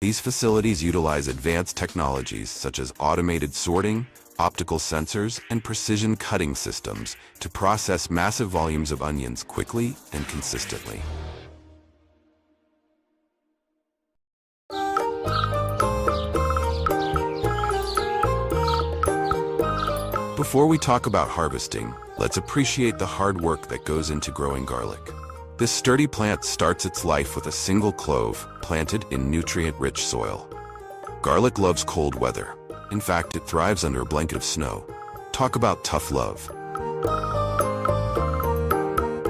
These facilities utilize advanced technologies such as automated sorting, optical sensors, and precision cutting systems to process massive volumes of onions quickly and consistently. Before we talk about harvesting, let's appreciate the hard work that goes into growing garlic. This sturdy plant starts its life with a single clove planted in nutrient-rich soil. Garlic loves cold weather. In fact, it thrives under a blanket of snow. Talk about tough love.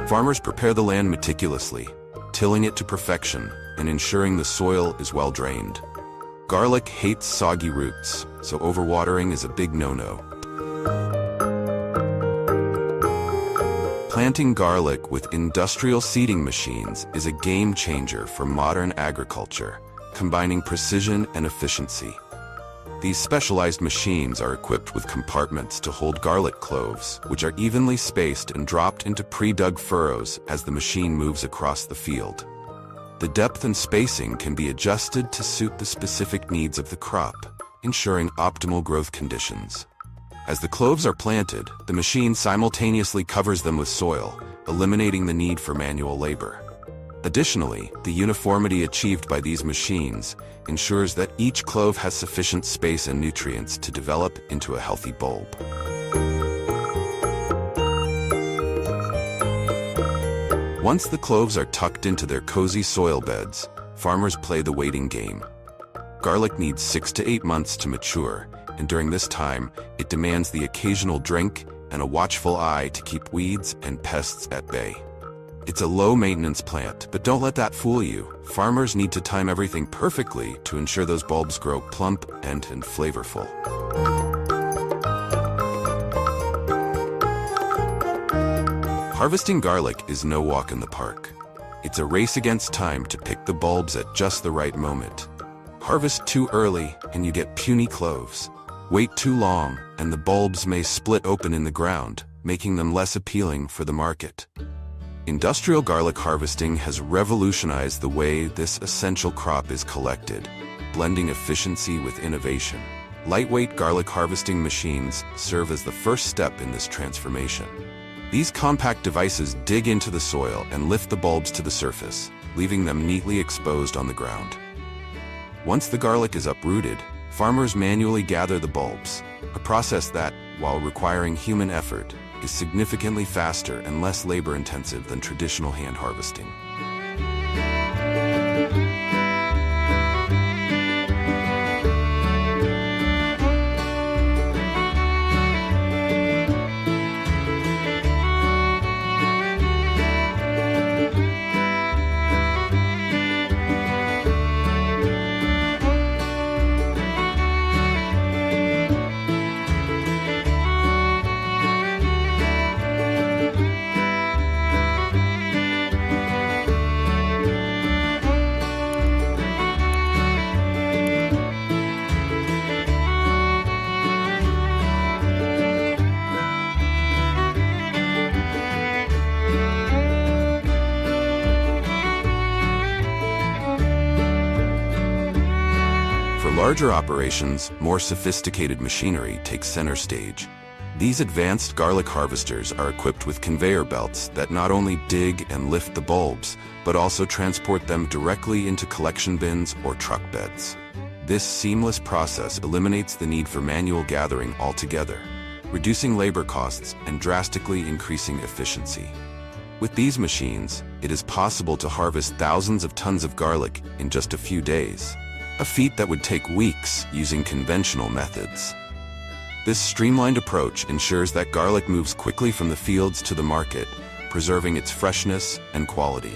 Farmers prepare the land meticulously, tilling it to perfection and ensuring the soil is well drained. Garlic hates soggy roots, so overwatering is a big no-no. Planting garlic with industrial seeding machines is a game changer for modern agriculture, combining precision and efficiency. These specialized machines are equipped with compartments to hold garlic cloves, which are evenly spaced and dropped into pre-dug furrows as the machine moves across the field. The depth and spacing can be adjusted to suit the specific needs of the crop, ensuring optimal growth conditions. As the cloves are planted, the machine simultaneously covers them with soil, eliminating the need for manual labor. Additionally, the uniformity achieved by these machines ensures that each clove has sufficient space and nutrients to develop into a healthy bulb. Once the cloves are tucked into their cozy soil beds, farmers play the waiting game. Garlic needs 6 to 8 months to mature, and during this time, it demands the occasional drink and a watchful eye to keep weeds and pests at bay. It's a low-maintenance plant, but don't let that fool you. Farmers need to time everything perfectly to ensure those bulbs grow plump and flavorful. Harvesting garlic is no walk in the park. It's a race against time to pick the bulbs at just the right moment. Harvest too early, and you get puny cloves. Wait too long, and the bulbs may split open in the ground, making them less appealing for the market. Industrial garlic harvesting has revolutionized the way this essential crop is collected, blending efficiency with innovation. Lightweight garlic harvesting machines serve as the first step in this transformation. These compact devices dig into the soil and lift the bulbs to the surface, leaving them neatly exposed on the ground. Once the garlic is uprooted, farmers manually gather the bulbs, a process that, while requiring human effort, is significantly faster and less labor-intensive than traditional hand harvesting. For larger operations, more sophisticated machinery takes center stage. These advanced garlic harvesters are equipped with conveyor belts that not only dig and lift the bulbs, but also transport them directly into collection bins or truck beds. This seamless process eliminates the need for manual gathering altogether, reducing labor costs and drastically increasing efficiency. With these machines, it is possible to harvest thousands of tons of garlic in just a few days, a feat that would take weeks using conventional methods. This streamlined approach ensures that garlic moves quickly from the fields to the market, preserving its freshness and quality.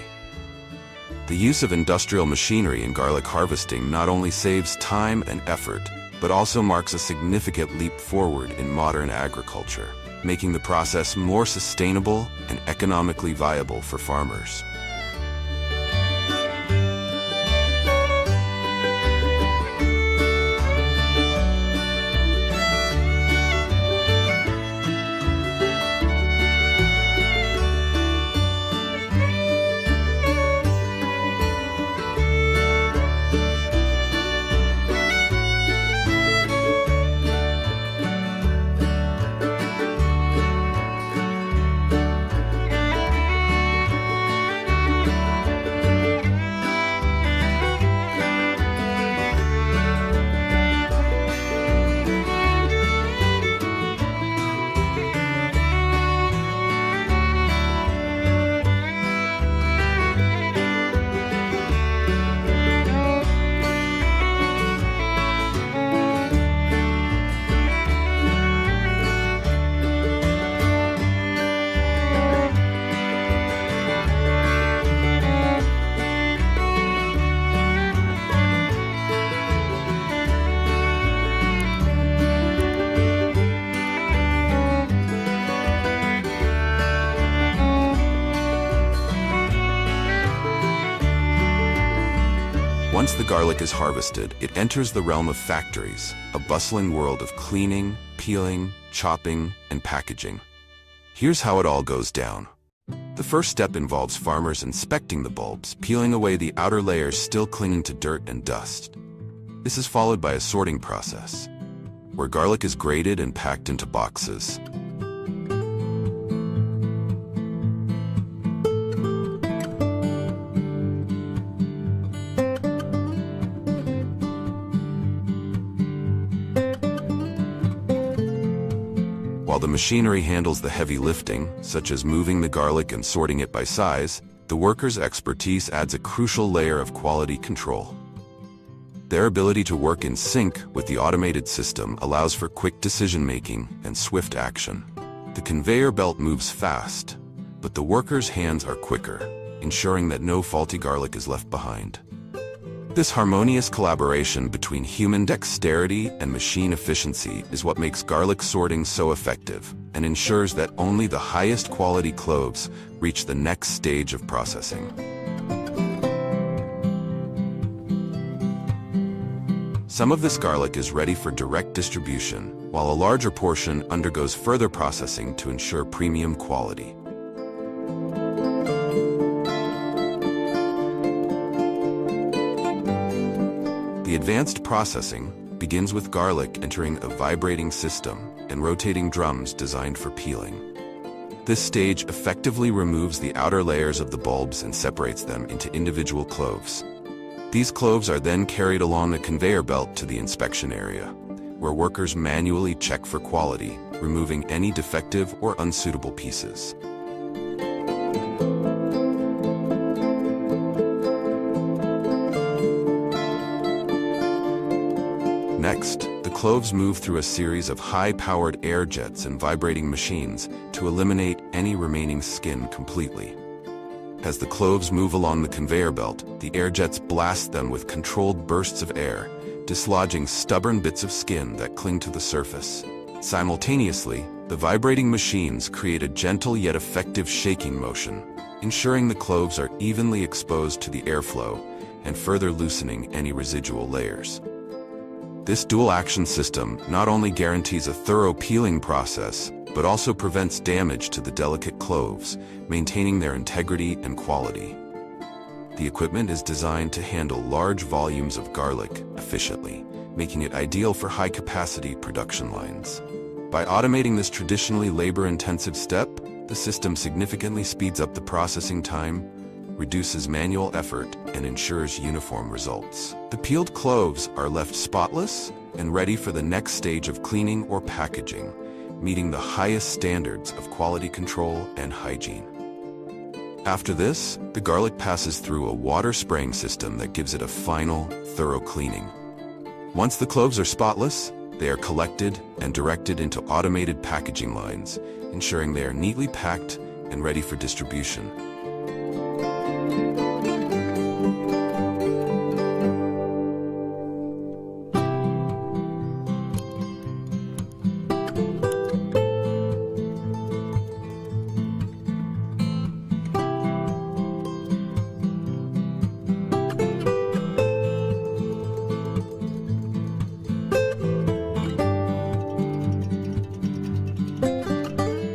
The use of industrial machinery in garlic harvesting not only saves time and effort, but also marks a significant leap forward in modern agriculture, making the process more sustainable and economically viable for farmers. the garlic is harvested, it enters the realm of factories, a bustling world of cleaning, peeling, chopping, and packaging. Here's how it all goes down. The first step involves farmers inspecting the bulbs, peeling away the outer layers still clinging to dirt and dust. This is followed by a sorting process, where garlic is graded and packed into boxes. While the machinery handles the heavy lifting, such as moving the garlic and sorting it by size, the workers' expertise adds a crucial layer of quality control. Their ability to work in sync with the automated system allows for quick decision-making and swift action. The conveyor belt moves fast, but the workers' hands are quicker, ensuring that no faulty garlic is left behind. This harmonious collaboration between human dexterity and machine efficiency is what makes garlic sorting so effective and ensures that only the highest quality cloves reach the next stage of processing. Some of this garlic is ready for direct distribution, while a larger portion undergoes further processing to ensure premium quality. The advanced processing begins with garlic entering a vibrating system and rotating drums designed for peeling. This stage effectively removes the outer layers of the bulbs and separates them into individual cloves. These cloves are then carried along a conveyor belt to the inspection area, where workers manually check for quality, removing any defective or unsuitable pieces. Next, the cloves move through a series of high-powered air jets and vibrating machines to eliminate any remaining skin completely. As the cloves move along the conveyor belt, the air jets blast them with controlled bursts of air, dislodging stubborn bits of skin that cling to the surface. Simultaneously, the vibrating machines create a gentle yet effective shaking motion, ensuring the cloves are evenly exposed to the airflow and further loosening any residual layers. This dual-action system not only guarantees a thorough peeling process, but also prevents damage to the delicate cloves, maintaining their integrity and quality. The equipment is designed to handle large volumes of garlic efficiently, making it ideal for high-capacity production lines. By automating this traditionally labor-intensive step, the system significantly speeds up the processing time, reduces manual effort, and ensures uniform results. The peeled cloves are left spotless and ready for the next stage of cleaning or packaging, meeting the highest standards of quality control and hygiene. After this, the garlic passes through a water spraying system that gives it a final, thorough cleaning. Once the cloves are spotless, they are collected and directed into automated packaging lines, ensuring they are neatly packed and ready for distribution.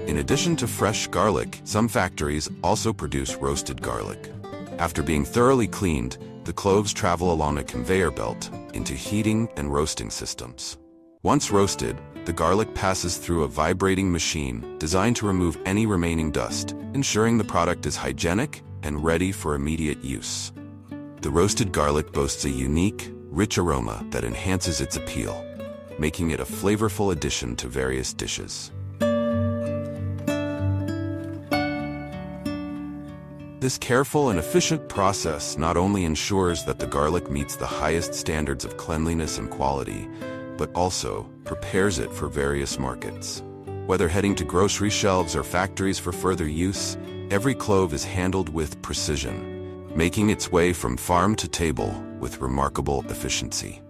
In addition to fresh garlic, some factories also produce roasted garlic. After being thoroughly cleaned, the cloves travel along a conveyor belt into heating and roasting systems. Once roasted, the garlic passes through a vibrating machine designed to remove any remaining dust, ensuring the product is hygienic and ready for immediate use. The roasted garlic boasts a unique, rich aroma that enhances its appeal, making it a flavorful addition to various dishes. This careful and efficient process not only ensures that the garlic meets the highest standards of cleanliness and quality, but also prepares it for various markets. Whether heading to grocery shelves or factories for further use, every clove is handled with precision, making its way from farm to table with remarkable efficiency.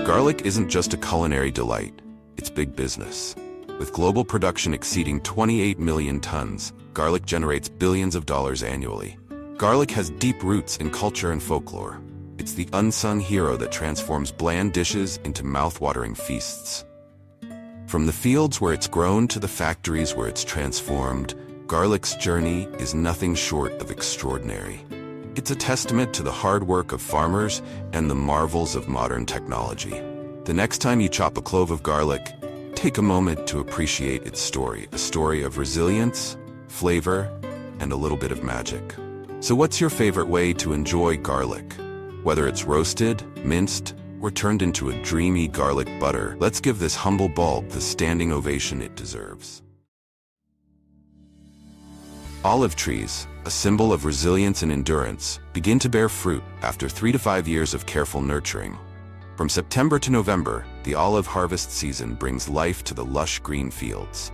Garlic isn't just a culinary delight, it's big business. With global production exceeding 28 million tons, garlic generates billions of dollars annually. Garlic has deep roots in culture and folklore. It's the unsung hero that transforms bland dishes into mouth-watering feasts. From the fields where it's grown to the factories where it's transformed, garlic's journey is nothing short of extraordinary. It's a testament to the hard work of farmers and the marvels of modern technology. The next time you chop a clove of garlic, take a moment to appreciate its story, a story of resilience, flavor, and a little bit of magic. So what's your favorite way to enjoy garlic? Whether it's roasted, minced, or turned into a dreamy garlic butter, let's give this humble bulb the standing ovation it deserves. Olive trees, a symbol of resilience and endurance, begin to bear fruit after 3 to 5 years of careful nurturing. From September to November, the olive harvest season brings life to the lush green fields.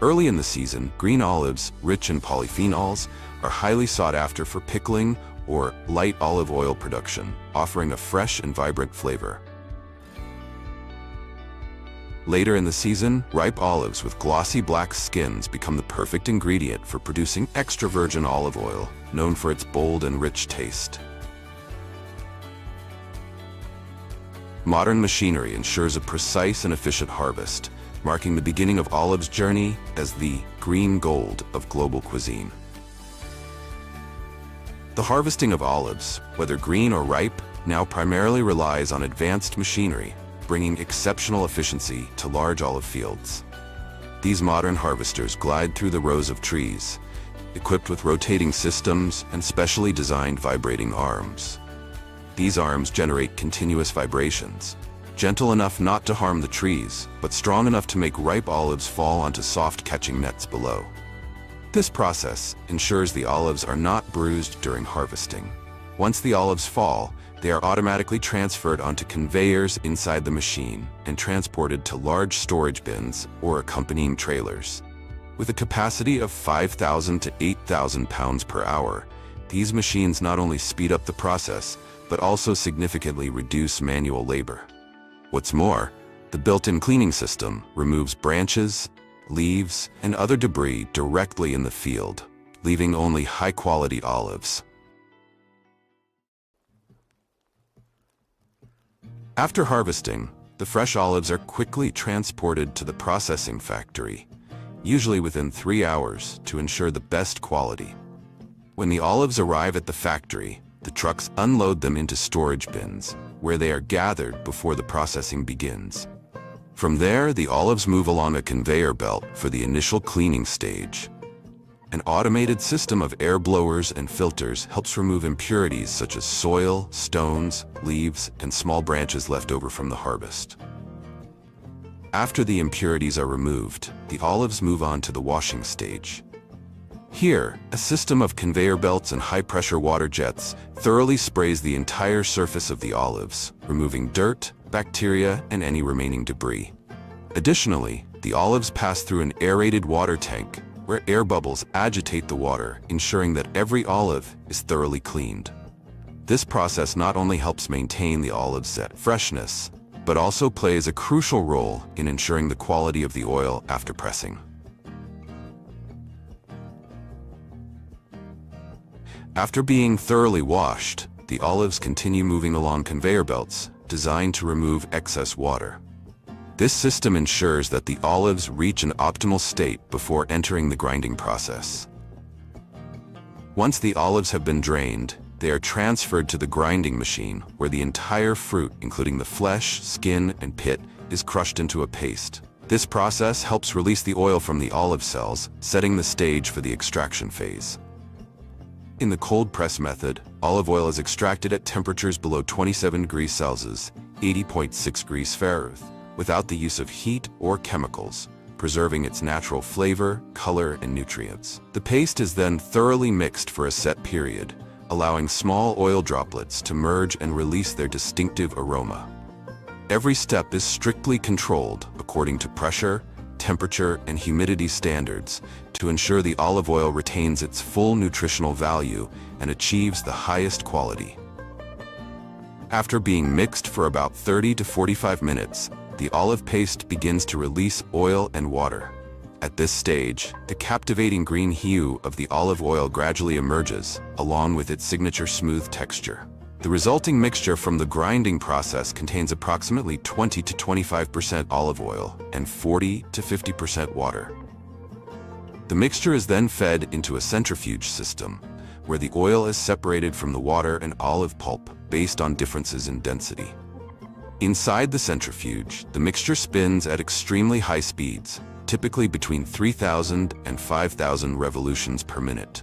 Early in the season, green olives, rich in polyphenols, are highly sought after for pickling or light olive oil production, offering a fresh and vibrant flavor. Later in the season, ripe olives with glossy black skins become the perfect ingredient for producing extra virgin olive oil, known for its bold and rich taste. Modern machinery ensures a precise and efficient harvest, marking the beginning of olive's journey as the green gold of global cuisine. The harvesting of olives, whether green or ripe, now primarily relies on advanced machinery, bringing exceptional efficiency to large olive fields. These modern harvesters glide through the rows of trees, equipped with rotating systems and specially designed vibrating arms. These arms generate continuous vibrations, gentle enough not to harm the trees, but strong enough to make ripe olives fall onto soft catching nets below. This process ensures the olives are not bruised during harvesting. Once the olives fall, they are automatically transferred onto conveyors inside the machine and transported to large storage bins or accompanying trailers. With a capacity of 5,000 to 8,000 pounds per hour, these machines not only speed up the process, but also significantly reduce manual labor. What's more, the built-in cleaning system removes branches, leaves, and other debris directly in the field, leaving only high-quality olives. After harvesting, the fresh olives are quickly transported to the processing factory, usually within 3 hours, to ensure the best quality. When the olives arrive at the factory, the trucks unload them into storage bins, where they are gathered before the processing begins. From there, the olives move along a conveyor belt for the initial cleaning stage. An automated system of air blowers and filters helps remove impurities such as soil, stones, leaves, and small branches left over from the harvest. After the impurities are removed, the olives move on to the washing stage. Here, a system of conveyor belts and high-pressure water jets thoroughly sprays the entire surface of the olives, removing dirt, bacteria, and any remaining debris. Additionally, the olives pass through an aerated water tank, where air bubbles agitate the water, ensuring that every olive is thoroughly cleaned. This process not only helps maintain the olive's freshness, but also plays a crucial role in ensuring the quality of the oil after pressing. After being thoroughly washed, the olives continue moving along conveyor belts designed to remove excess water. This system ensures that the olives reach an optimal state before entering the grinding process. Once the olives have been drained, they are transferred to the grinding machine, where the entire fruit, including the flesh, skin, and pit, is crushed into a paste. This process helps release the oil from the olive cells, setting the stage for the extraction phase. In the cold press method, olive oil is extracted at temperatures below 27 degrees Celsius, 80.6 degrees Fahrenheit, without the use of heat or chemicals, preserving its natural flavor, color, and nutrients. The paste is then thoroughly mixed for a set period, allowing small oil droplets to merge and release their distinctive aroma. Every step is strictly controlled according to pressure, temperature, and humidity standards to ensure the olive oil retains its full nutritional value and achieves the highest quality. After being mixed for about 30 to 45 minutes, the olive paste begins to release oil and water. At this stage, the captivating green hue of the olive oil gradually emerges, along with its signature smooth texture. The resulting mixture from the grinding process contains approximately 20 to 25% olive oil and 40 to 50% water. The mixture is then fed into a centrifuge system, where the oil is separated from the water and olive pulp based on differences in density. Inside the centrifuge, the mixture spins at extremely high speeds, typically between 3,000 and 5,000 revolutions per minute.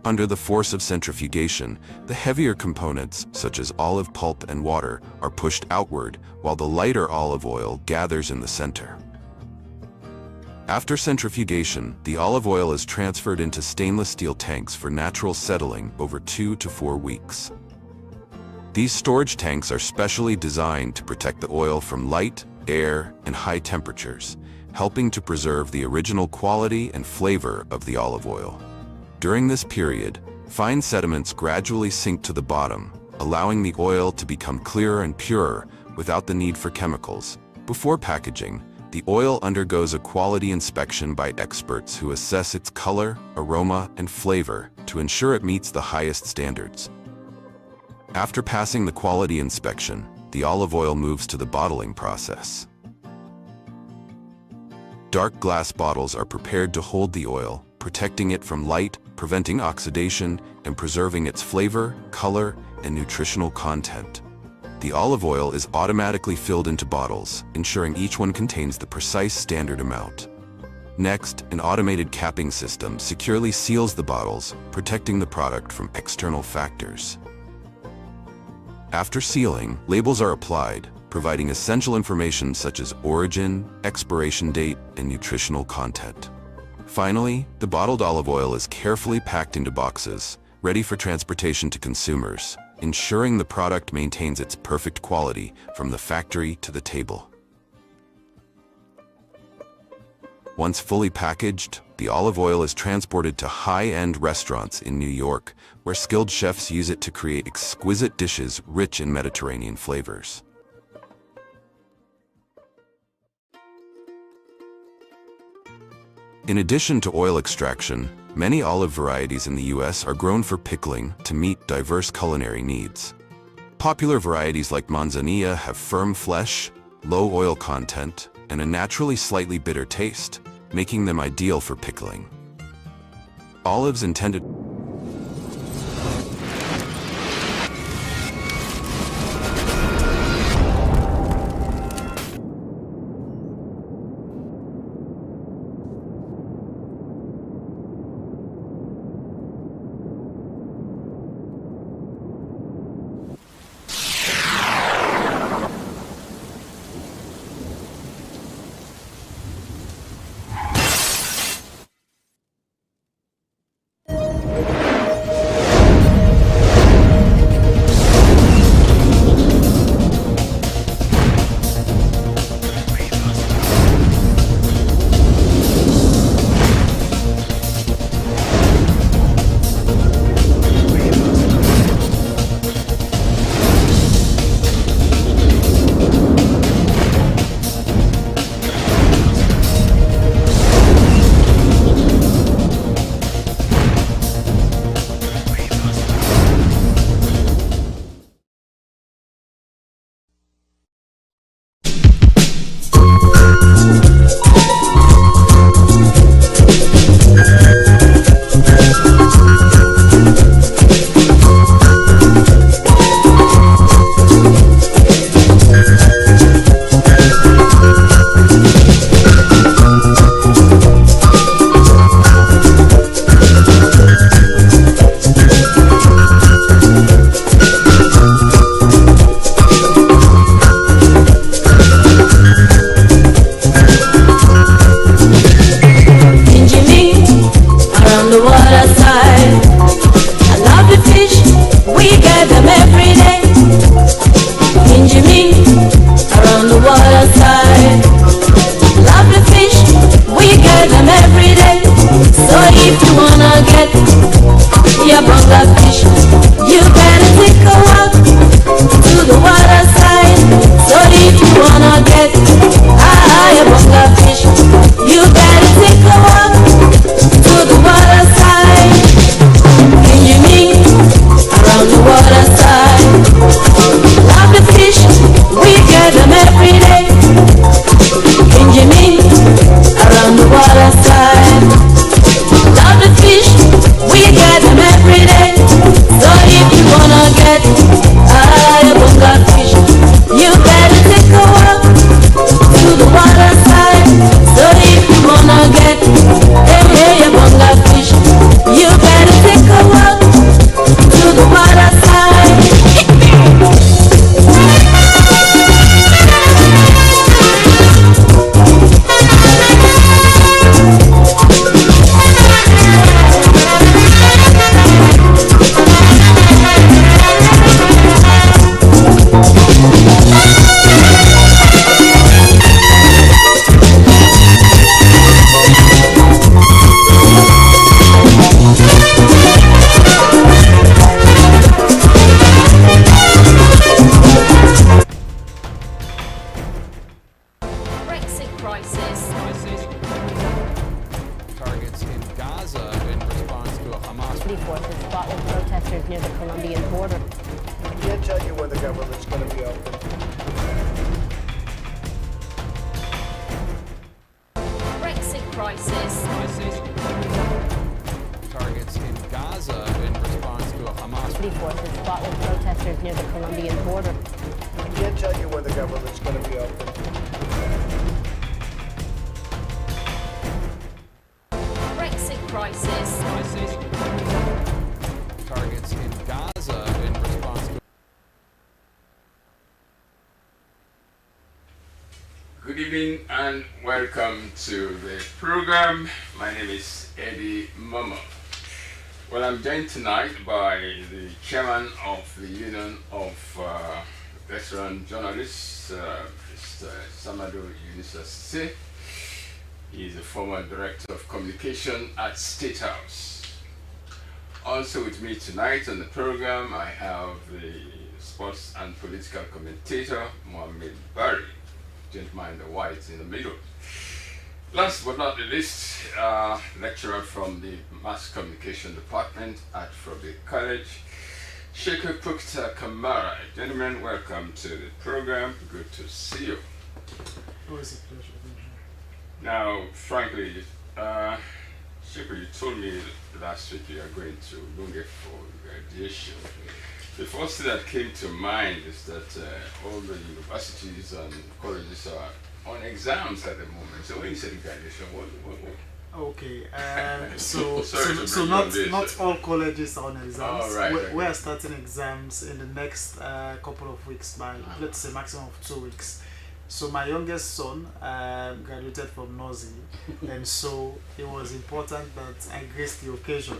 Under the force of centrifugation, the heavier components, such as olive pulp and water, are pushed outward, while the lighter olive oil gathers in the center. After centrifugation, the olive oil is transferred into stainless steel tanks for natural settling over 2 to 4 weeks. These storage tanks are specially designed to protect the oil from light, air, and high temperatures, helping to preserve the original quality and flavor of the olive oil. During this period, fine sediments gradually sink to the bottom, allowing the oil to become clearer and purer without the need for chemicals. Before packaging, the oil undergoes a quality inspection by experts who assess its color, aroma, and flavor to ensure it meets the highest standards. After passing the quality inspection, the olive oil moves to the bottling process. Dark glass bottles are prepared to hold the oil, protecting it from light, preventing oxidation, and preserving its flavor, color, and nutritional content. The olive oil is automatically filled into bottles, ensuring each one contains the precise standard amount. Next, an automated capping system securely seals the bottles, protecting the product from external factors. After sealing, labels are applied, providing essential information such as origin, expiration date, and nutritional content. Finally, the bottled olive oil is carefully packed into boxes, ready for transportation to consumers, ensuring the product maintains its perfect quality from the factory to the table. Once fully packaged, the olive oil is transported to high-end restaurants in New York, where skilled chefs use it to create exquisite dishes rich in Mediterranean flavors. In addition to oil extraction, many olive varieties in the U.S. are grown for pickling to meet diverse culinary needs. Popular varieties like manzanilla have firm flesh, low oil content, and a naturally slightly bitter taste, making them ideal for pickling. Olives intended get water side. Love the fish, we get them every day. So if you wanna get a bunga fish, you better take a walk to the water side. So if you wanna get a bunga fish, you better take a walk to the water side. Good evening and welcome to the program. My name is Eddie Momo. Well, I'm joined tonight by the chairman of the Union of Veteran Journalists, Mr. Samado Yunisase. He is a former director of communication at State House. Also with me tonight on the program, I have the sports and political commentator, Mohammed Barry. Gentleman in the white in the middle. Last but not the least, lecturer from the Mass Communication Department at Frobe College, Sheikh Pukta Kamara. Gentlemen, welcome to the program. Good to see you. Always a pleasure. Now, frankly, Sheikh, you told me last week you are going to Lunge for graduation. The first thing that came to mind is that all the universities and colleges are on exams at the moment. So when you said graduation, what? Okay, so not all colleges are on exams. Oh, right, We are starting exams in the next couple of weeks, by let's say maximum of 2 weeks. So my youngest son graduated from Nozi, and so it was important that I graced the occasion.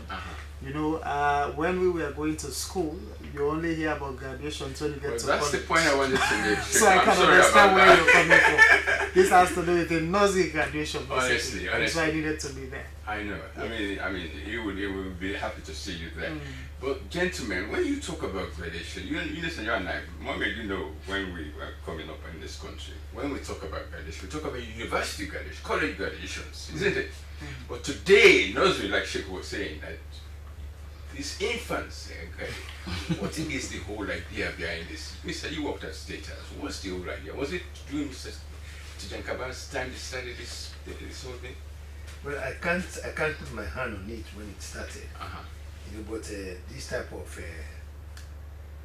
You know, when we were going to school, you only hear about graduation when you get to college. That's the point I wanted to make. So I can understand where you're coming from. This has to do with the Nozi graduation. Honestly. So I needed to be there. I know. Yeah. I mean, he would be happy to see you there. But gentlemen, when you talk about graduation, you listen, you and I, Mohammed, you know, when we were coming up in this country, when we talk about graduation, we talk about university graduation, college graduations, isn't it? But today, Nursery, like Sheikh was saying, that these infants, what is the whole idea behind this? Mister, you worked at State House. What's the whole idea? Was it during Mr. Tijankaban's time they started this whole thing? Well, I can't put my hand on it when it started. You know, but this type of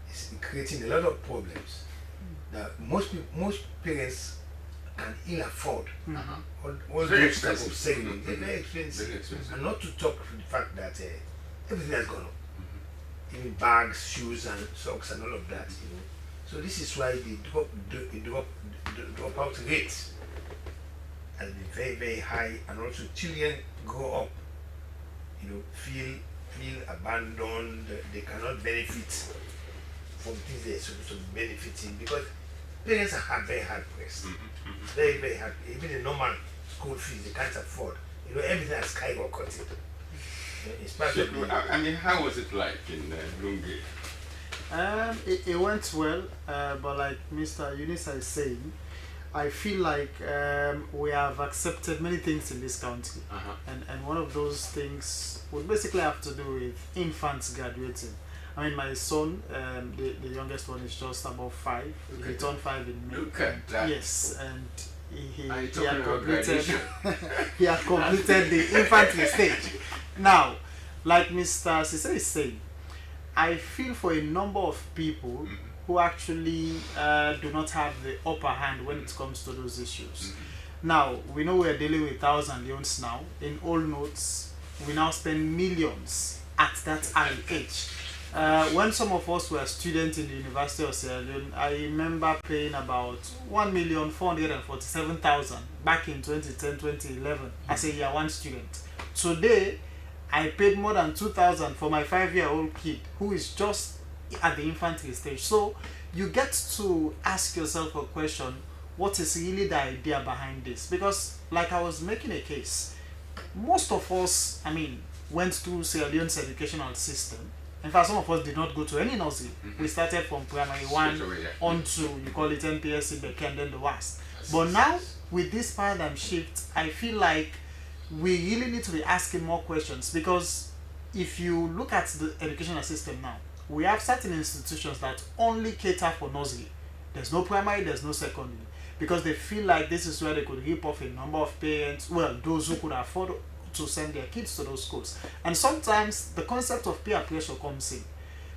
is creating a lot of problems. Now, most parents can ill afford all those type of savings. They're very expensive. And not to talk for the fact that everything has gone up. Even bags, shoes, and socks, and all of that. You know, so this is why the dropout rates has been very, very high, and also children grow up, you know, feel abandoned. They cannot benefit from things they're supposed to be benefiting because parents are very hard pressed. Very, very hard. Even the normal school fees they can't afford. You know, everything has skyrocketed. I mean, how was it like in Lunge? It went well, but like Mr. Yunisa is saying, I feel like we have accepted many things in this country, and one of those things would basically have to do with infants graduating. I mean, my son, the youngest one, is just about 5. Okay. He turned 5 in May. Look at that. Yes, and he Are you had talking about completed graduation? he had completed the infantry stage. Now, like Mr. Cisse is saying, I feel for a number of people who actually do not have the upper hand when it comes to those issues. Now, we know we're dealing with 1,000 leones now. In old notes, we now spend millions at that early age. When some of us were students in the University of Sierra Leone, I remember paying about 1,447,000 back in 2010, 2011 as a year one student. Today, I paid more than 2,000 for my 5-year-old kid who is just at the infantry stage. So you get to ask yourself a question, what is really the idea behind this? Because like I was making a case, most of us, went through Sierra Leone's educational system. In fact, some of us did not go to any nursery. We started from primary one on to, you call it NPSC, Beke, and then the WAST. But now, with this paradigm shift, I feel like we really need to be asking more questions, because if you look at the educational system now, we have certain institutions that only cater for nursery. There's no primary, there's no secondary, because they feel like this is where they could rip off a number of parents, well, those who could afford to send their kids to those schools. And sometimes the concept of peer pressure comes in.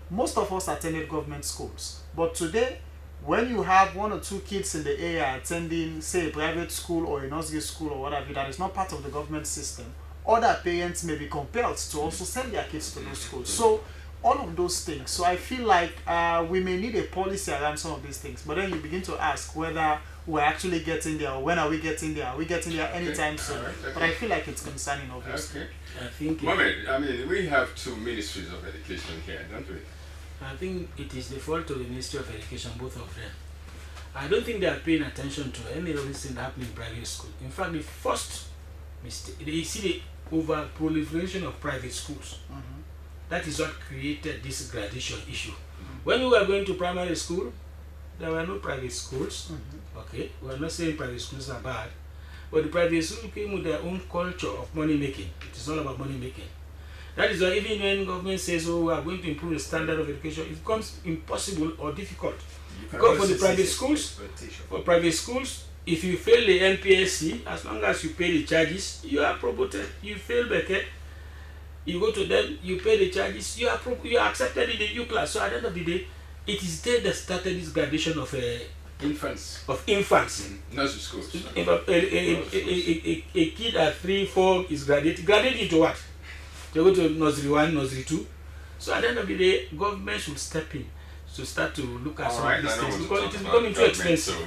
Most of us attended government schools, but today, when you have 1 or 2 kids in the area attending, say, a private school or a nursery school or whatever that is not part of the government system, other parents may be compelled to also send their kids to those schools. So all of those things. So I feel like we may need a policy around some of these things, but then you begin to ask whether we're actually getting there, or when are we getting there? Are we getting there anytime soon? But I feel like it's concerning, obviously. I think we have 2 ministries of education here, don't we? I think it is the fault of the Ministry of Education, both of them. I don't think they are paying attention to any of this thing happening in private school. In fact, the first mistake, they see the over proliferation of private schools. That is what created this gradation issue. When we were going to primary school, there were no private schools. Okay, we are not saying private schools are bad, but the private schools came with their own culture of money making. It is all about money making. That is why even when government says, oh, we are going to improve the standard of education, it becomes impossible or difficult. Because for the private schools, if you fail the NPSC, as long as you pay the charges, you are promoted. You fail Beke, you go to them, you pay the charges, you are accepted in the new class. So at the end of the day, it is there that started this gradation of infants. Nursery schools. A kid at 3, 4 is graduated into what? They go to nursery 1, nursery 2. So at the end of the day, government should step in to start to look at some of these things, because it is becoming too expensive. So,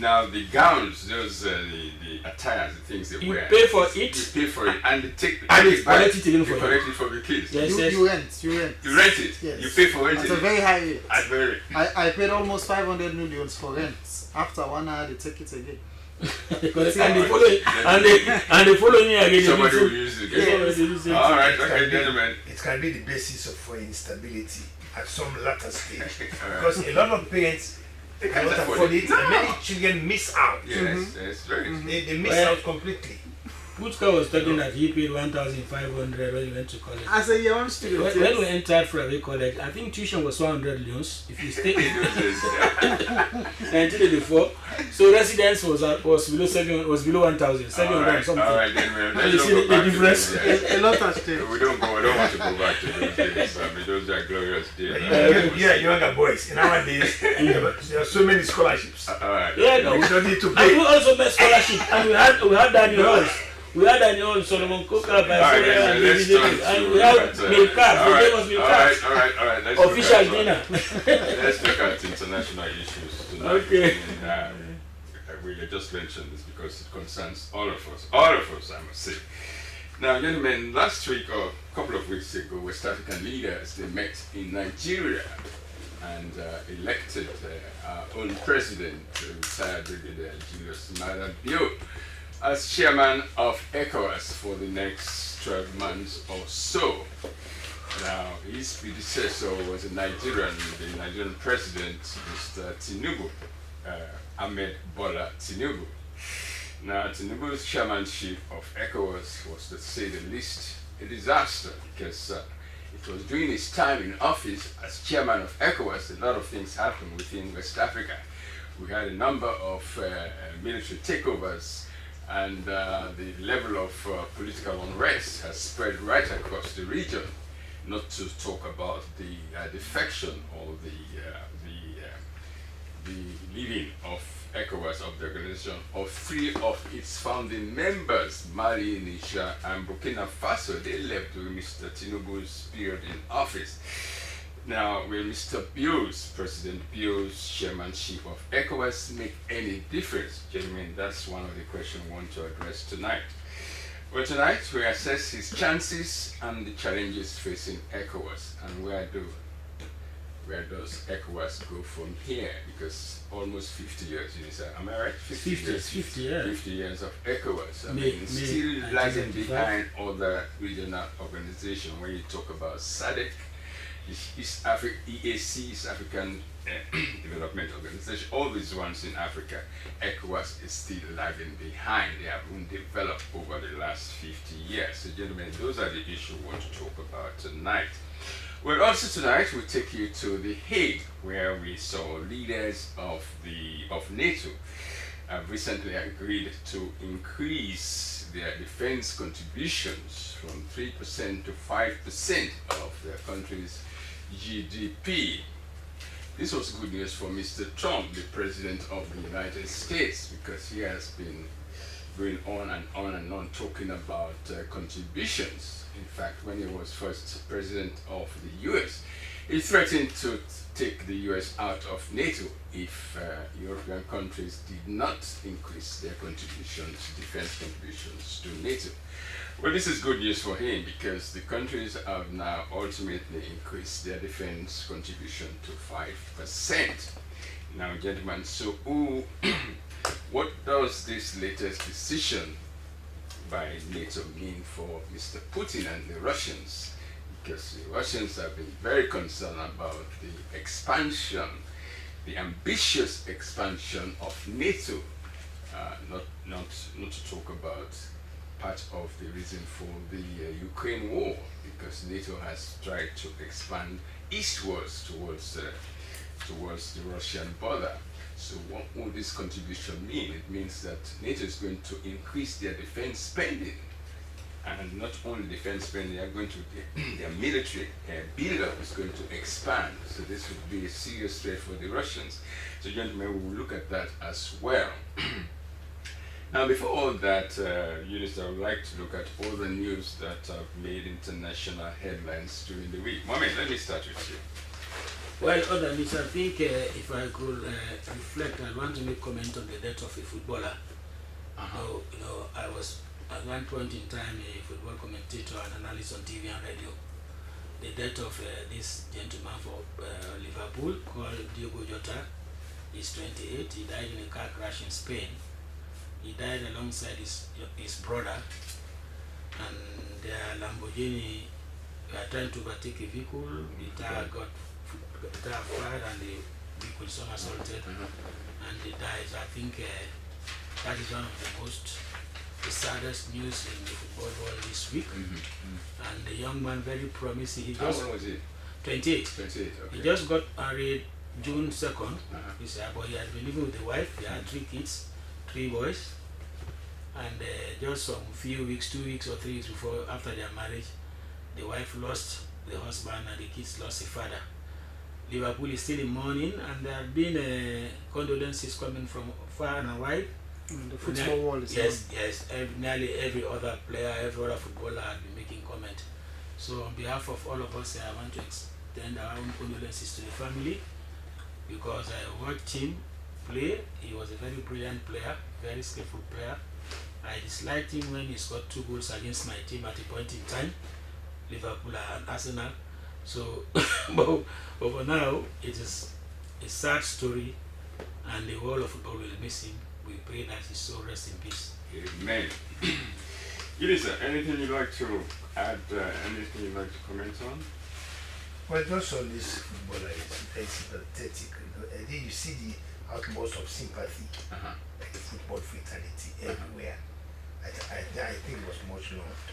now the gowns, those the attires, the things they wear. You pay for it. You pay for it, and they take and it back. collect it again for you. Collect it from the kids. Yes, You rent. You rent it. Yes. You pay for renting. At a very high rate. I paid almost 500 million for rent. After 1 hour, they take it again. and the following year again. Somebody will use it again. All right, okay, gentlemen. It can be the basis for instability at some later stage, because a lot of parents cannot afford it, and many children miss out. Yes, very. They miss out completely. Putka was talking that he paid 1,500 when he went to college. As a young student, When we entered private college, I think tuition was 100 leons if you stay in 1984. So residence was below 700, was below 1,000, 700 something. All right, then You see the difference? a lot has changed. I don't want to go back to those days. those are glorious days. Yeah, younger boys. Nowadays, there are so many scholarships. All right. Yeah, no. We don't need to And pay. we also made scholarship, and we had that in house. We had an old Solomon Coker by All right, and let's we had milk cards. They gave us milk cards. All right. Official dinner. Let's look at international issues tonight. Okay. We just mentioned this because it concerns all of us. All of us, I must say. Now, gentlemen, last week or a couple of weeks ago, West African leaders, they met in Nigeria and elected our own president, retired Brigadier Julius Maada Bio, as chairman of ECOWAS for the next 12 months or so. Now, his predecessor was the Nigerian president, Mr. Tinubu, Ahmed Bola Tinubu. Now, Tinubu's chairmanship of ECOWAS was, to say the least, a disaster, because it was during his time in office as chairman of ECOWAS, a lot of things happened within West Africa. We had a number of military takeovers, and the level of political unrest has spread right across the region. Not to talk about the defection or the leaving of ECOWAS, of the organization, of 3 of its founding members, Mali, Niger, and Burkina Faso. They left during Mr. Tinubu's period in office. Now, will Mr. Bio's, President Bio's chairmanship of ECOWAS make any difference? Gentlemen, that's one of the questions we want to address tonight. Well, tonight we assess his chances and the challenges facing ECOWAS, and where does ECOWAS go from here? Because almost 50 years, am I right? 50 years. 50 years. 50 years of ECOWAS. I mean, still lagging behind other regional organizations. When you talk about SADC, East Africa, EAC, East African Development Organization, all these ones in Africa, ECOWAS is still lagging behind. They haven't developed over the last 50 years. So gentlemen, those are the issues we want to talk about tonight. Well, also tonight we take you to The Hague, where we saw leaders of NATO have recently agreed to increase their defense contributions from 3% to 5% of their country's GDP. This was good news for Mr. Trump, the President of the United States, because he has been going on and on and on talking about contributions. In fact, when he was first President of the US, he threatened to take the US out of NATO if European countries did not increase their contributions, defense contributions to NATO. Well, this is good news for him because the countries have now ultimately increased their defense contribution to 5%. Now, gentlemen, so what does this latest decision by NATO mean for Mr. Putin and the Russians? Because the Russians have been very concerned about the expansion, the ambitious expansion of NATO, not to talk about part of the reason for the Ukraine war, because NATO has tried to expand eastwards towards the Russian border. So what will this contribution mean? It means that NATO is going to increase their defense spending, and not only defense spending, they are going to, their military build-up is going to expand. So this would be a serious threat for the Russians. So gentlemen, we will look at that as well. Now, before all that, Eunice, I would like to look at all the news that have made international headlines during the week. Mohammed, let me start with you. Well, other news, I think if I could reflect, I want to make comment on the death of a footballer. I was at one point in time a football commentator and analyst on TV and radio. The death of this gentleman for Liverpool called Diogo Jota. He's 28. He died in a car crash in Spain. He died alongside his brother, and their Lamborghini were trying to overtake a vehicle. The tire got fired and the vehicle somersaulted, and they died. So I think that is one of the saddest news in the football world this week. And the young man, very promising. How old was he? 28. 28, okay. He just got married June 2nd. But he had been living with the wife. He had 3 kids. 3 boys, and just some few weeks, 2 weeks or 3 weeks after their marriage, the wife lost the husband and the kids lost a father. Liverpool is still in mourning, and there have been condolences coming from far and wide. The football world is yes. Nearly every other player, every other footballer has been making comment. So on behalf of all of us, I want to extend our own condolences to the family, because I watched him play. He was a very brilliant player, very skillful player. I disliked him when he scored 2 goals against my team at a point in time, Liverpool and Arsenal. So, but for now, it is a sad story, and the world of football will miss him. We pray that his soul rests in peace. Amen. Elisa, anything you'd like to add? Anything you'd like to comment on? Well, just on this footballer, it's pathetic. And then you see the utmost of sympathy, like the football fatality everywhere. I think it was much loved.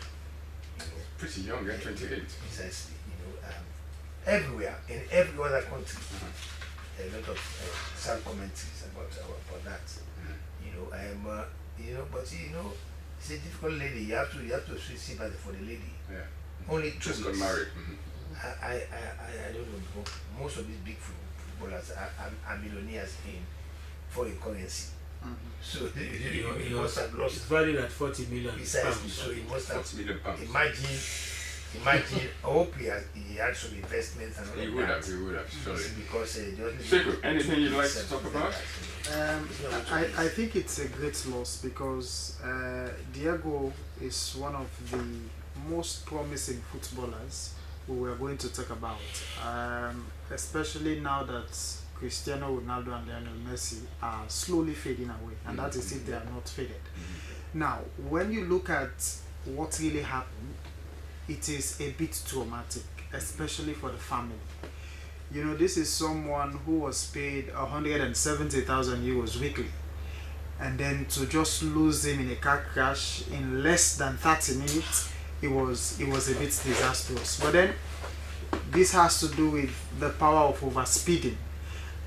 Pretty young, 28. Precisely. Everywhere, in every other country. a lot of sad commentaries about that. You know, you know, but you know, it's a difficult lady. You have to show sympathy for the lady. Yeah. Only 2 Just got weeks. married. I don't know. Most of these big footballers are millionaires in foreign currency. So he must have lost. It's valued at 40 million Precisely. pounds. So he must have. 40 million pounds. Imagine. I hope he had some investments and all He of would that. have, surely. Because Sekou, anything you'd like to talk about? I think it's a great loss because Diego is one of the most promising footballers we were going to talk about, especially now that Cristiano Ronaldo and Lionel Messi are slowly fading away, and that is if they are not faded. Now, when you look at what really happened, it is a bit traumatic, especially for the family. You know, this is someone who was paid 170,000 euros weekly, and then to just lose him in a car crash in less than 30 minutes, it was a bit disastrous. But then this has to do with the power of overspeeding.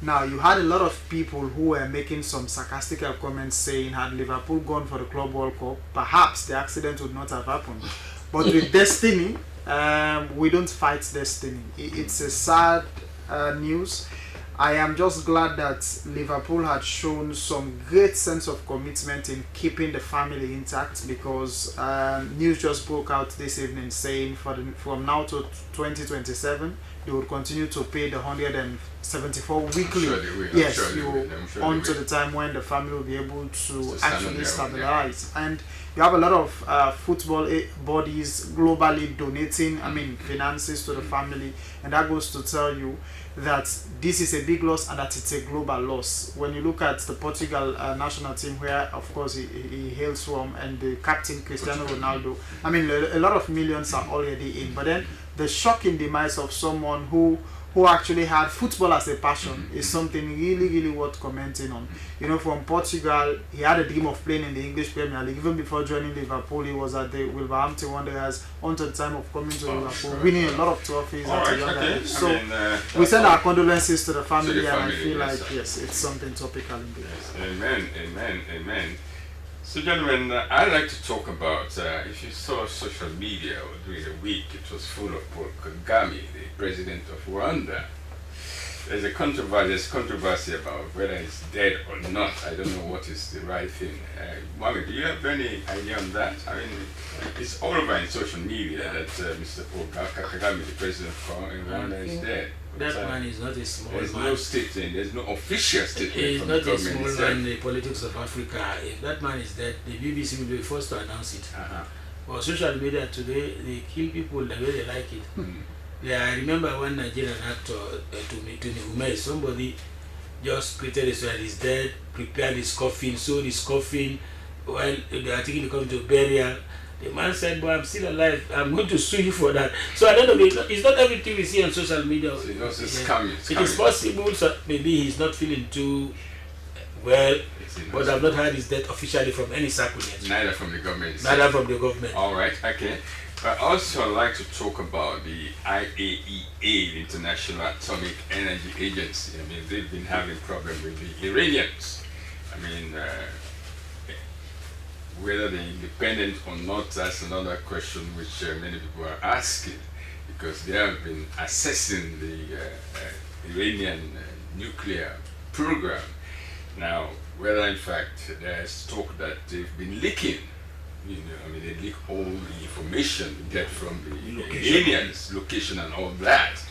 Now, you had a lot of people who were making some sarcastical comments saying, had Liverpool gone for the Club World Cup, perhaps the accident would not have happened. But with destiny, we don't fight destiny. It's a sad news. I am just glad that Liverpool had shown some great sense of commitment in keeping the family intact, because news just broke out this evening saying from now to 2027 they would continue to pay the 174 weekly. Sure they will. Yes, Sure they will. on to the time when the family will be able to actually stand on their own, stabilize. And you have a lot of football bodies globally donating, finances to the family, and that goes to tell you that this is a big loss and that it's a global loss. When you look at the Portugal national team, where of course he hails from, and the captain Cristiano Ronaldo, a lot of millions are already in. But then the shocking demise of someone who actually had football as a passion is something really worth commenting on. You know, from Portugal, he had a dream of playing in the English Premier League. Even before joining Liverpool, he was at the Wolverhampton Wanderers until the time of coming to Liverpool, winning a lot of trophies at a young age. So we send our condolences to the family, and I feel like, yes, it's something topical indeed. Yes. Amen. So, gentlemen, I'd like to talk about, if you saw social media during the week, it was full of Paul Kagame, the president of Rwanda. There's a controversy about whether he's dead or not. I don't know what is the right thing. Mohammed, do you have any idea on that? It's all over in social media that Mr. Paul Kagame, the president of Rwanda, is dead. That man is not a small man. There's no statement, there's no official statement. He is from not the a government small itself. man in the politics of Africa. If that man is dead, the BBC will be the first to announce it. For social media today, they kill people the way they like it. I remember one Nigerian actor, to Ume, somebody just created a story that he's dead, prepared his coffin, sold his coffin, while they are taking the coffin to burial. The man said, "Boy, I'm still alive. I'm going to sue you for that." So I don't know. It's not everything we see on social media. So it's coming. It is possible. So maybe he's not feeling too well, but I've not heard his death officially from any circle yet. Neither from the government. Neither from the government. All right. Okay. But also, I'd like to talk about the IAEA, the International Atomic Energy Agency. They've been having problems with the Iranians. Whether they're independent or not, that's another question which many people are asking, because they have been assessing the Iranian nuclear program. Now, whether in fact there's talk that they've been leaking, they leak all the information they get from the Iranians, location and all that,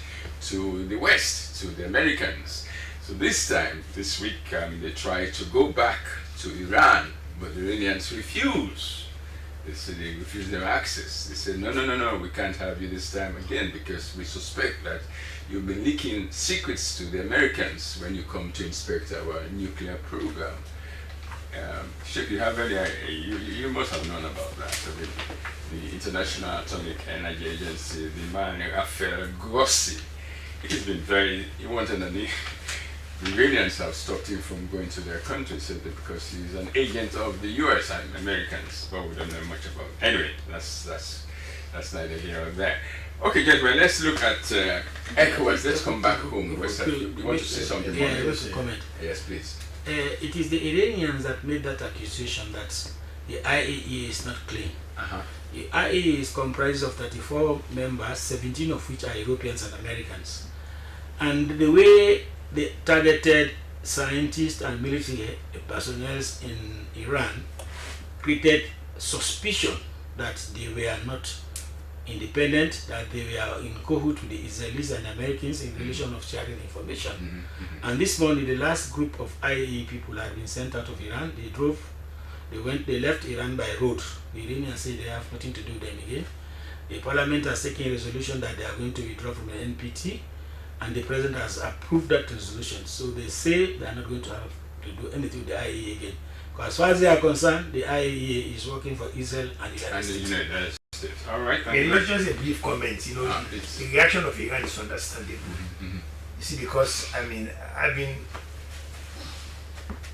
to the West, to the Americans. So this week, they tried to go back to Iran, but the Iranians refuse. They refuse them access. They said, no, we can't have you this time again, because we suspect that you've been leaking secrets to the Americans when you come to inspect our nuclear program. Sheikh, you have you must have known about that. The International Atomic Energy Agency, the man Rafael Grossi, he's been he wanted the Iranians have stopped him from going to their country simply because he's an agent of the US and Americans, but we don't know much about it. Anyway, that's That's neither here nor there. Okay, gentlemen, let's look at ECOWAS. Let's come back home. West Africa. You want to say something? Yeah, I want to comment. Yes, please. It is the Iranians that made that accusation that the IAEA is not clean. The IAEA is comprised of 34 members, 17 of which are Europeans and Americans. And the way they targeted scientists and military personnel in Iran created suspicion that they were not independent, that they were in cahoot with the Israelis and Americans in relation of sharing information. And this morning, the last group of IAEA people had been sent out of Iran. They left Iran by road. The Iranians say they have nothing to do with them again. The parliament has taken a resolution that they are going to withdraw from the NPT, and the president has approved that resolution. So they say they are not going to have to do anything with the IAEA again. Because as far as they are concerned, the IAEA is working for Israel and the United States. All right. Just a brief comment. The reaction of Iran is understandable. You see, because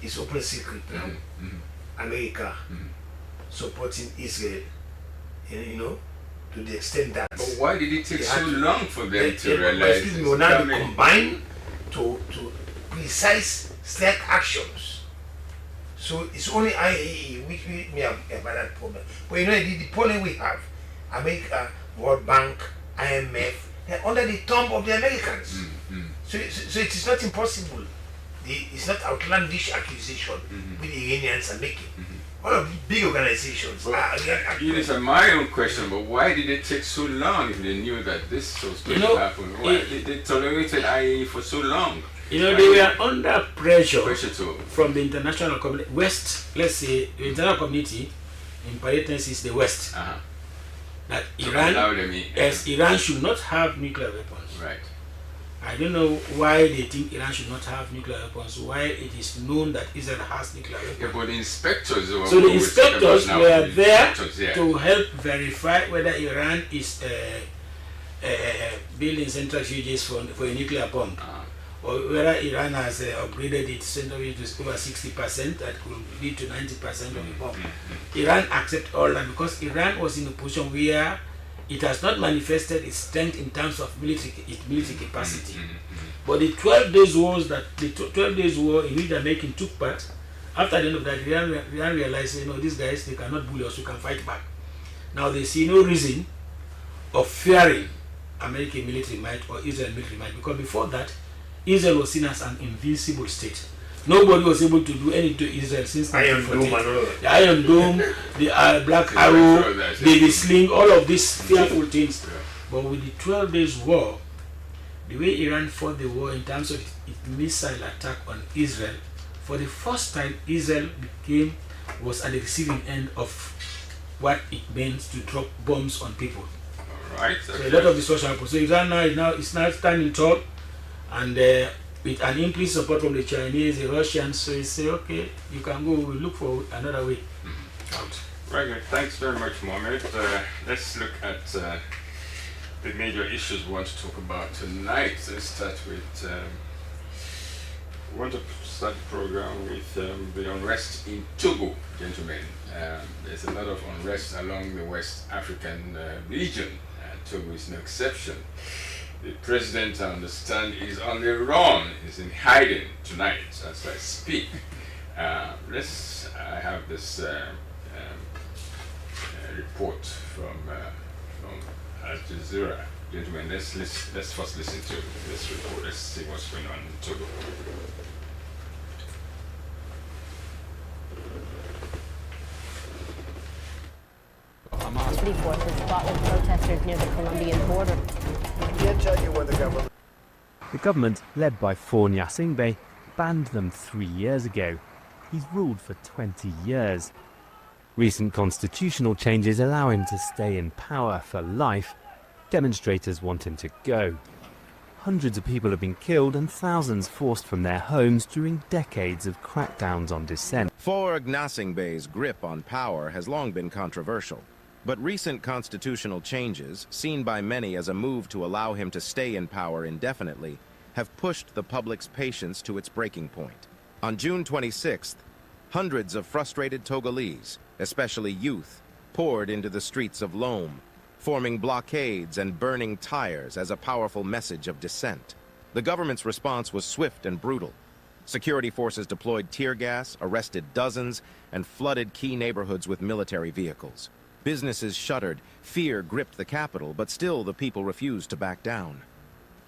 it's open secret now. America supporting Israel, to the extent that. But why did it take so long for them to realize it? Will now be combined to precise stealth actions. So it's only IAEA which we may have that problem. But the problem we have, America, World Bank, IMF, they're under the thumb of the Americans. So it is not impossible. It's not outlandish accusation with the Iranians are making. All of the big organizations are it is my own question, but why did it take so long if they knew that this was going to happen? Why did they tolerated IAEA for so long? They were under pressure from the international community. West, let's say, the international community, in parentheses, the West, that Iran should not have nuclear weapons. Right. I don't know why they think Iran should not have nuclear weapons, why it is known that Israel has nuclear weapons. Yeah, but the inspectors so the inspectors were there to help verify whether Iran is building centrifuges for a nuclear bomb. Or whether Iran has upgraded its centrifuge to over 60%, that could lead to 90% of the bomb. Iran accepted all that because Iran was in a position where it has not manifested its strength in terms of military capacity. But the 12 days war in which the Americans took part, after the end of that, Iran realized, these guys, they cannot bully us, we can fight back. Now they see no reason of fearing American military might or Israel military might, because before that, Israel was seen as an invincible state. Nobody was able to do anything to Israel since 1948. The Iron Dome, the Black Arrow, the Sling, all of these fearful things. But with the 12 days war, the way Iran fought the war in terms of its missile attack on Israel, for the first time Israel was at the receiving end of what it means to drop bombs on people. All right. So a lot of destruction happened. So Iran is now standing tall, and with an implicit support from the Chinese, the Russians, so you say, okay, you can go, we'll look for another way out. Right, good. Thanks very much, Mohammed. Let's look at the major issues we want to talk about tonight. Let's start with, we want to start the program with the unrest in Togo, gentlemen. There's a lot of unrest along the West African region. Togo is no exception. The president, I understand, is on the run. He's in hiding tonight as I speak. I have this report from Al Jazeera. Gentlemen, let's first listen to this report. Let's see what's going on in Togo. Security forces fought with protesters near the Colombian border. I can't tell you when the government... The government, led by Faure Gnassingbé, banned them 3 years ago. He's ruled for 20 years. Recent constitutional changes allow him to stay in power for life. Demonstrators want him to go. Hundreds of people have been killed and thousands forced from their homes during decades of crackdowns on dissent. Faure Gnassingbé's grip on power has long been controversial. But recent constitutional changes, seen by many as a move to allow him to stay in power indefinitely, have pushed the public's patience to its breaking point. On June 26th, hundreds of frustrated Togolese, especially youth, poured into the streets of Lome, forming blockades and burning tires as a powerful message of dissent. The government's response was swift and brutal. Security forces deployed tear gas, arrested dozens, and flooded key neighborhoods with military vehicles. Businesses shuttered, fear gripped the capital, but still the people refused to back down.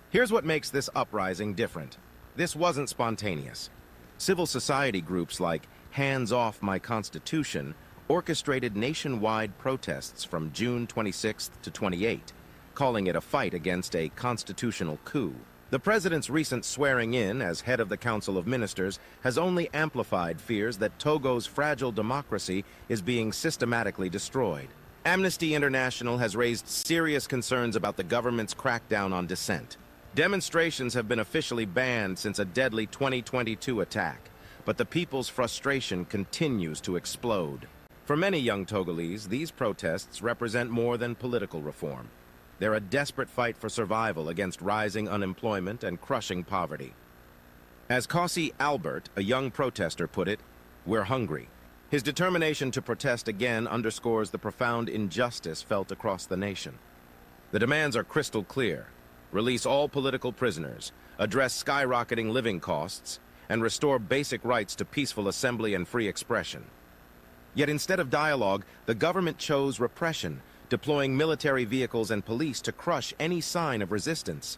Here's what makes this uprising different. This wasn't spontaneous. Civil society groups like Hands Off My Constitution orchestrated nationwide protests from June 26th to 28, calling it a fight against a constitutional coup. The president's recent swearing in as head of the Council of Ministers has only amplified fears that Togo's fragile democracy is being systematically destroyed. Amnesty International has raised serious concerns about the government's crackdown on dissent. Demonstrations have been officially banned since a deadly 2022 attack, but the people's frustration continues to explode. For many young Togolese, these protests represent more than political reform. They're a desperate fight for survival against rising unemployment and crushing poverty. As Kossi Albert, a young protester, put it, "We're hungry." His determination to protest again underscores the profound injustice felt across the nation. The demands are crystal clear. Release all political prisoners, address skyrocketing living costs, and restore basic rights to peaceful assembly and free expression. Yet instead of dialogue, the government chose repression, deploying military vehicles and police to crush any sign of resistance.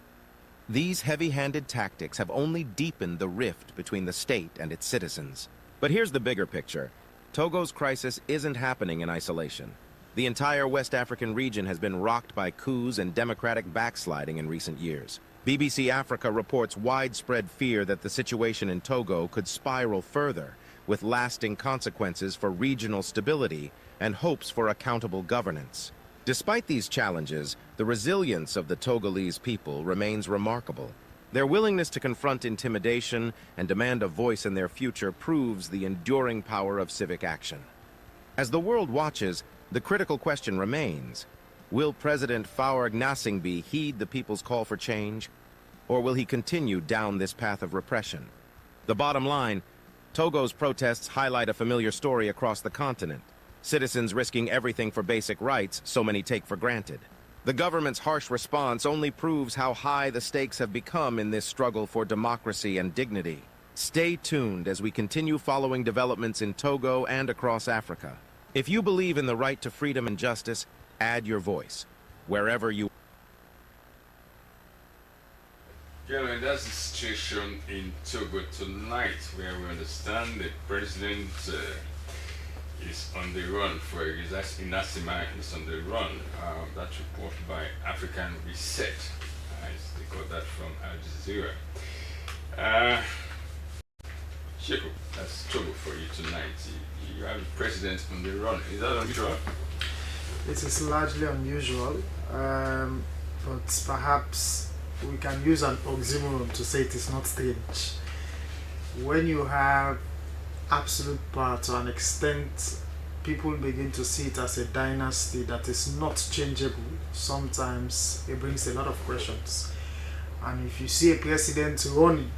These heavy-handed tactics have only deepened the rift between the state and its citizens. But here's the bigger picture. Togo's crisis isn't happening in isolation. The entire West African region has been rocked by coups and democratic backsliding in recent years. BBC Africa reports widespread fear that the situation in Togo could spiral further, with lasting consequences for regional stability and hopes for accountable governance. Despite these challenges, the resilience of the Togolese people remains remarkable. Their willingness to confront intimidation and demand a voice in their future proves the enduring power of civic action. As the world watches, the critical question remains: will President Faure Gnassingbé heed the people's call for change, or will he continue down this path of repression? The bottom line, Togo's protests highlight a familiar story across the continent. Citizens risking everything for basic rights so many take for granted. The government's harsh response only proves how high the stakes have become in this struggle for democracy and dignity. Stay tuned as we continue following developments in Togo and across Africa. If you believe in the right to freedom and justice, add your voice, wherever you... Gentlemen, that's the situation in Togo tonight, where we understand the president is on the run for Gnassingbé is on the run. That's reported by African Reset. They got that from Al Jazeera. Sheko, that's Togo for you tonight. You have the president on the run. Is that unusual? It is largely unusual, but perhaps we can use an oxymoron to say it is not strange. When you have absolute power to an extent, people begin to see it as a dynasty that is not changeable. Sometimes it brings a lot of questions. And if you see a president running,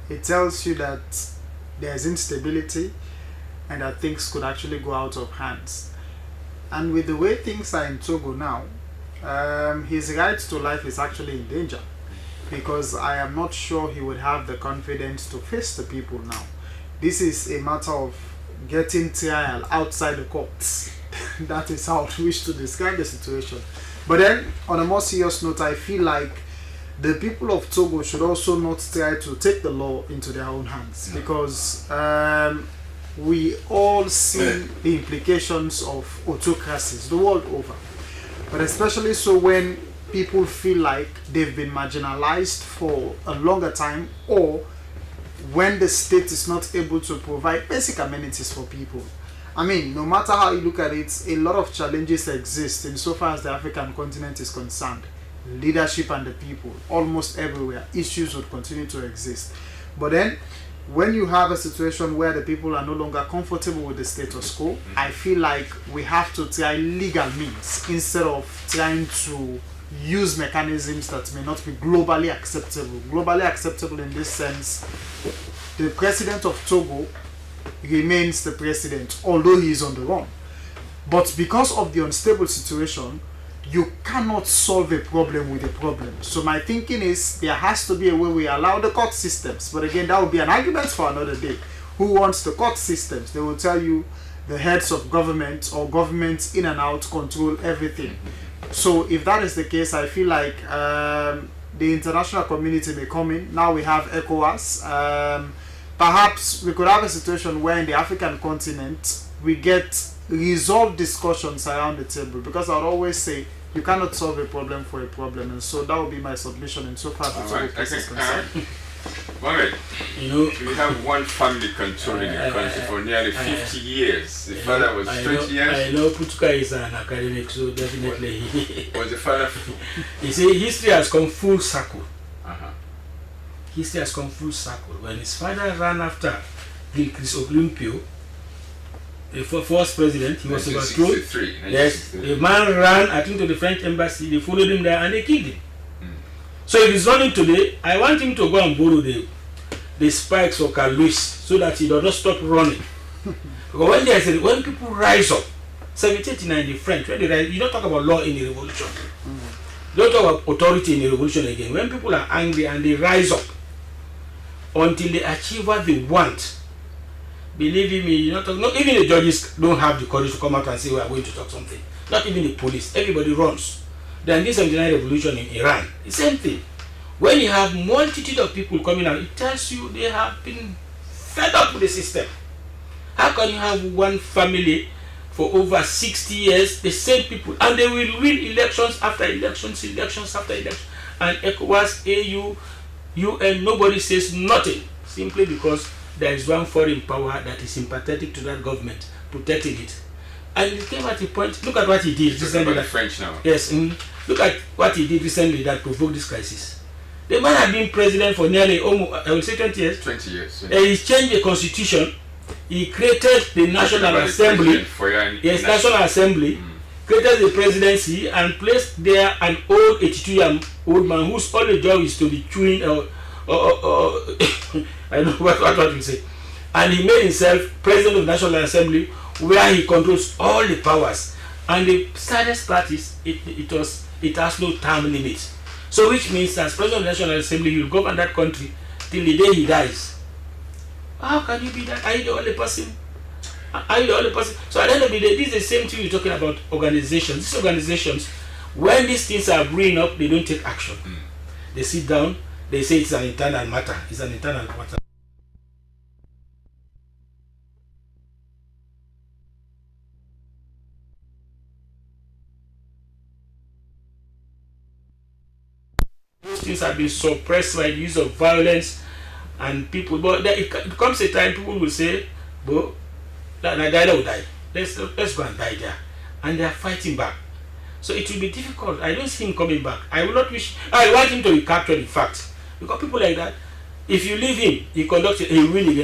it tells you that there's instability and that things could actually go out of hands. And with the way things are in Togo now, his right to life is actually in danger, because I am not sure he would have the confidence to face the people now. This is a matter of getting trial outside the courts. That is how I wish to describe the situation. But then, on a more serious note, I feel like the people of Togo should also not try to take the law into their own hands, because we all see the implications of autocracies the world over. But especially so when people feel like they've been marginalized for a longer time, or when the state is not able to provide basic amenities for people. I mean, no matter how you look at it, a lot of challenges exist insofar as the African continent is concerned. Leadership and the people, almost everywhere, issues would continue to exist. But then, when you have a situation where the people are no longer comfortable with the status quo, I feel like we have to try legal means instead of trying to use mechanisms that may not be globally acceptable. Globally acceptable in this sense, the president of Togo remains the president, although he is on the run. But because of the unstable situation, you cannot solve a problem with a problem. So my thinking is there has to be a way we allow the court systems. But again, that would be an argument for another day. Who wants the court systems? They will tell you the heads of government or governments in and out control everything. So if that is the case, I feel like the international community may come in. Now we have ECOWAS. Perhaps we could have a situation where in the African continent we get resolved discussions around the table, because I would always say you cannot solve a problem for a problem, and so that would be my submission insofar as the table case is concerned. Mohammed, we have one family controlling the country for nearly 50 years. The father was 20 years. I know Putuka is an academic, so definitely. Was the father? You see, history has come full circle. History has come full circle. When his father ran after Chris Olympio, the first president, he was overthrown. Yes, the man ran, I think, to the French embassy. They followed him there and they killed him. So if he's running today, I want him to go and borrow the spikes of Carl Lewis so that he does not stop running. Because when people rise up, 1789 the French, when they rise, you don't talk about law in the revolution. You don't talk about authority in the revolution again. When people are angry and they rise up until they achieve what they want, believe me, not even the judges don't have the courage to come out and say we are going to talk something. Not even the police. Everybody runs. Then this 79 revolution in Iran, the same thing. When you have multitude of people coming out, it tells you they have been fed up with the system. How can you have one family for over 60 years, the same people, and they will win elections after elections, elections after elections, and ECOWAS, AU, UN, nobody says nothing, simply because there is one foreign power that is sympathetic to that government, protecting it. And it came at a point, look at what he did recently. About the French now. Yes, look at what he did recently that provoked this crisis. The man had been president for nearly, almost, I would say 20 years. 20 years. He changed the constitution. He created the National Assembly. Yes, National Assembly. Created the presidency and placed there an old 82-year-old man whose only job is to be chewing I don't know what you say. And he made himself president of the National Assembly, where he controls all the powers. And the saddest part is it has no term limit. So which means as president of the National Assembly, he will govern that country till the day he dies. How can you be that? Are you the only person? Are you the only person? So at the end of the day, this is the same thing you're talking about organizations. These organizations, when these things are brewing up, they don't take action. They sit down, they say it's an internal matter. It's an internal matter. Things have been suppressed by the use of violence and people, but it comes a time people will say, "Bo, that Nigeria will die. Let's go and die there," and they are fighting back. So it will be difficult. I don't see him coming back. I will not wish. I want him to be captured. In fact, because people like that, if you leave him, he will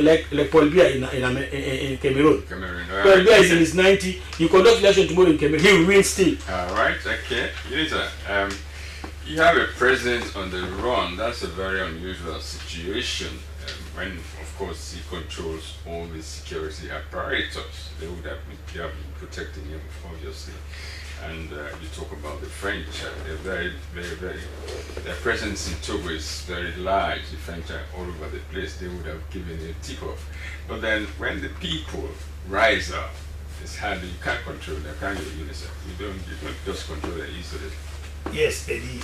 like Paul Biya in Cameroon. Paul Biya is in his 90. You conduct election tomorrow in Cameroon, he will win still. All right. Okay. You have a president on the run. That's a very unusual situation. When, of course, he controls all the security apparatus, they would have been protecting him, obviously. And you talk about the French. They're their presence in Togo is very large. The French are all over the place. They would have given a tip-off. But then, when the people rise up, it's hard. You can't control them, can't you, UNICEF? You don't just control them easily. Yes, Eddie.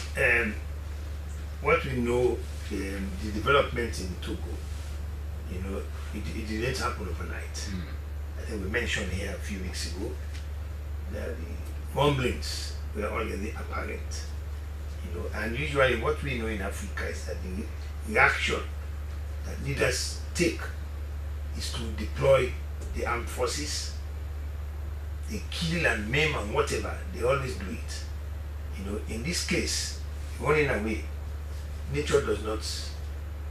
What we know, the development in Togo, it didn't happen overnight. I think we mentioned here a few weeks ago that the rumblings were already apparent. And usually what we know in Africa is that the reaction that leaders take is to deploy the armed forces. They kill and maim and whatever. They always do it. In this case, running away, nature does not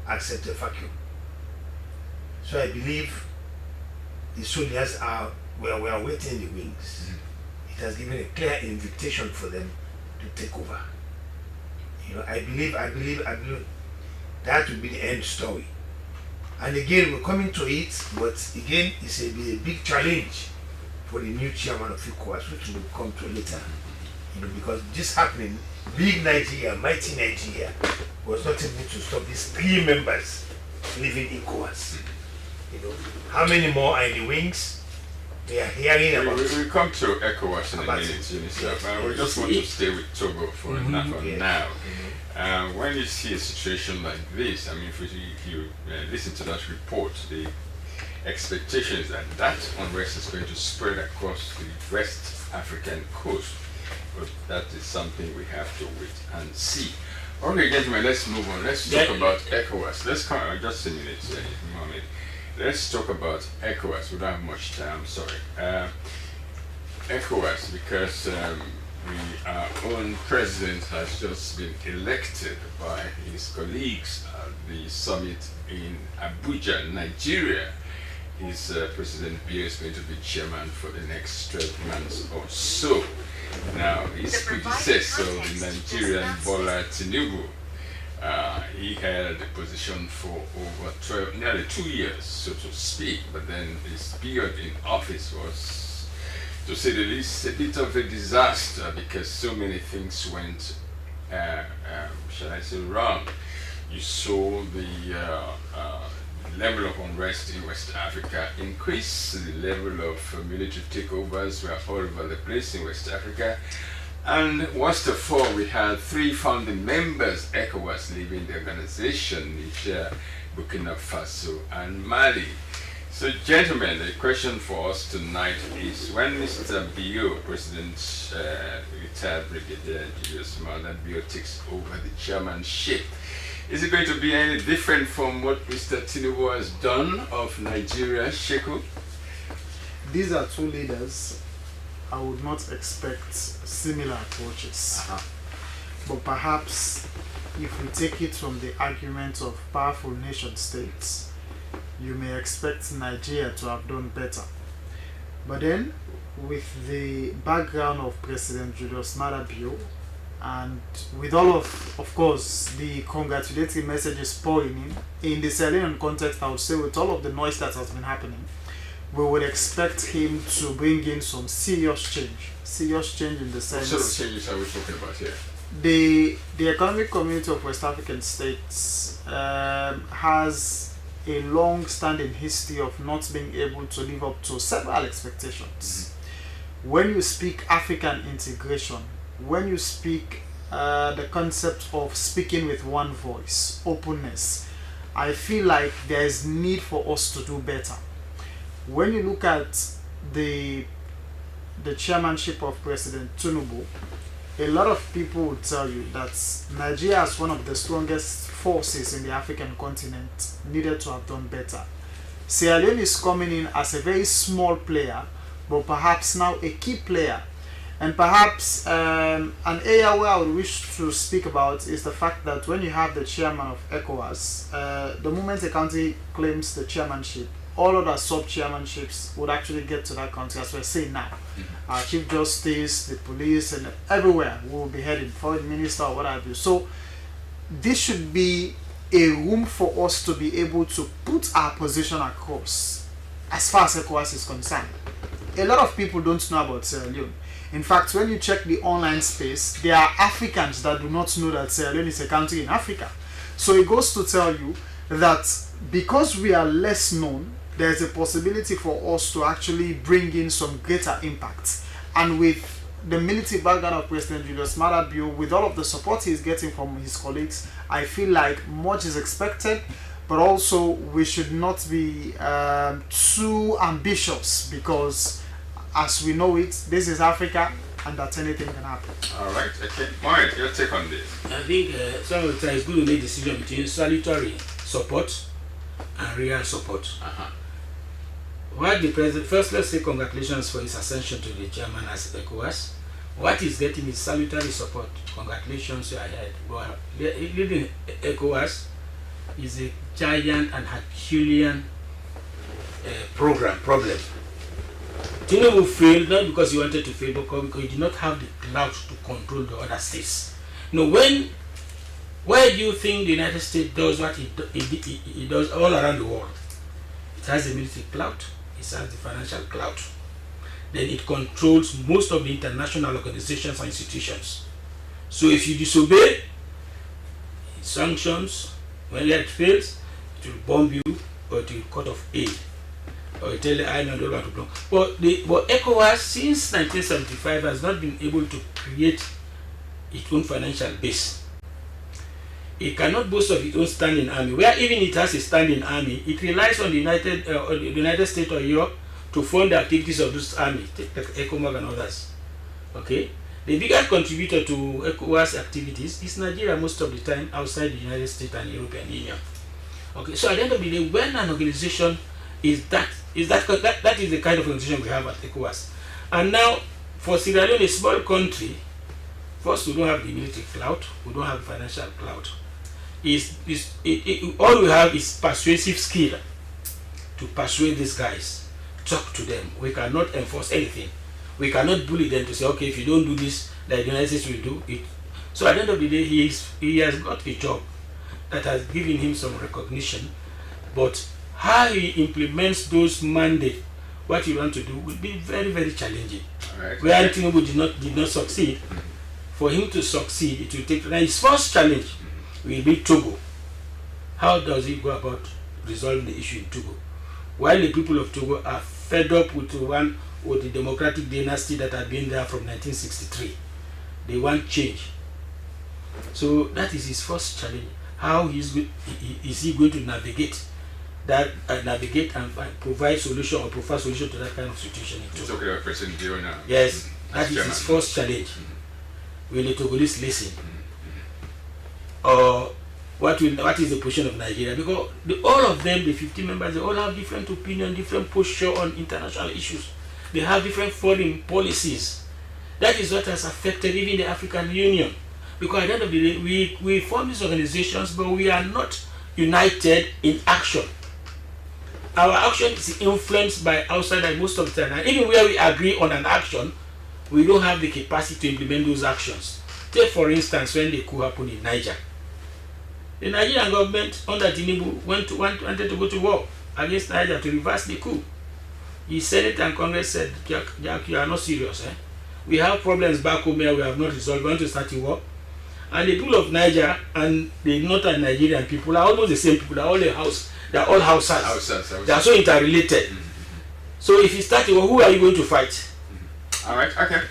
accept a vacuum. So I believe the soldiers were waiting in the wings. It has given a clear invitation for them to take over. I believe that will be the end story. And again, we're coming to it, but again, it's a big challenge for the new chairman of ECOWAS, which will come to later. Because this happening, big Nigeria, mighty Nigeria, was not able to stop these 3 members leaving ECOWAS. How many more are in the wings? They are hearing about. We come to ECOWAS in a minute, UNICEF. We just want to stay with Togo for now. When you see a situation like this, I mean, if you listen to that report, the expectation is that unrest is going to spread across the West African coast. But that is something we have to wait and see. Okay, gentlemen, let's move on. Let's talk about ECOWAS. Let's come, just a minute, moment. Let's talk about ECOWAS. We don't have much time, sorry. ECOWAS, because our own president has just been elected by his colleagues at the summit in Abuja, Nigeria. His President Biya is going to be chairman for the next 12 months or so. Now, his predecessor, the Nigerian Bola Tinubu, he held the position for over nearly 2 years, so to speak, but then his period in office was, to say the least, a bit of a disaster because so many things went, shall I say, wrong. You saw the level of unrest in West Africa increase, the level of military takeovers were all over the place in West Africa, and worst of all, we had 3 founding members, ECOWAS, leaving the organization, Niger, Burkina Faso, and Mali. So, gentlemen, the question for us tonight is, when Mr. Biya, President retired Brigadier Julius Maada Biya, takes over the chairmanship, is it going to be any different from what Mr. Tinubu has done of Nigeria, Sheku? These are 2 leaders. I would not expect similar approaches. But perhaps if we take it from the argument of powerful nation states, you may expect Nigeria to have done better. But then, with the background of President Julius Maada Biya, and with all of course, the congratulatory messages pouring in the Sierra Leone context, I would say with all of the noise that has been happening, we would expect him to bring in some serious change in the sense. What sort of changes are we talking about here? The economic community of West African states has a long-standing history of not being able to live up to several expectations. When you speak African integration, when you speak the concept of speaking with one voice, openness, I feel like there is need for us to do better. When you look at the chairmanship of President Tinubu, a lot of people will tell you that Nigeria, as one of the strongest forces in the African continent, needed to have done better. Sierra Leone is coming in as a very small player, but perhaps now a key player. And perhaps an area where I would wish to speak about is the fact that when you have the chairman of ECOWAS, the moment a country claims the chairmanship, all other sub-chairmanships would actually get to that country, as we're seeing now. Our Chief Justice, the police, and everywhere we will be heading, foreign minister or what have you. So this should be a room for us to be able to put our position across as far as ECOWAS is concerned. A lot of people don't know about Sierra Leone. In fact, when you check the online space, there are Africans that do not know that Sierra Leone is a country in Africa. So it goes to tell you that because we are less known, there's a possibility for us to actually bring in some greater impact. And with the military background of President Julius Maada Biya, with all of the support he's getting from his colleagues, I feel like much is expected, but also we should not be too ambitious, because as we know it, this is Africa and that anything can happen. Alright, okay. Mohamed, your take on this? I think some of the time it's good to make a decision between salutary support and real support. What the president, first let's say congratulations for his ascension to the chairman as ECOWAS. What he's getting is salutary support. Congratulations, you are ahead. But leading ECOWAS is a giant and Herculean problem. Tinubu failed not because he wanted to fail, but because he did not have the clout to control the other states. Now, where do you think the United States does what it does all around the world? It has the military clout, it has the financial clout. then it controls most of the international organizations and institutions. So if you disobey sanctions, when it fails, it will bomb you or it will cut off aid. Or tell the island to block. But ECOWAS since 1975 has not been able to create its own financial base. It cannot boast of its own standing army. Where even it has a standing army, it relies on the United States or Europe to fund the activities of this army, like ECOMOG and others. Okay, the biggest contributor to ECOWAS activities is Nigeria most of the time outside the United States and European Union. Okay, so at the end of the day, when an organization that is the kind of organization we have at ECOWAS. And now, for Sierra Leone, a small country, first we don't have the military clout, we don't have financial clout. All we have is persuasive skill to persuade these guys, talk to them. We cannot enforce anything. We cannot bully them to say, okay, if you don't do this, the United States will do it. So at the end of the day, he has got a job that has given him some recognition, but how he implements those mandates, what he wants to do, will be very, very challenging. Right. Where Tinubu did not succeed, for him to succeed, it will take. Now his first challenge will be Togo. How does he go about resolving the issue in Togo? While the people of Togo are fed up with the democratic dynasty that had been there from 1963, they want change. So that is his first challenge. How is he going to navigate that and provide solution or provide solution to that kind of situation? You're talking about President Bio now. Yes, that is his first challenge. Will the Togolese listen? Or what is the position of Nigeria? Because all of them, the 15 members, they all have different opinion, different posture on international issues. They have different foreign policies. That is what has affected even the African Union. Because at the end of the day, we form these organizations, but we are not united in action. Our action is influenced by outside most of the time. And even where we agree on an action, we don't have the capacity to implement those actions. Take for instance when the coup happened in Niger. The Nigerian government under Tinubu wanted to go to war against Niger to reverse the coup. The Senate and Congress said, Jack, you are not serious. We have problems back home here we have not resolved. We want to start a war. And the people of Niger and the northern Nigerian people are almost the same people. They are all Hausas. They are so interrelated. So if you start a war, who are you going to fight? All right, okay.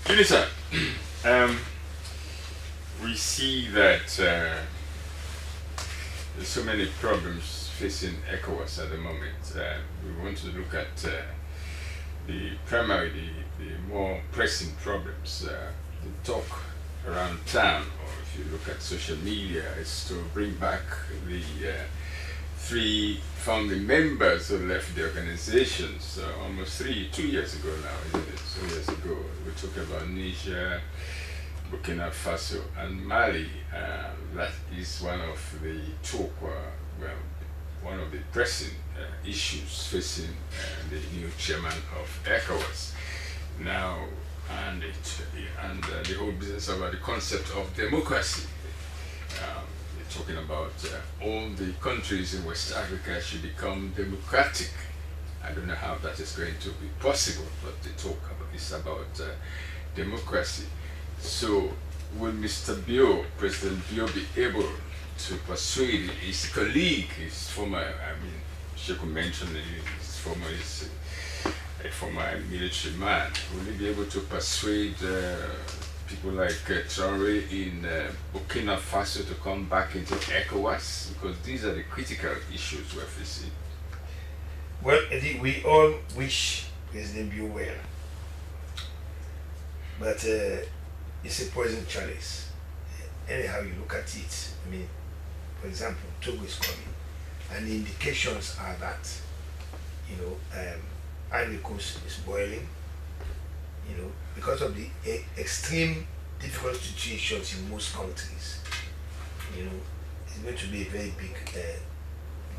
Unisa, we see that there's so many problems facing ECOWAS at the moment. We want to look at the more pressing problems. The talk around town, or if you look at social media, is to bring back the 3 founding members who left the organizations almost 2 years ago now, isn't it? 2 years ago. We're talking about Niger, Burkina Faso, and Mali. That is one of the one of the pressing issues facing the new chairman of ECOWAS now, and the whole business about the concept of democracy. They're talking about all the countries in West Africa should become democratic. I don't know how that is going to be possible, but the talk is about democracy. So will Mr. Bio, President Bio, be able to persuade his colleague, his former, Sheikh mentioned his a former military man, will he be able to persuade people like Traore in Burkina Faso to come back into ECOWAS? Because these are the critical issues we're facing. Well, Eddie, we all wish President Bio well, but it's a poison chalice. Anyhow you look at it, for example, Togo is coming, and the indications are that, Ivory Coast is boiling, because of the extreme difficult situations in most countries. It's going to be a very big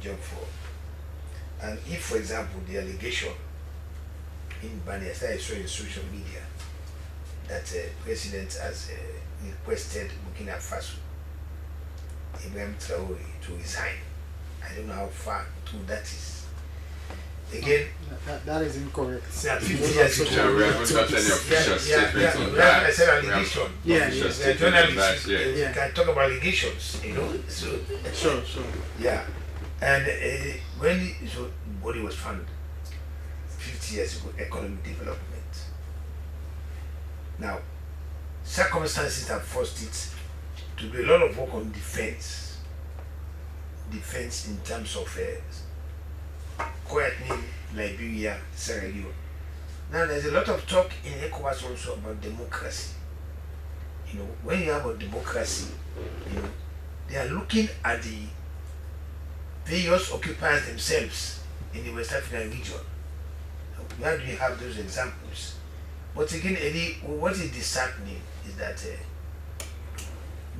job for. And if, for example, the allegation in Bani, I saw in social media that the president has requested Burkina Faso, Ibrahim Traore, to resign. I don't know how far true that is. Again, that is incorrect. yeah, 50 years ago. Yeah, we haven't got any official statement on We that. have said allegation. Official statement on Journalists, that, yeah. you can talk about allegations, you know. So, Sure. yeah. And when so body was founded 50 years ago, economic development. Now, circumstances have forced it to do a lot of work on defense. Defense in terms of quietening Liberia, Sierra Leone. Now, there's a lot of talk in ECOWAS also about democracy. You know, when you have a democracy, you know, they are looking at the various occupiers themselves in the West African region. Where do you have those examples? But again, Eddie, what is disheartening is that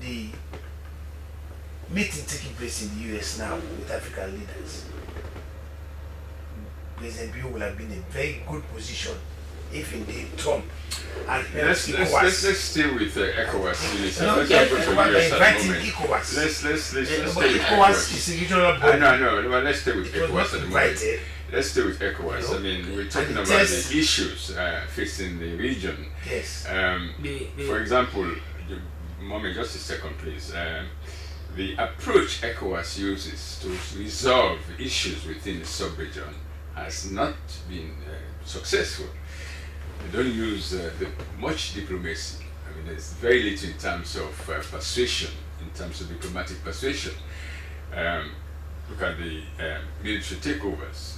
the meeting taking place in the US now with African leaders, President Bill will have been in a very good position if indeed Trump and Let's stay with ECOWAS. No, Let's not go to US at the moment. ECOWAS. Let's stay with ECOWAS is a regional body. No, but let's stay with It was ECOWAS not at the moment. invited. Let's stay with ECOWAS. You know, I mean, we're talking and about test- the issues facing the region. Yes. For example, Mommy, just a second, please. The approach ECOWAS uses to resolve issues within the sub-region has not been successful. They don't use much diplomacy. I mean, there's very little in terms of persuasion, in terms of diplomatic persuasion. Look at the military takeovers.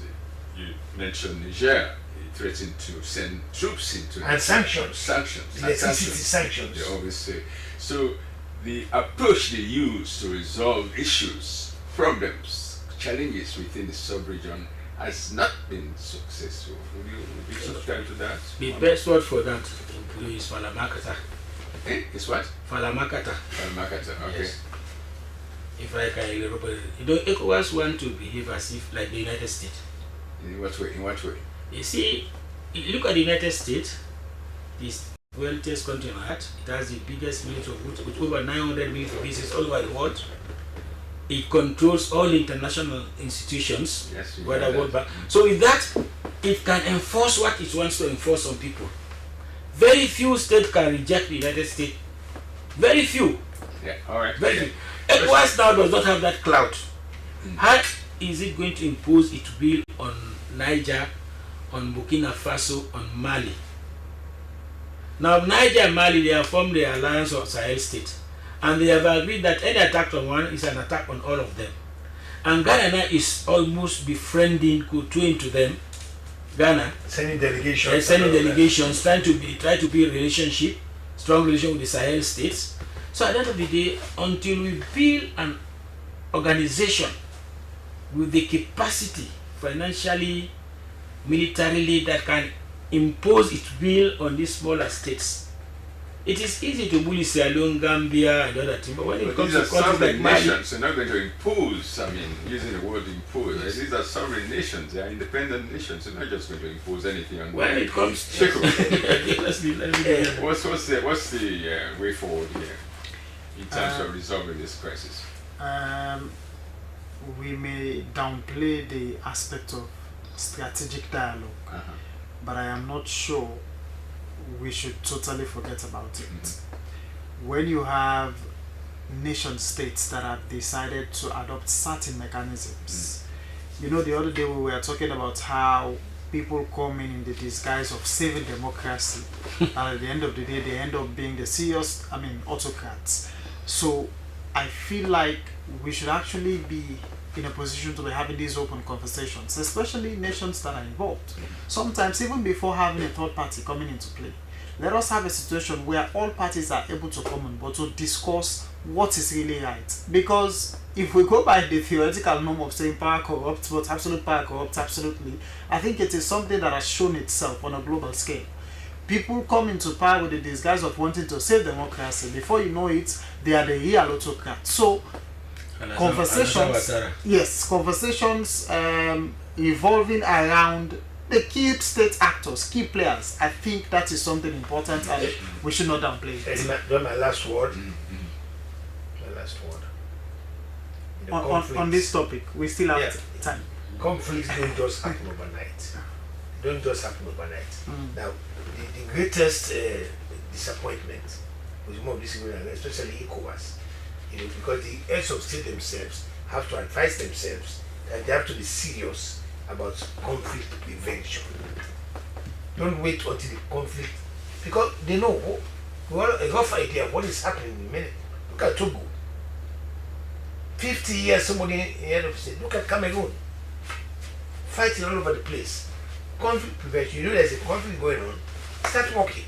You mentioned Niger. He threatened to send troops into And sanctions. Sanctions. Electricity sanctions. They always say. So the approach they use to resolve issues, problems, challenges within the sub-region has not been successful. Would you subscribe to that? The best word for that is Falamakata. It's what? Falamakata. Makata, okay. Yes. If I can, you know, ECOWAS want to behave as if like the United States. In what way? In what way? You see, you look at the United States, this wealthiest country on earth. It has the biggest military with over 900 military bases all over the world. It controls all international institutions, Yes, we whether know World that. Bank. So with that, it can enforce what it wants to enforce on people. Very few states can reject the United States. Very few. Yeah, all right. Very few. ECOWAS now does not have that clout. How is it going to impose its will on Niger, on Burkina Faso, on Mali? Now Niger and Mali, they have formed the alliance of Sahel states, and they have agreed that any attack on one is an attack on all of them. And Ghana now is almost befriending, kowtowing to them. Ghana Sending delegations. trying to build a relationship, strong relation with the Sahel states. So at the end of the day, until we build an organization with the capacity, financially, militarily, that can impose its will on these smaller states, it is easy to bully Sierra Leone, Gambia, and other things. But when it comes to these are countries like sovereign Mali, nations. They're not going to impose. I mean, using the word impose. Yes. These are sovereign nations. They are independent nations. They're not just going to impose anything on when them. it comes Check let's leave it. What's the way forward here in terms of resolving this crisis? We may downplay the aspect of strategic dialogue, but I am not sure we should totally forget about it. When you have nation states that have decided to adopt certain mechanisms, you know, the other day we were talking about how people come in the disguise of civil democracy, and at the end of the day they end up being the serious, autocrats. So I feel like we should actually be in a position to be having these open conversations, especially nations that are involved. Sometimes even before having a third party coming into play, let us have a situation where all parties are able to come on board to discuss what is really right. Because if we go by the theoretical norm of saying power corrupts, but absolute power corrupts absolutely, I think it is something that has shown itself on a global scale. People come into power with the disguise of wanting to save democracy. Before you know it, they are the real autocrats. So conversations evolving around the key state actors, key players. I think that is something important, and we should not downplay it. My last word. My last word. On this topic, we still have time. Conflicts don't just happen overnight. They don't just happen overnight. Now, the greatest disappointment was more of this, especially ECOWAS, because the heads of state themselves have to advise themselves that they have to be serious about conflict prevention. Don't wait until the conflict, because they know a rough idea of what is happening in a minute. Look at Togo. 50 years, somebody in the head of state. Look at Cameroon. Fighting all over the place. Conflict prevention. There's a conflict going on. Start working.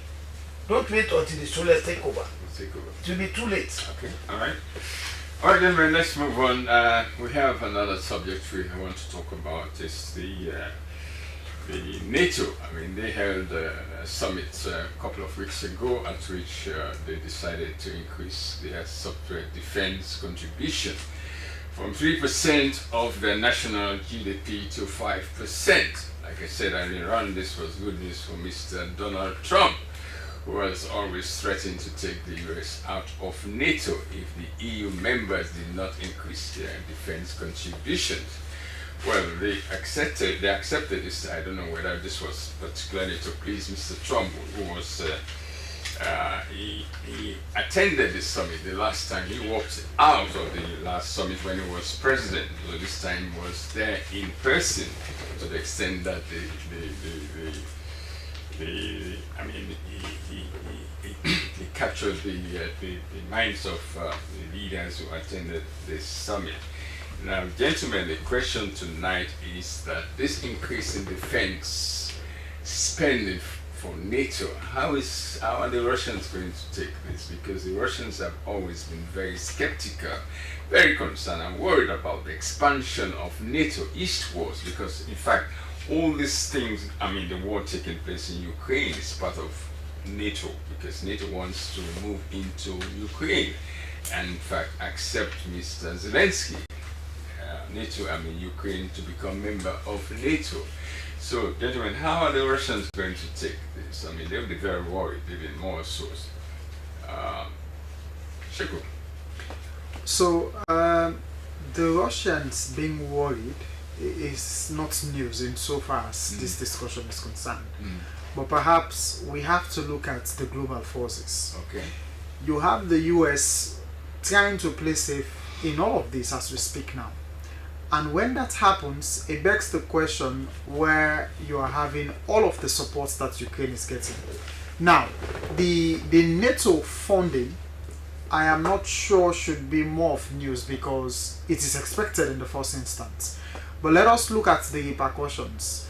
Don't wait until the soldiers take over. It will be too late. Okay, alright. Alright then, let's move on. We have another subject we want to talk about. It's the NATO. I mean, they held a summit a couple of weeks ago at which they decided to increase their software defense contribution from 3% of their national GDP to 5%. Like I said earlier on, this was good news for Mr. Donald Trump, who has always threatened to take the US out of NATO if the EU members did not increase their defense contributions. Well, they accepted this. I don't know whether this was particularly to please Mr. Trump, who was he attended this summit the last time. He walked out of the last summit when he was president. So this time he was there in person, to the extent that he captured the minds of the leaders who attended this summit. Now, gentlemen, the question tonight is that this increase in defense spending for NATO, how are the Russians going to take this? Because the Russians have always been very skeptical, very concerned and worried about the expansion of NATO eastwards, because in fact all these things, I mean the war taking place in Ukraine is part of NATO, because NATO wants to move into Ukraine and in fact accept Mr. Zelensky, Ukraine to become member of NATO. So, gentlemen, how are the Russians going to take this? I mean, they'll be very worried, even more so. Shiko. So, the Russians being worried is not news insofar as this discussion is concerned. But perhaps we have to look at the global forces. Okay. You have the US trying to play safe in all of this as we speak now. And when that happens, it begs the question where you are having all of the support that Ukraine is getting. Now, the NATO funding, I am not sure should be more of news because it is expected in the first instance. But let us look at the repercussions.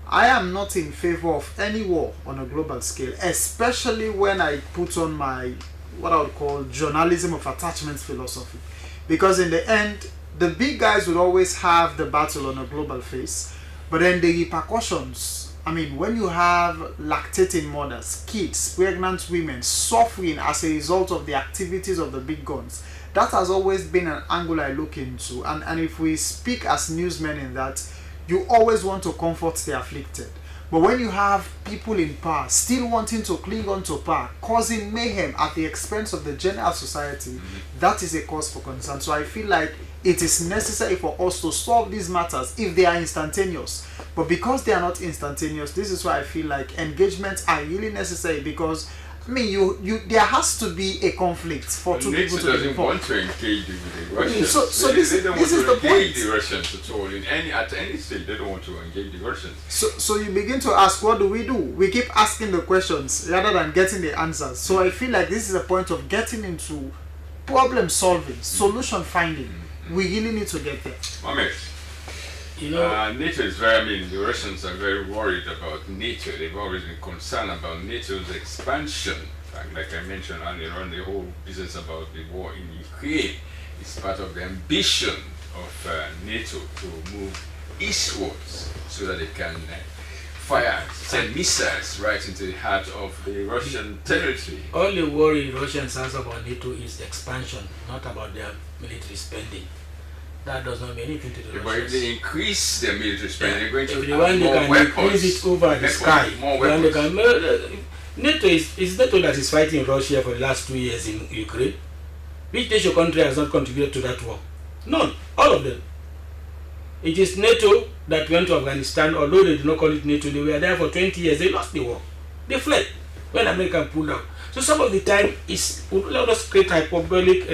I am not in favor of any war on a global scale, especially when I put on my, what I would call, journalism of attachment philosophy. Because in the end, the big guys will always have the battle on a global phase, but then the repercussions, I mean, when you have lactating mothers, kids, pregnant women suffering as a result of the activities of the big guns, that has always been an angle I look into. And if we speak as newsmen in that, you always want to comfort the afflicted. But when you have people in power still wanting to cling on to power, causing mayhem at the expense of the general society, that is a cause for concern. So I feel like it is necessary for us to solve these matters if they are instantaneous. But because they are not instantaneous, this is why I feel like engagements are really necessary, because I mean, there has to be a conflict for two people to be involved. doesn't want to engage with the Russians. They don't want to engage the Russians at all. At any stage, they don't want to engage the Russians. So you begin to ask, what do? We keep asking the questions rather than getting the answers. So I feel like this is a point of getting into problem solving, solution finding. We really need to get there. Mohammed. NATO is the Russians are very worried about NATO. They've always been concerned about NATO's expansion. Like I mentioned earlier on, the whole business about the war in Ukraine is part of the ambition of NATO to move eastwards so that they can send missiles right into the heart of the Russian territory. All the worry Russians has about NATO is expansion, not about their military spending. That does not mean anything to the Russians. But if they increase their military spending, they're going to have more weapons. Increase it over the sky. More weapons. NATO is NATO that is fighting Russia for the last 2 years in Ukraine. Which nation country has not contributed to that war? None. All of them. It is NATO that went to Afghanistan, although they did not call it NATO. They were there for 20 years. They lost the war. They fled when America pulled out. So some of the time is let us create hyperbolic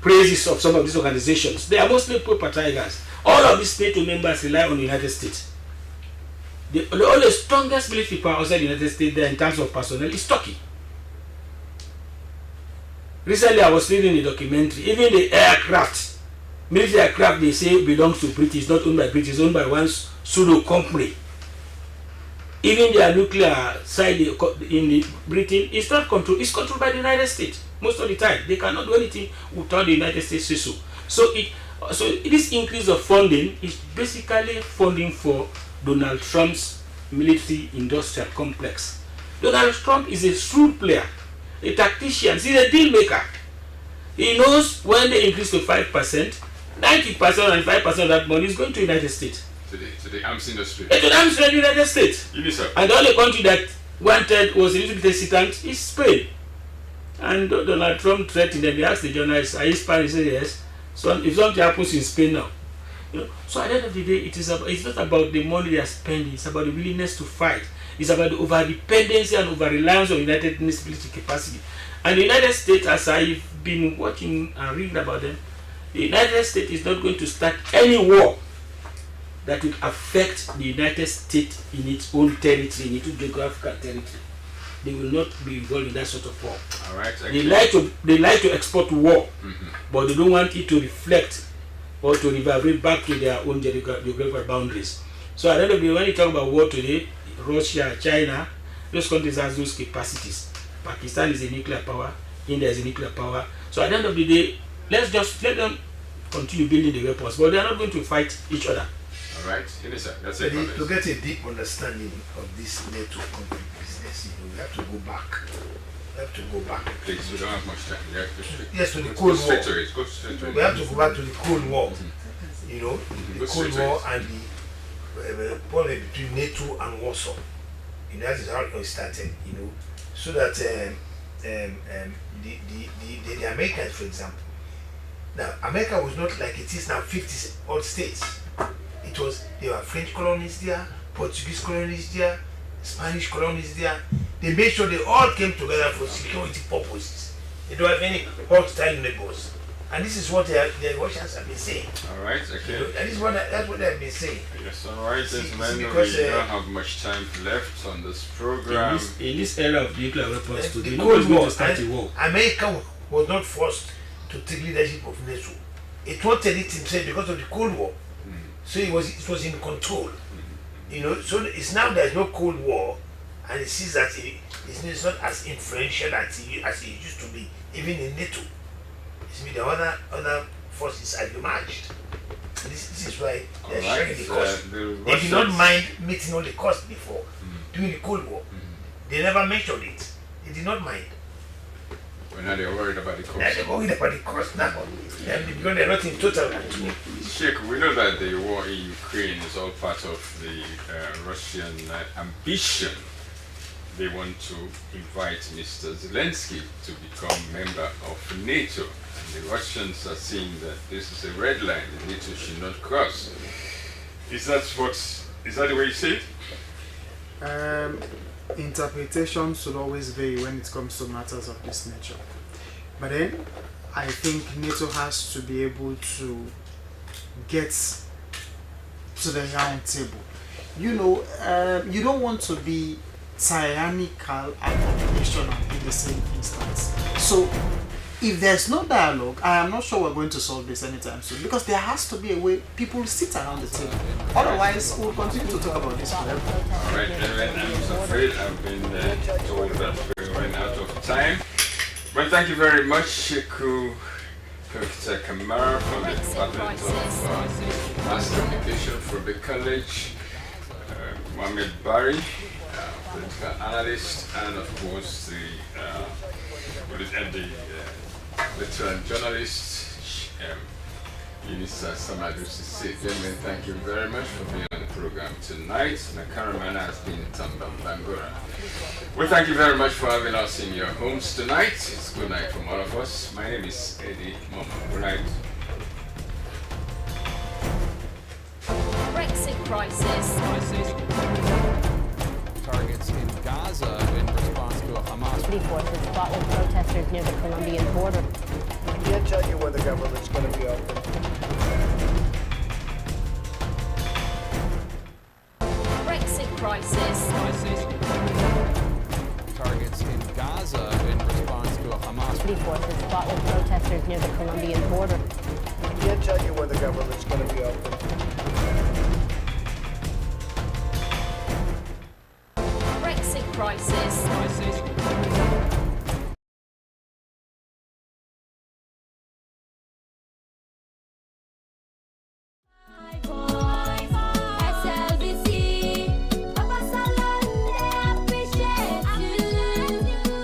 praises of some of these organizations. They are mostly proper tigers. All of these NATO members rely on the United States. The only strongest military power outside the United States there in terms of personnel is Turkey. Recently I was reading a documentary. Even the aircraft, military aircraft they say belongs to British, not owned by British, owned by one pseudo company. Even their nuclear side in the Britain is not controlled, it's controlled by the United States most of the time. They cannot do anything without the United States say so. So this increase of funding is basically funding for Donald Trump's military industrial complex. Donald Trump is a shrewd player, a tactician, he's a deal maker. He knows when they increase to 5%, 90% and 5% of that money is going to the United States. To the arms industry. To the arms industry in the United States. And the only country that wanted was a little bit hesitant is Spain. And Donald Trump threatened them. He asked the journalist, are you Spanish? He said yes. So if something happens in Spain now. So at the end of the day, it's not about the money they are spending, it's about the willingness to fight. It's about the over-dependency and over-reliance on United Nations military capacity. And the United States, as I've been watching and reading about them, the United States is not going to start any war that would affect the United States in its own territory, in its geographical territory. They will not be involved in that sort of war. All right. They like to export war, but they don't want it to reflect or to reverberate back to their own geographical boundaries. So at the end of the day, when you talk about war today, Russia, China, those countries have those capacities. Pakistan is a nuclear power, India is a nuclear power. So at the end of the day, let's just let them continue building the weapons, but they are not going to fight each other. All right, that's it. To get a deep understanding of this NATO conflict business, we have to go back. Please, we don't have much time. Yes, to the Cold War. Go straight to it. We have to go back to the Cold War. The Cold War and the problem between NATO and Warsaw. That is how it started. So that the Americans, for example. Now, America was not like it is now 50 odd states. There were French colonies there, Portuguese colonies there, Spanish colonies there. They made sure they all came together for security purposes. They don't have any hostile neighbors. And this is what the Russians have been saying. All right, okay. That's what they have been saying. Yes, all right, gentlemen. We don't have much time left on this program. In this era of nuclear weapons today, the Cold War, war. America was not forced to take leadership of NATO. It wanted it himself because of the Cold War. So it was in control. So it's now there's no Cold War, and it sees that it's not as influential as it used to be, even in NATO. The other forces have emerged. This is why they're sharing the cost. They did not mind meeting all the costs before, during the Cold War. They never mentioned it. They did not mind. Well, now they're worried about the cost. Now they're worried about the cost now. Because they're not in total control. Sheikh, we know that the war in Ukraine is all part of the Russian ambition. They want to invite Mr. Zelensky to become member of NATO. And the Russians are saying that this is a red line that NATO should not cross. Is that the way you see it? Interpretation should always vary when it comes to matters of this nature. But then, I think NATO has to be able to get to the round table. You don't want to be tyrannical and operational in the same instance. So, if there's no dialogue, I am not sure we're going to solve this anytime soon, because there has to be a way people sit around the table. Otherwise, we'll continue to talk about this forever. All right, I'm afraid I've been told that we're running out of time. Well, thank you very much, Sheku Kamara from the Department of Mass Communication from the college, Mohamed Bari, political analyst, and of course the veteran journalist, Minister Samadu Sisi. Gentlemen, thank you very much for being on the program tonight. The cameraman has been Tambam Bangura. Well, thank you very much for having us in your homes tonight. It's good night from all of us. My name is Eddie Momo. Good night. crisis. Targets in Gaza in response to a Hamas. Forces fought with protesters near the Colombian border. I can't tell you when the government's going to be open. Brexit crisis. Targets in Gaza in response to a Hamas. Forces fought with protesters near the Colombian border. I can't tell you when the government's going to be open. Brexit crisis. Slbc, Papa Salon, they appreciate you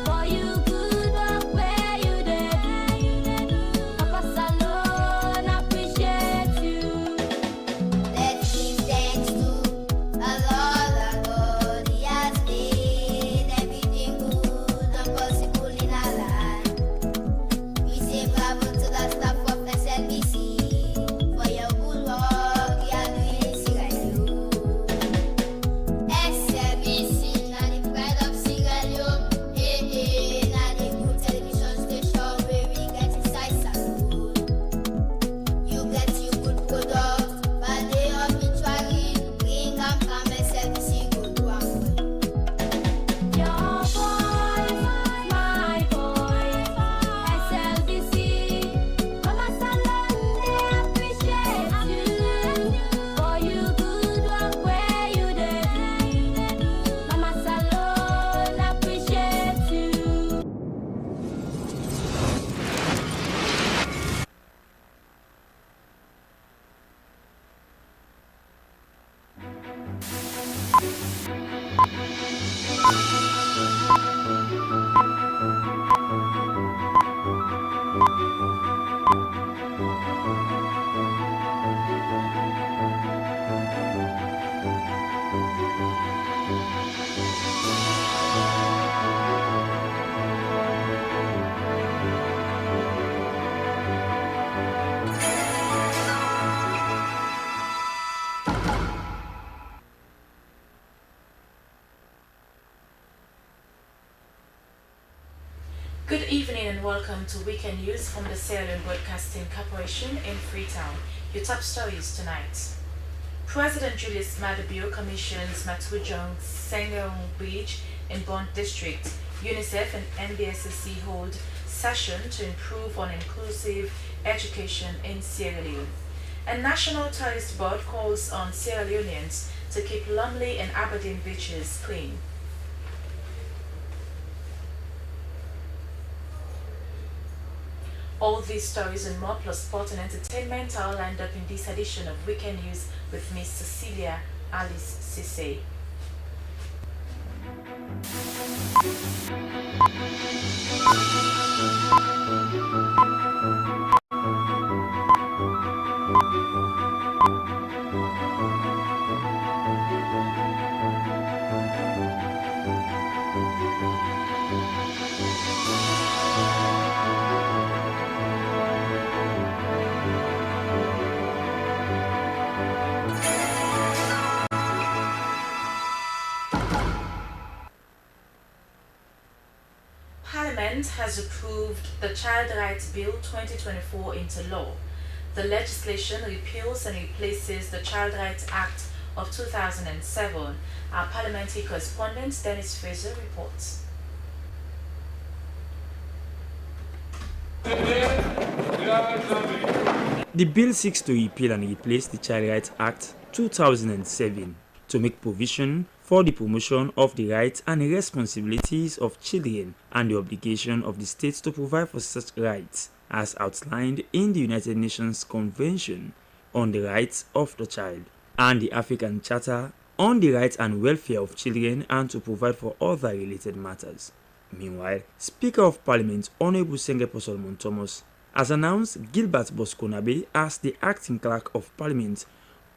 for you good work where you did. Papa Salon appreciate you. Let's give thanks to the Lord our God. He has made everything good and possible in our life. We say bravo to the staff of Slbc for your good work you are doing in Sierra Leone. Slbc, na the pride of Sierra Leone. Na the good television station where we get inside salute. You get your good product, but they obituary bring am from Slbc go do am well. Your voice, my voice, Slbc, Mama Salon, they appreciate you for you good work where you did. Mama Salon appreciate you. Good evening and welcome to Weekend News from the Sierra Leone Broadcasting Corporation in Freetown. Your top stories tonight. President Julius Maada Bio commissions Matujong Sengong Bridge in Bond District. UNICEF and NBSSC hold session to improve on inclusive education in Sierra Leone. And National Tourist Board calls on Sierra Leoneans to keep Lumley and Aberdeen beaches clean. All these stories and more plus sport and entertainment are lined up in this edition of Weekend News with Miss Cecilia Alice Sisse. Parliament has approved the Child Rights Bill 2024 into law. The legislation repeals and replaces the Child Rights Act of 2007. Our parliamentary correspondent Dennis Fraser reports. The bill seeks to repeal and replace the Child Rights Act 2007 to make provision for the promotion of the rights and responsibilities of children and the obligation of the states to provide for such rights as outlined in the United Nations Convention on the Rights of the Child and the African Charter on the Rights and Welfare of Children and to provide for other related matters. Meanwhile, Speaker of Parliament Honorable Senghepo Solomon Thomas has announced Gilbert Bosco-Nabe as the acting clerk of Parliament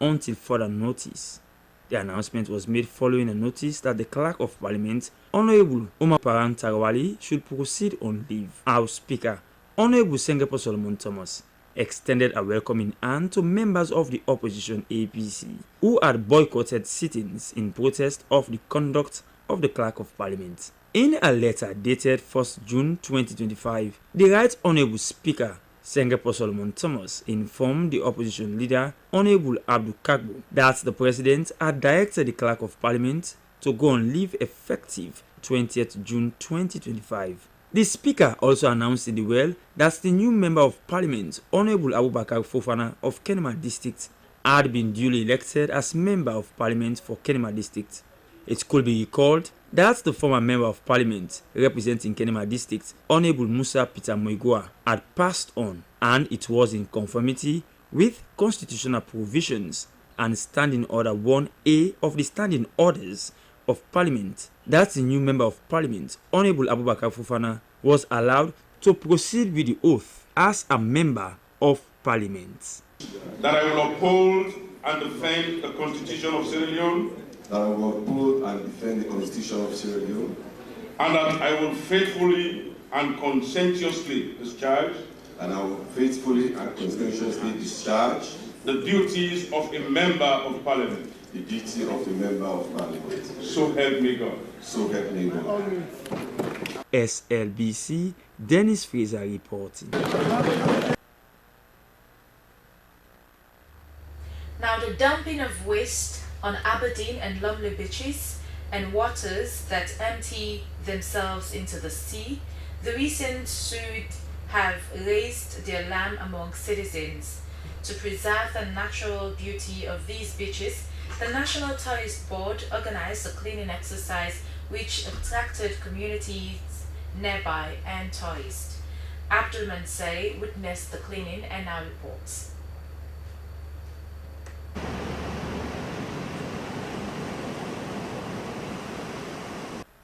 until further notice. The announcement was made following a notice that the Clerk of Parliament, Honorable Omar Paran Tarawali, should proceed on leave. Our Speaker, Honorable Senghepo Solomon Thomas, extended a welcoming hand to members of the opposition APC who had boycotted sit-ins in protest of the conduct of the Clerk of Parliament. In a letter dated 1st June 2025, the Right Honourable Speaker Senghepo Solomon Thomas informed the opposition leader Honourable Abdul Kagbo that the President had directed the Clerk of Parliament to go on leave effective 20th June 2025. The Speaker also announced in the well that the new Member of Parliament, Honourable Abubakar Fofana of Kenema District, had been duly elected as Member of Parliament for Kenema District. It could be recalled that the former Member of Parliament representing Kenema District, Honourable Musa Peter Moigua, had passed on, and it was in conformity with constitutional provisions and Standing Order 1A of the Standing Orders of Parliament that the new Member of Parliament, Honourable Abubakar Fofana, was allowed to proceed with the oath as a Member of Parliament. That I will uphold and defend the Constitution of Sierra Leone. That I will uphold and defend the Constitution of Sierra Leone. And that I will faithfully and conscientiously discharge. And I will faithfully and conscientiously discharge the duties of a Member of Parliament. The duty of a Member of Parliament. So help me God. So help me God. SLBC, Dennis Fraser reporting. Now, the dumping of waste on Aberdeen and Lumley beaches and waters that empty themselves into the sea, the recent suit have raised the alarm among citizens. To preserve the natural beauty of these beaches, the National Tourist Board organized a cleaning exercise which attracted communities nearby and tourists. Abdul Mansay witnessed the cleaning and now reports.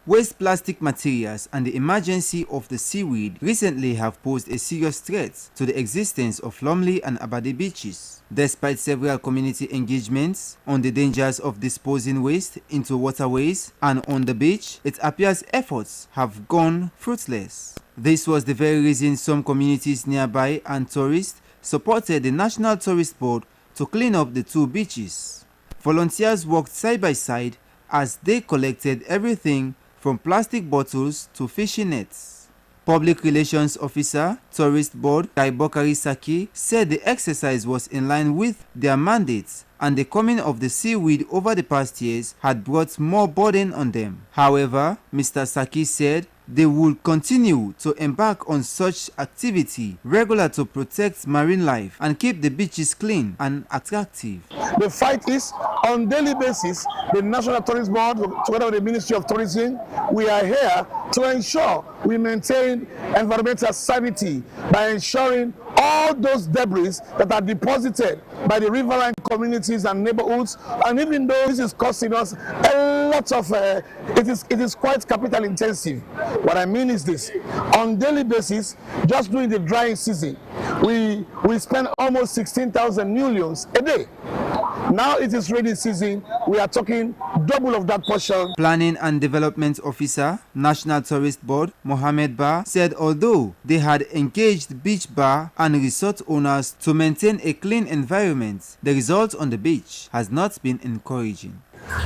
Waste plastic materials and the emergency of the seaweed recently have posed a serious threat to the existence of Lumley and Aberdeen beaches. Despite several community engagements on the dangers of disposing waste into waterways and on the beach, it appears efforts have gone fruitless. This was the very reason some communities nearby and tourists supported the National Tourist Board to clean up the two beaches. Volunteers worked side by side as they collected everything from plastic bottles to fishing nets. Public Relations Officer, Tourist Board, Kaibokari Saki, said the exercise was in line with their mandates and the coming of the seaweed over the past years had brought more burden on them. However, Mr. Saki said they will continue to embark on such activity regular to protect marine life and keep the beaches clean and attractive. The fight is on daily basis. The National Tourist Board, together with the Ministry of Tourism, we are here to ensure we maintain environmental sanity by ensuring all those debris that are deposited by the riverine communities and neighborhoods, and even though this is costing us a lot of, it is quite capital intensive. What I mean is this: on daily basis, just during the drying season, we spend almost 16,000 millions a day. Now it is rainy season, we are talking double of that portion. Planning and Development Officer, National Tourist Board, Mohammed Ba, said although they had engaged beach bar and resort owners to maintain a clean environment, the result on the beach has not been encouraging.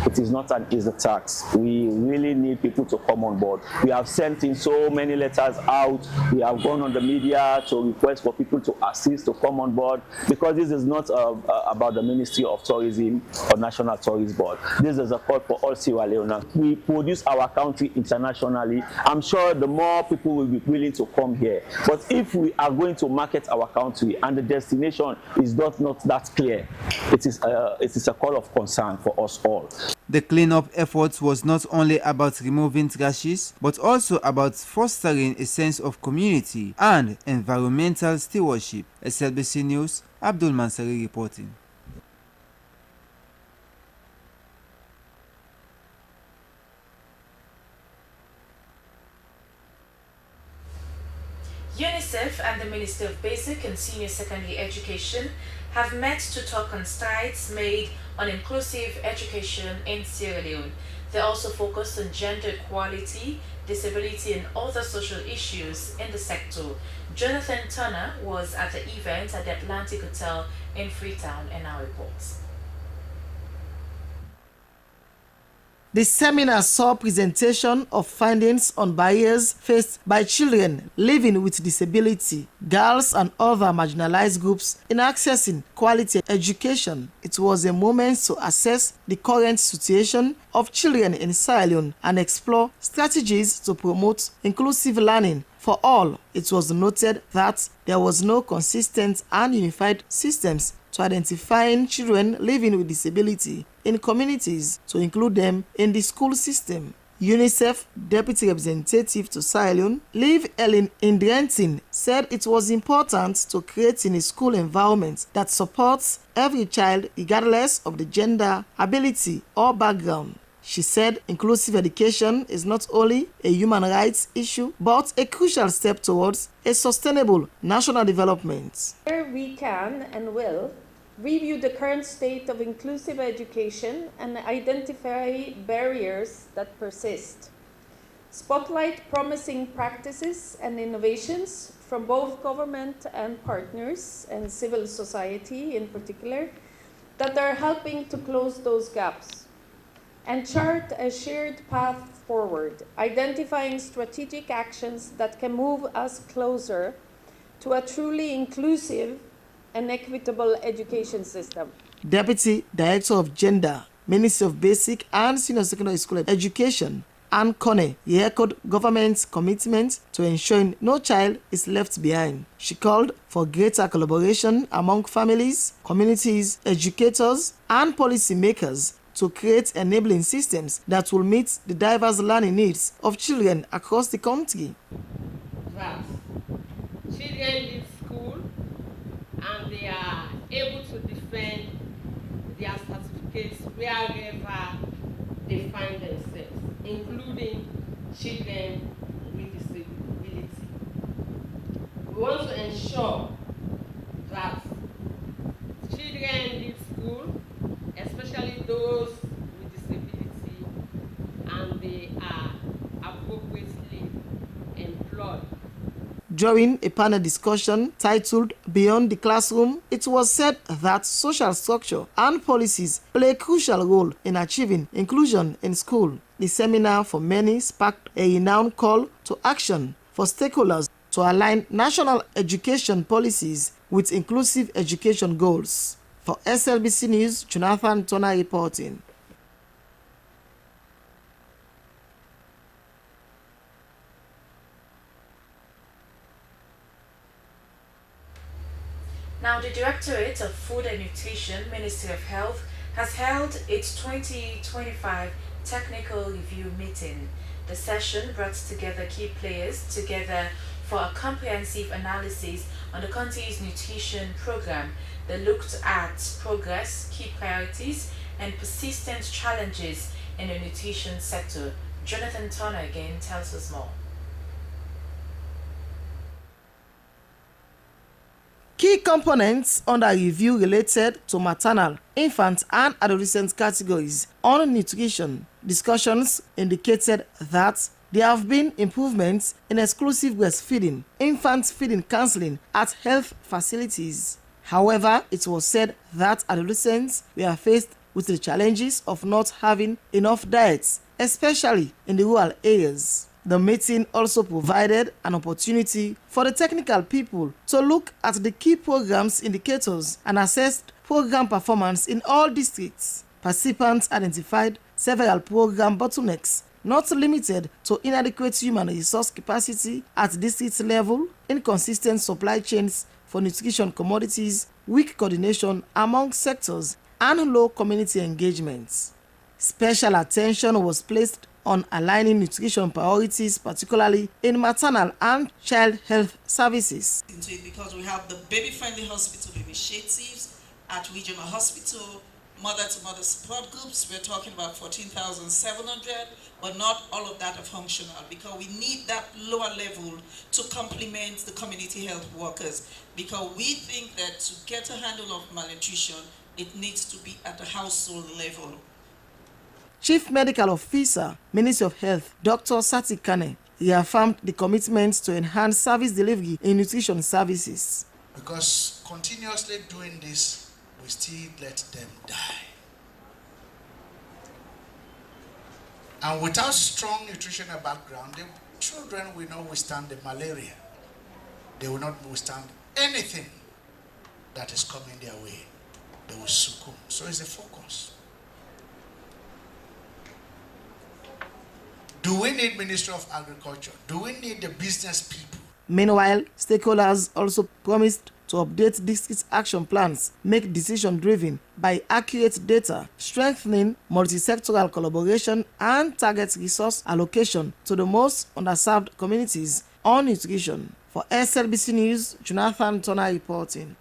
It is not an easy task. We really need people to come on board. We have sent in so many letters out. We have gone on the media to request for people to assist, to come on board, because this is not about the Ministry of Tourism or National Tourist Board. This is a call for all Sierra Leone. We produce our country internationally. I'm sure the more people will be willing to come here. But if we are going to market our country and the destination is not that clear, it is a call of concern for us all. The cleanup efforts was not only about removing trashes, but also about fostering a sense of community and environmental stewardship. SLBC News, Abdul Mansari reporting. UNICEF and the Ministry of Basic and Senior Secondary Education have met to talk on strides made on inclusive education in Sierra Leone. They also focused on gender equality, disability, and other social issues in the sector. Jonathan Turner was at the event at the Atlantic Hotel in Freetown and now reports. The seminar saw presentation of findings on barriers faced by children living with disability, girls and other marginalized groups in accessing quality education. It was a moment to assess the current situation of children in Sierra Leone and explore strategies to promote inclusive learning for all. It was noted that there was no consistent and unified systems to identifying children living with disability in communities to include them in the school system. UNICEF Deputy Representative to Sierra Leone, Liv Ellen Indrentin, said it was important to create a school environment that supports every child regardless of the gender, ability, or background. She said inclusive education is not only a human rights issue, but a crucial step towards a sustainable national development. Here we can and will review the current state of inclusive education and identify barriers that persist. Spotlight promising practices and innovations from both government and partners and civil society in particular that are helping to close those gaps, and chart a shared path forward, identifying strategic actions that can move us closer to a truly inclusive and equitable education system. Deputy Director of Gender, Ministry of Basic and Senior Secondary School Education, Anne Kone, echoed government's commitment to ensuring no child is left behind. She called for greater collaboration among families, communities, educators, and policymakers to create enabling systems that will meet the diverse learning needs of children across the country. That children leave school and they are able to defend their certificates wherever they find themselves, including children with disability. We want to ensure that children leave school, especially those with disability, and they are appropriately employed. During a panel discussion titled Beyond the Classroom, it was said that social structure and policies play a crucial role in achieving inclusion in school. The seminar for many sparked a renowned call to action for stakeholders to align national education policies with inclusive education goals. For SLBC News, Jonathan Turner reporting. Now, the Directorate of Food and Nutrition, Ministry of Health, has held its 2025 Technical Review meeting. The session brought together key players together for a comprehensive analysis on the country's nutrition program that looked at progress, key priorities, and persistent challenges in the nutrition sector. Jonathan Turner again tells us more. Key components under review related to maternal, infant, and adolescent categories on nutrition. Discussions indicated that there have been improvements in exclusive breastfeeding, infant feeding counseling at health facilities. However, it was said that adolescents were faced with the challenges of not having enough diets, especially in the rural areas. The meeting also provided an opportunity for the technical people to look at the key programs indicators and assessed program performance in all districts. Participants identified several program bottlenecks, not limited to inadequate human resource capacity at district level, inconsistent supply chains for nutrition commodities, weak coordination among sectors, and low community engagement. Special attention was placed on aligning nutrition priorities, particularly in maternal and child health services. Because we have the baby-friendly hospital initiatives at regional hospital, mother-to-mother support groups, we're talking about 14,700, but not all of that are functional because we need that lower level to complement the community health workers, because we think that to get a handle of malnutrition, it needs to be at the household level. Chief Medical Officer, Ministry of Health, Dr. Sati Kane, reaffirmed the commitment to enhance service delivery in nutrition services. Because continuously doing this, we still let them die. And without strong nutritional background, the children will not withstand the malaria. They will not withstand anything that is coming their way. They will succumb. So it's a focus. Do we need Ministry of Agriculture? Do we need the business people? Meanwhile, stakeholders also promised to update district action plans, make decision-driven by accurate data, strengthening multi-sectoral collaboration and target resource allocation to the most underserved communities on nutrition. For SLBC News, Jonathan Turner reporting.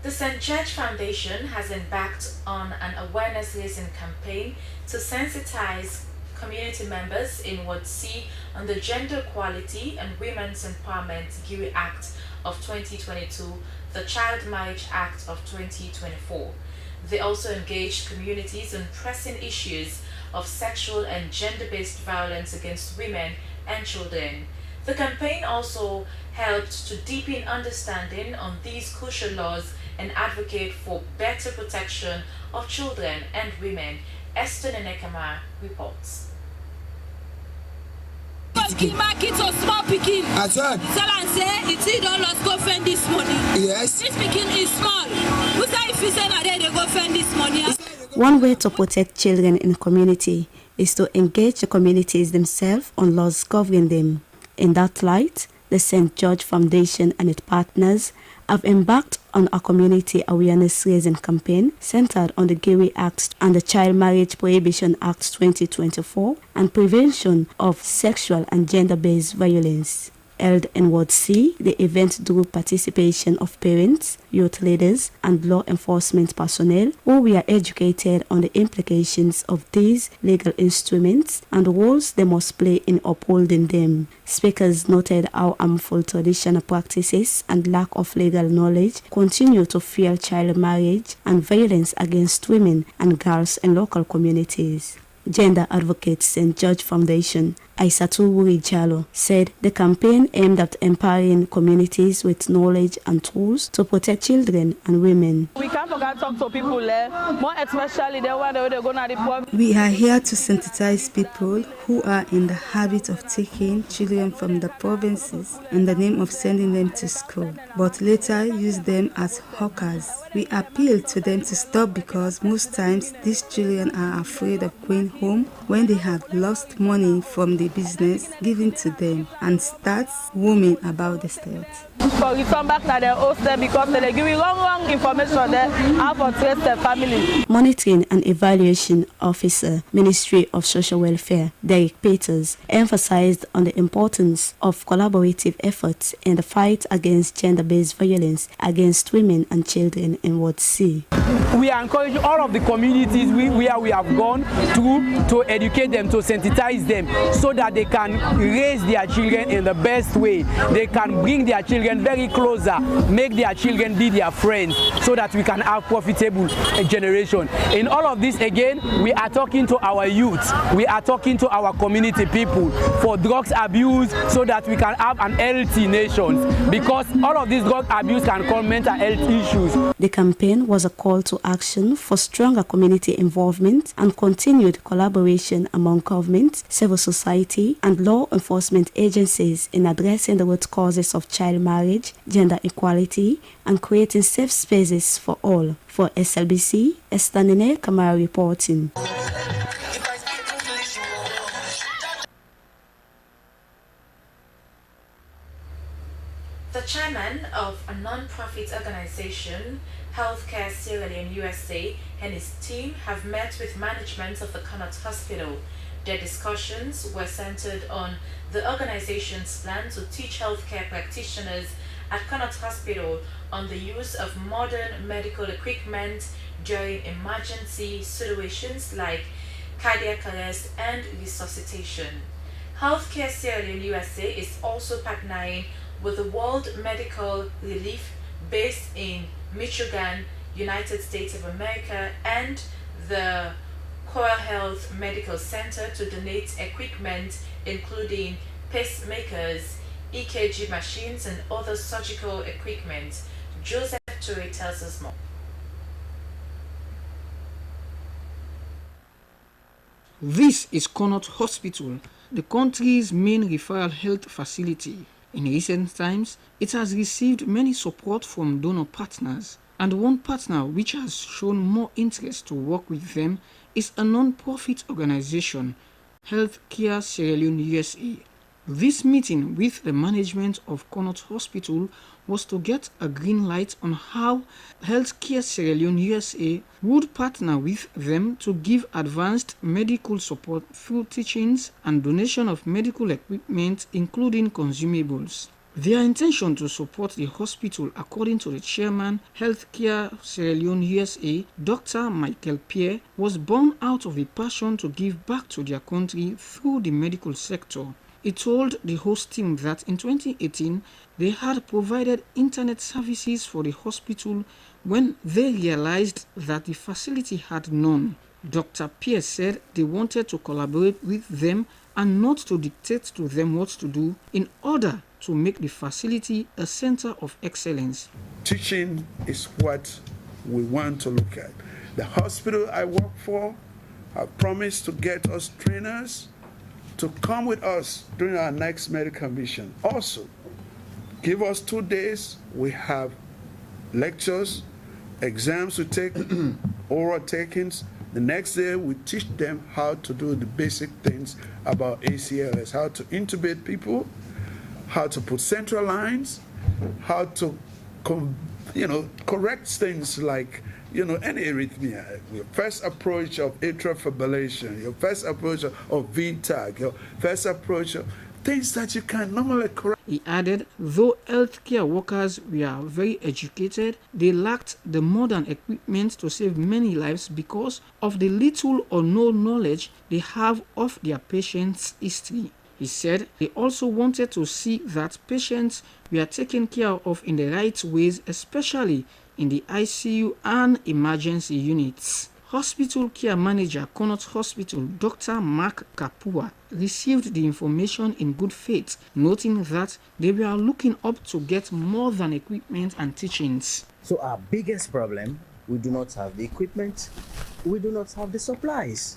The St. George Foundation has embarked on an awareness-raising campaign to sensitize community members in Ward C on the Gender Equality and Women's Empowerment GIRI Act of 2022, the Child Marriage Act of 2024. They also engaged communities on pressing issues of sexual and gender-based violence against women and children. The campaign also helped to deepen understanding on these crucial laws and advocate for better protection of children and women. Esther Nenekama reports. Market or small picking. As well. Tell and say it's $8 go fend this money. Yes. This picking is small. Who say if you say that they go fend this money? One way to protect children in the community is to engage the communities themselves on laws governing them. In that light, the St. George Foundation and its partners have embarked on a community awareness-raising campaign centered on the GIRI Act and the Child Marriage Prohibition Act 2024 and prevention of sexual and gender-based violence. Held in Ward C, the event drew participation of parents, youth leaders, and law enforcement personnel who were educated on the implications of these legal instruments and the roles they must play in upholding them. Speakers noted how harmful traditional practices and lack of legal knowledge continue to fuel child marriage and violence against women and girls in local communities. Gender advocate St. George Foundation, Aissatou Wuri Jallo, said the campaign aimed at empowering communities with knowledge and tools to protect children and women. We can't forget to talk to people, more especially the one that they're going to report. We are here to sensitize people who are in the habit of taking children from the provinces in the name of sending them to school, but later use them as hawkers. We appeal to them to stop because most times these children are afraid of going home when they have lost money from the business given to them and starts roaming about the state. For return back to their hostel because they're giving wrong information there how to trace their family. Monitoring and Evaluation Officer, Ministry of Social Welfare, Derek Peters, emphasized on the importance of collaborative efforts in the fight against gender-based violence against women and children in Ward C. We are encouraging all of the communities where we have gone to educate them, to sensitize them so that they can raise their children in the best way. They can bring their children very closer, make their children be their friends so that we can have profitable generation. In all of this, again, we are talking to our youth, we are talking to our community people for drugs abuse so that we can have an healthy nation, because all of this drug abuse can cause mental health issues. The campaign was a call to action for stronger community involvement and continued collaboration among government, civil society, and law enforcement agencies in addressing the root causes of child marriage, gender equality, and creating safe spaces for all. For SLBC, Esther Nenekama reporting. The chairman of a non-profit organization, Healthcare Sierra Leone USA, and his team have met with management of the Connaught Hospital. Their discussions were centered on the organization's plan to teach healthcare practitioners at Connaught Hospital on the use of modern medical equipment during emergency situations like cardiac arrest and resuscitation. Healthcare Sierra Leone USA is also partnering with the World Medical Relief based in Michigan, United States of America, and the Coral Health Medical Center to donate equipment including pacemakers, EKG machines, and other surgical equipment. Joseph Toure tells us more. This is Connaught Hospital, the country's main referral health facility. In recent times, it has received many support from donor partners, and one partner which has shown more interest to work with them is a non-profit organization, Healthcare Sierra Leone USA. This meeting with the management of Connaught Hospital was to get a green light on how Healthcare Sierra Leone USA would partner with them to give advanced medical support through teachings and donation of medical equipment, including consumables. Their intention to support the hospital, according to the chairman, Healthcare Sierra Leone USA, Dr. Michael Pierre, was born out of the passion to give back to their country through the medical sector. He told the host team that in 2018, they had provided internet services for the hospital when they realized that the facility had none. Dr. Pierre said they wanted to collaborate with them and not to dictate to them what to do in order to make the facility a center of excellence. Teaching is what we want to look at. The hospital I work for have promised to get us trainers to come with us during our next medical mission. Also, give us 2 days. We have lectures, exams to take, oral takings. The next day, we teach them how to do the basic things about ACLS, how to intubate people, how to put central lines, how to correct things like any arrhythmia, your first approach of atrial fibrillation, your first approach of VTAC, your first approach of things that you can normally correct. He added, though healthcare workers were very educated, they lacked the modern equipment to save many lives because of the little or no knowledge they have of their patients' history. He said they also wanted to see that patients were taken care of in the right ways, especially in the ICU and emergency units. Hospital care manager, Connaught Hospital, Dr. Mark Kapua, received the information in good faith, noting that they were looking up to get more than equipment and teachings. So our biggest problem, we do not have the equipment, we do not have the supplies.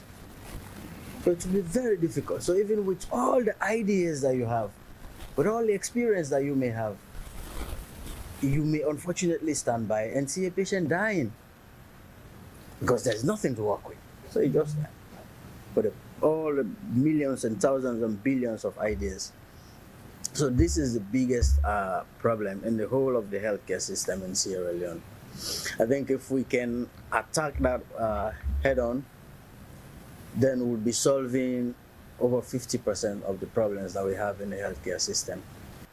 So it will be very difficult. So even with all the ideas that you have, with all the experience that you may have, you may unfortunately stand by and see a patient dying because there's nothing to work with. So you just put all the millions and thousands and billions of ideas. So this is the biggest problem in the whole of the healthcare system in Sierra Leone. I think if we can attack that head on, then we'll be solving over 50% of the problems that we have in the healthcare system.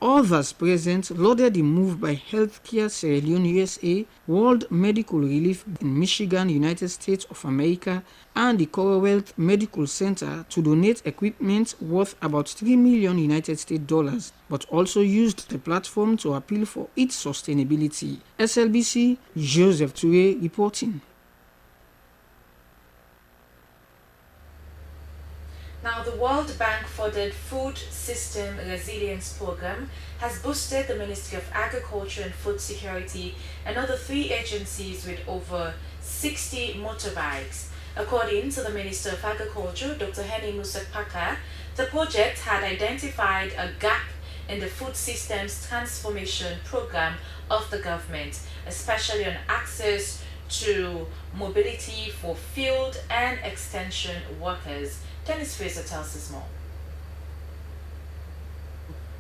Others present lauded the move by Healthcare Sierra Leone USA, World Medical Relief in Michigan, United States of America, and the Coral Health Medical Center to donate equipment worth about $3 million United States dollars, but also used the platform to appeal for its sustainability. SLBC, Joseph Toure reporting. Now, the World Bank-funded Food System Resilience Program has boosted the Ministry of Agriculture and Food Security and other 3 agencies with over 60 motorbikes. According to the Minister of Agriculture, Dr. Kenema Paka, the project had identified a gap in the food systems transformation program of the government, especially on access to mobility for field and extension workers. Dennis Fraser tells us more.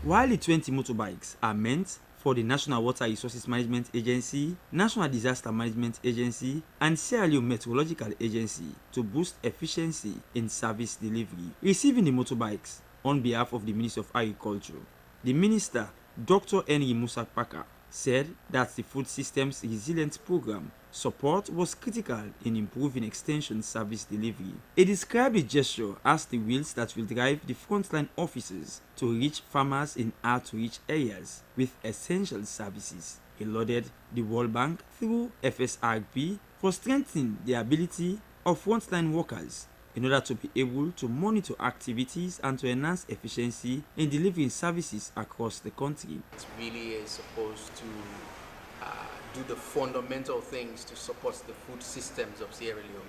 While the 20 motorbikes are meant for the National Water Resources Management Agency, National Disaster Management Agency, and Sierra Leone Meteorological Agency to boost efficiency in service delivery. Receiving the motorbikes on behalf of the Ministry of Agriculture, the Minister, Dr. Kenema Paka, said that the Food Systems Resilience Program support was critical in improving extension service delivery. He described the gesture as the wheels that will drive the frontline officers to reach farmers in hard-to-reach areas with essential services. He lauded the World Bank through FSRP for strengthening the ability of frontline workers in order to be able to monitor activities and to enhance efficiency in delivering services across the country. It really is supposed to do the fundamental things to support the food systems of Sierra Leone.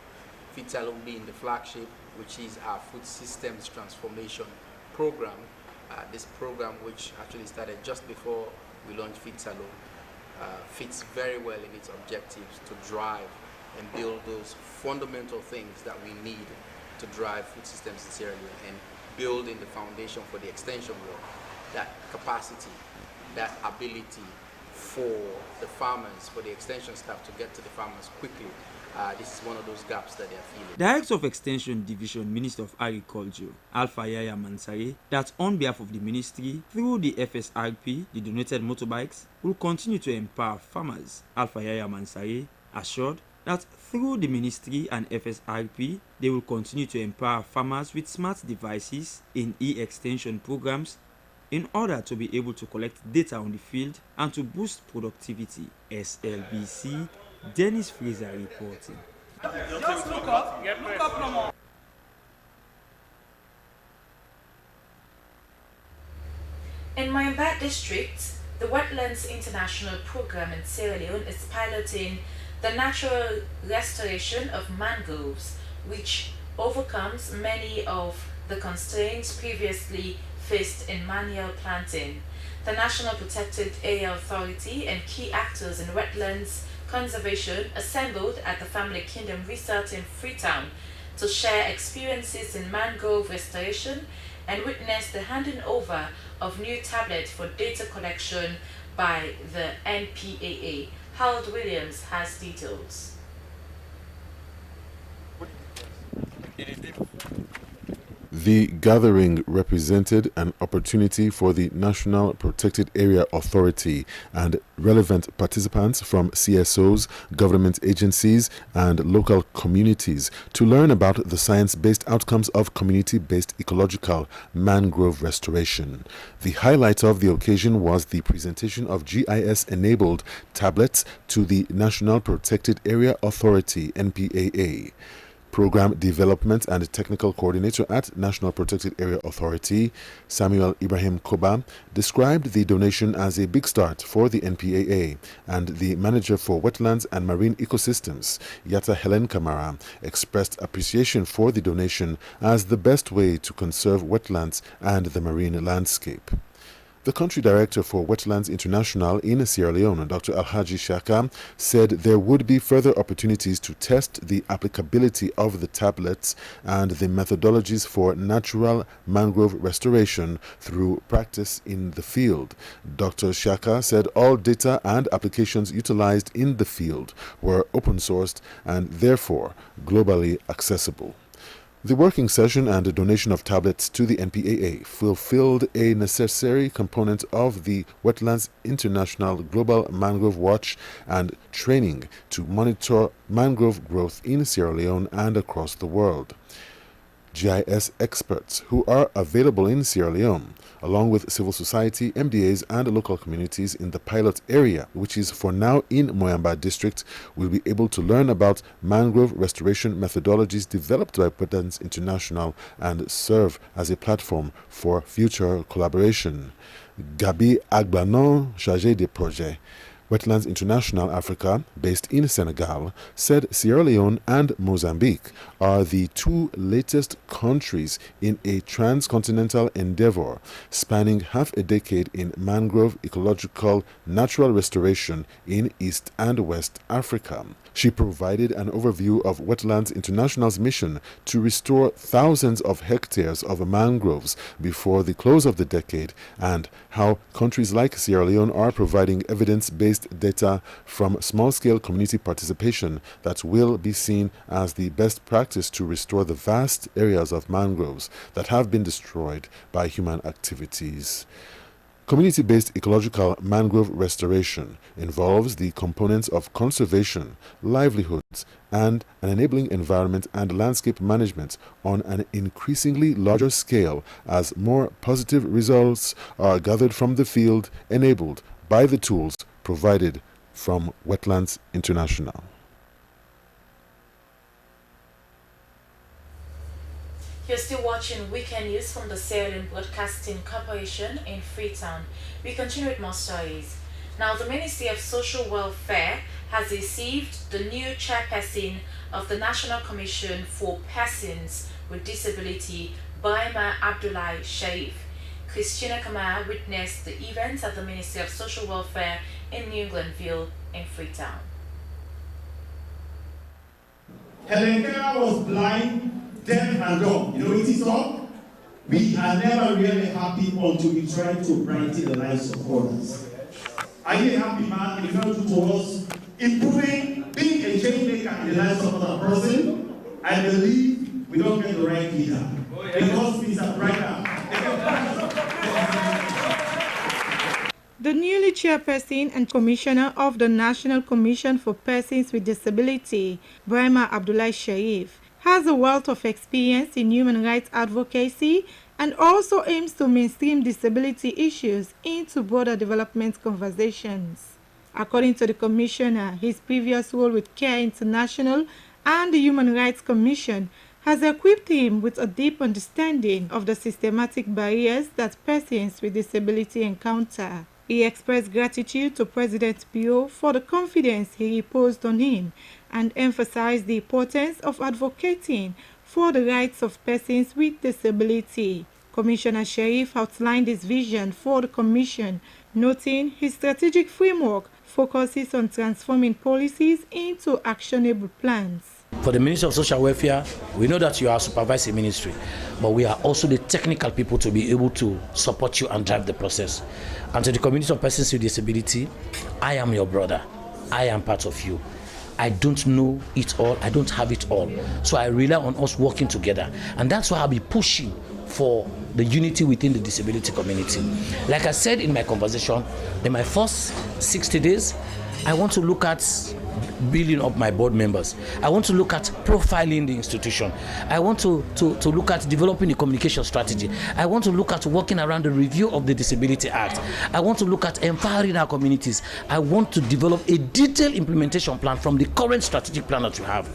Freetown being the flagship, which is our food systems transformation program. This program, which actually started just before we launched Freetown, fits very well in its objectives to drive and build those fundamental things that we need to drive food systems in Sierra Leone and building the foundation for the extension work, that capacity, that ability for the farmers, for the extension staff to get to the farmers quickly. This is one of those gaps that they are feeling. Director of Extension Division, Minister of Agriculture, Alpha Yaya Mansare, that on behalf of the ministry, through the FSRP, the donated motorbikes, will continue to empower farmers. Alpha Yaya Mansare assured that through the ministry and FSRP, they will continue to empower farmers with smart devices in e-extension programs in order to be able to collect data on the field and to boost productivity. SLBC, Dennis Fraser reporting. Just look up no more. In Moyamba District, the Wetlands International Program in Sierra Leone is piloting the natural restoration of mangroves, which overcomes many of the constraints previously faced in manual planting. The National Protected Area Authority and key actors in wetlands conservation assembled at the Family Kingdom Resort in Freetown to share experiences in mangrove restoration and witness the handing over of new tablets for data collection by the NPAA. Harold Williams has details. The gathering represented an opportunity for the National Protected Area Authority and relevant participants from CSOs, government agencies, and local communities to learn about the science-based outcomes of community-based ecological mangrove restoration. The highlight of the occasion was the presentation of GIS-enabled tablets to the National Protected Area Authority, NPAA. Program Development and Technical Coordinator at National Protected Area Authority, Samuel Ibrahim Koba, described the donation as a big start for the NPAA, and the Manager for Wetlands and Marine Ecosystems, Yata Helen Kamara, expressed appreciation for the donation as the best way to conserve wetlands and the marine landscape. The Country Director for Wetlands International in Sierra Leone, Dr. Alhaji Shaka, said there would be further opportunities to test the applicability of the tablets and the methodologies for natural mangrove restoration through practice in the field. Dr. Shaka said all data and applications utilized in the field were open-sourced and therefore globally accessible. The working session and the donation of tablets to the NPAA fulfilled a necessary component of the Wetlands International Global Mangrove Watch and training to monitor mangrove growth in Sierra Leone and across the world. GIS experts who are available in Sierra Leone, along with civil society, MDAs, and local communities in the pilot area, which is for now in Moyamba District, will be able to learn about mangrove restoration methodologies developed by Wetlands International and serve as a platform for future collaboration. Gabi Agbanon, chargé des projets, Wetlands International Africa, based in Senegal, said Sierra Leone and Mozambique are the two latest countries in a transcontinental endeavor spanning half a decade in mangrove ecological natural restoration in East and West Africa. She provided an overview of Wetlands International's mission to restore thousands of hectares of mangroves before the close of the decade and how countries like Sierra Leone are providing evidence-based data from small-scale community participation that will be seen as the best practice to restore the vast areas of mangroves that have been destroyed by human activities. Community-based ecological mangrove restoration involves the components of conservation, livelihoods, and an enabling environment and landscape management on an increasingly larger scale as more positive results are gathered from the field enabled by the tools provided from Wetlands International. You're still watching Weekend News from the Sierra Leone Broadcasting Corporation in Freetown. We continue with more stories. Now, the Ministry of Social Welfare has received the new chairperson of the National Commission for Persons with Disability, Brahima Abdullahi Sharif. Christina Kamara witnessed the event at the Ministry of Social Welfare in New Englandville in Freetown. Helen Keller was blind, deaf and dumb. You know it is all? We are never really happy until we try to brighten the lives of others. Are you a happy man if you do to us improving, being a change maker in the lives of another person? I believe we don't get the right leader. Because Mr. Brighter. The newly chairperson and commissioner of the National Commission for Persons with Disability, Brahima Abdullahi Sharif, has a wealth of experience in human rights advocacy and also aims to mainstream disability issues into broader development conversations. According to the commissioner, his previous role with CARE International and the Human Rights Commission has equipped him with a deep understanding of the systematic barriers that persons with disability encounter. He expressed gratitude to President Bio for the confidence he reposed on him and emphasized the importance of advocating for the rights of persons with disability. Commissioner Sharif outlined his vision for the Commission, noting his strategic framework focuses on transforming policies into actionable plans. For the Ministry of Social Welfare, we know that you are supervising ministry, but we are also the technical people to be able to support you and drive the process. And to the community of persons with disability, I am your brother. I am part of you. I don't know it all. I don't have it all. So I rely on us working together. And that's why I'll be pushing for the unity within the disability community. Like I said in my conversation, in my first 60 days, I want to look at building up my board members. I want to look at profiling the institution. I want to look at developing the communication strategy. I want to look at working around the review of the Disability Act. I want to look at empowering our communities. I want to develop a detailed implementation plan from the current strategic plan that we have.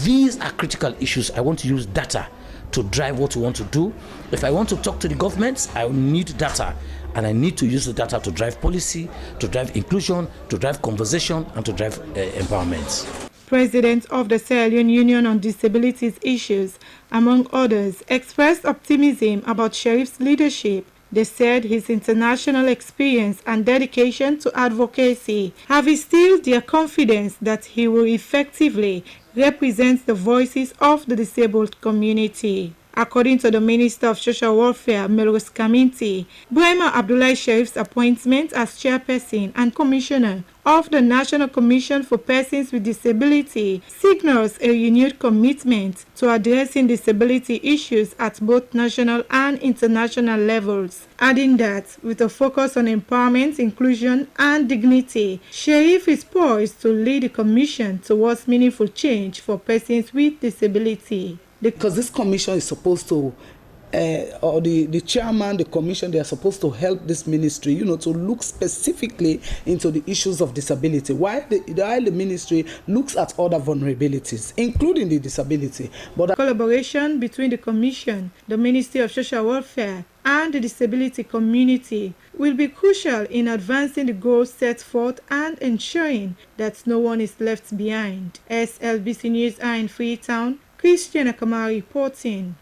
These are critical issues. I want to use data to drive what we want to do. If I want to talk to the governments, I need data. And I need to use the data to drive policy, to drive inclusion, to drive conversation, and to drive empowerment. President of the Sierra Leone Union on Disabilities Issues, among others, expressed optimism about Sharif's leadership. They said his international experience and dedication to advocacy have instilled their confidence that he will effectively represent the voices of the disabled community. According to the Minister of Social Welfare, Melrose Kaminti, Brahima Abdullahi Sharif's appointment as chairperson and commissioner of the National Commission for Persons with Disability signals a renewed commitment to addressing disability issues at both national and international levels, adding that with a focus on empowerment, inclusion, and dignity, Sharif is poised to lead the Commission towards meaningful change for persons with disability. Because this commission is supposed to, or the chairman, the commission, they are supposed to help this ministry, to look specifically into the issues of disability, while the ministry looks at other vulnerabilities, including the disability. But the collaboration between the commission, the Ministry of Social Welfare, and the disability community will be crucial in advancing the goals set forth and ensuring that no one is left behind. Slbc News are in Freetown. Christiana Kamara reporting.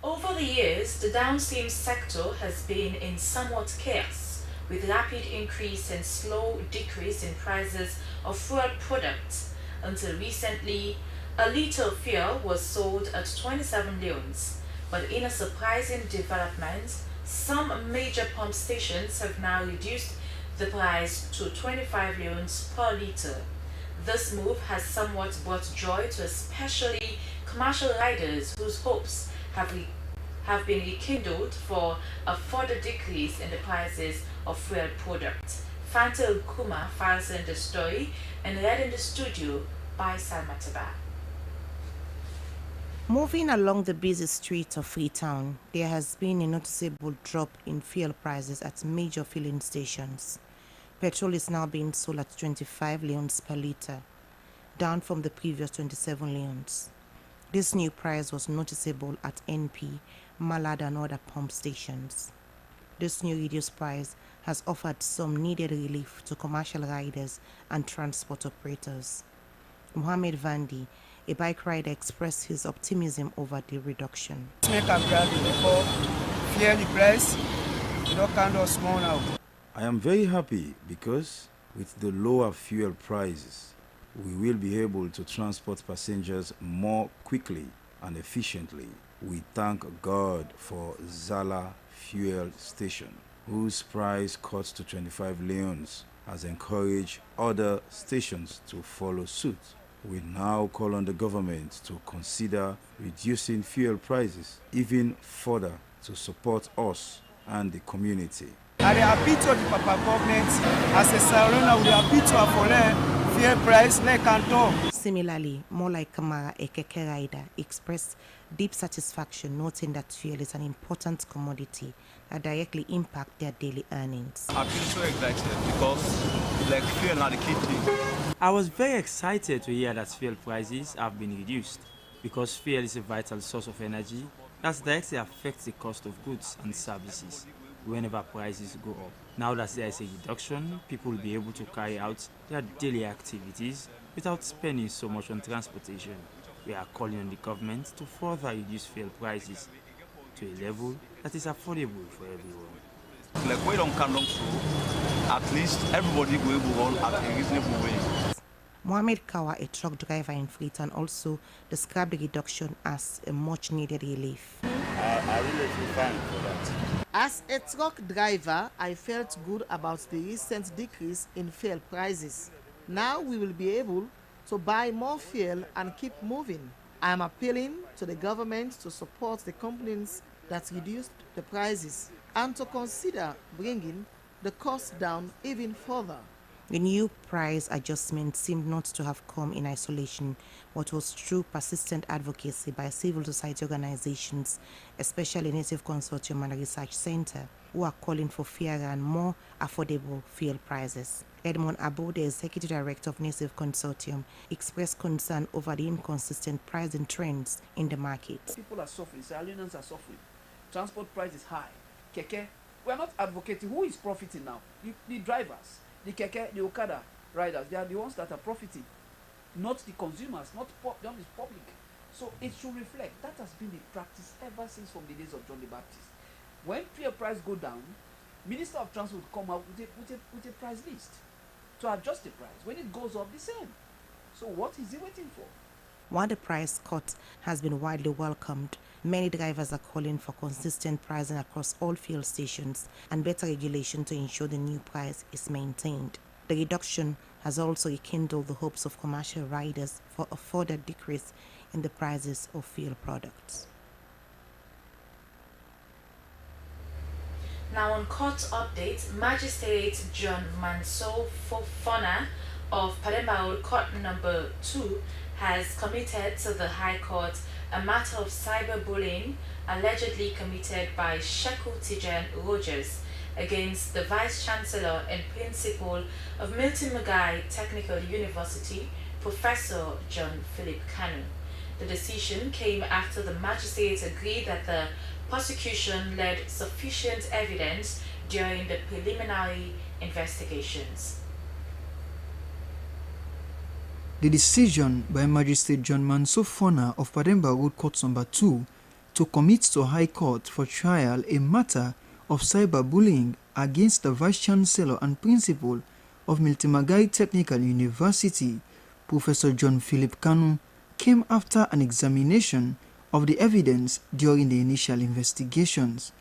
Over the years, the downstream sector has been in somewhat chaos, with rapid increase and slow decrease in prices of fuel products. Until recently, a litre of fuel was sold at 27 leones, but in a surprising development, some major pump stations have now reduced the price to 25 leones per litre. This move has somewhat brought joy to especially commercial riders whose hopes have been rekindled for a further decrease in the prices of fuel products. Fanta Kuma files in the story and read in the studio by Salma Taba. Moving along the busy streets of Freetown, there has been a noticeable drop in fuel prices at major filling stations. Petrol is now being sold at 25 leones per litre, down from the previous 27 leones. This new price was noticeable at NP, Malad and other pump stations. This new reduced price has offered some needed relief to commercial riders and transport operators. Mohammed Vandi, a bike rider, expressed his optimism over the reduction. Make a grab before fear the price, you know, kind of small now. I am very happy because with the lower fuel prices, we will be able to transport passengers more quickly and efficiently. We thank God for Zala Fuel Station, whose price cut to 25 leones has encouraged other stations to follow suit. We now call on the government to consider reducing fuel prices even further to support us and the community. I am happy to the Papa government as a Sierra Leone, we are happy to for fuel price like Canton. Similarly, Molai Kamara, a keke rider, expressed deep satisfaction, noting that fuel is an important commodity that directly impacts their daily earnings. I feel so excited because like fuel are the key thing. I was very excited to hear that fuel prices have been reduced because fuel is a vital source of energy that directly affects the cost of goods and services whenever prices go up. Now that there is a reduction, people will be able to carry out their daily activities without spending so much on transportation. We are calling on the government to further reduce fuel prices to a level that is affordable for everyone. Like we don't come down through, at least everybody will be able at a reasonable way. Mohamed Kawa, a truck driver in Freetown, also described the reduction as a much needed relief. I really feel fine for that. As a truck driver, I felt good about the recent decrease in fuel prices. Now we will be able to buy more fuel and keep moving. I am appealing to the government to support the companies that reduced the prices and to consider bringing the cost down even further. The new price adjustment seemed not to have come in isolation, but was through persistent advocacy by civil society organizations, especially Native Consortium and Research Center, who are calling for fairer and more affordable fuel prices. Edmond Abo, the executive director of Native Consortium, expressed concern over the inconsistent pricing trends in the market. People are suffering, Sierra Leoneans are suffering. Transport price is high. Keke, we are not advocating. Who is profiting now? The drivers. The keke, the Okada riders, they are the ones that are profiting, not the consumers, not the public. So it should reflect. That has been the practice ever since from the days of John the Baptist. When fuel price go down, Minister of Transport will come out with a price list to adjust the price. When it goes up, the same. So what is he waiting for? While the price cut has been widely welcomed, many drivers are calling for consistent pricing across all fuel stations and better regulation to ensure the new price is maintained. The reduction has also rekindled the hopes of commercial riders for a further decrease in the prices of fuel products. Now on court update, Magistrate John Manso Fofana of Pademba Court Number 2 has committed to the High Court a matter of cyberbullying allegedly committed by Sheku Tijan Rogers against the Vice Chancellor and Principal of Milton Mugai Technical University, Professor John Philip Kanu. The decision came after the magistrate agreed that the prosecution led sufficient evidence during the preliminary investigations. The decision by Magistrate John Manso Fofana of Pademba Road Court Number 2 to commit to High Court for trial a matter of cyberbullying against the Vice Chancellor and Principal of Miltimagai Technical University, Professor John Philip Kanu, came after an examination of the evidence during the initial investigations.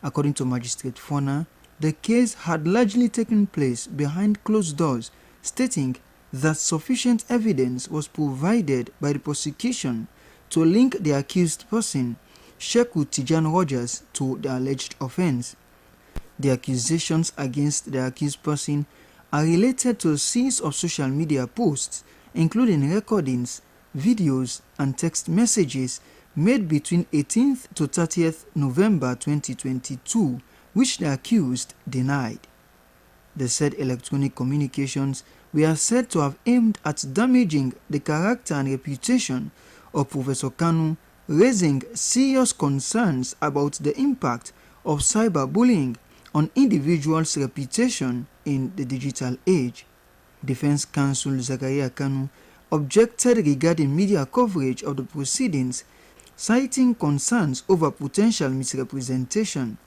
According to Magistrate Fofana, the case had largely taken place behind closed doors, stating that sufficient evidence was provided by the prosecution to link the accused person, Sheku Tijan Rogers, to the alleged offense. The accusations against the accused person are related to a series of social media posts, including recordings, videos, and text messages made between 18th to 30th November 2022, which the accused denied. The said electronic communications were said to have aimed at damaging the character and reputation of Professor Kanu, raising serious concerns about the impact of cyberbullying on individuals' reputation in the digital age. Defense counsel Zakaria Kanu objected regarding media coverage of the proceedings, citing concerns over potential misrepresentation.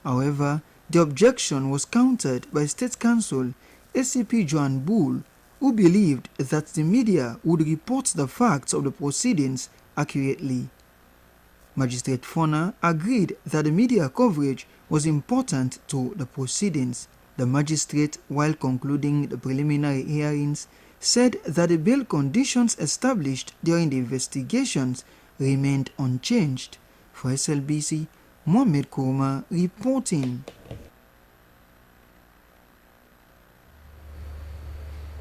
However, the objection was countered by State Counsel ACP Joan Bull, who believed that the media would report the facts of the proceedings accurately. Magistrate Fona agreed that the media coverage was important to the proceedings. The magistrate, while concluding the preliminary hearings, said that the bail conditions established during the investigations remained unchanged. For SLBC, Mohamed Kouma reporting.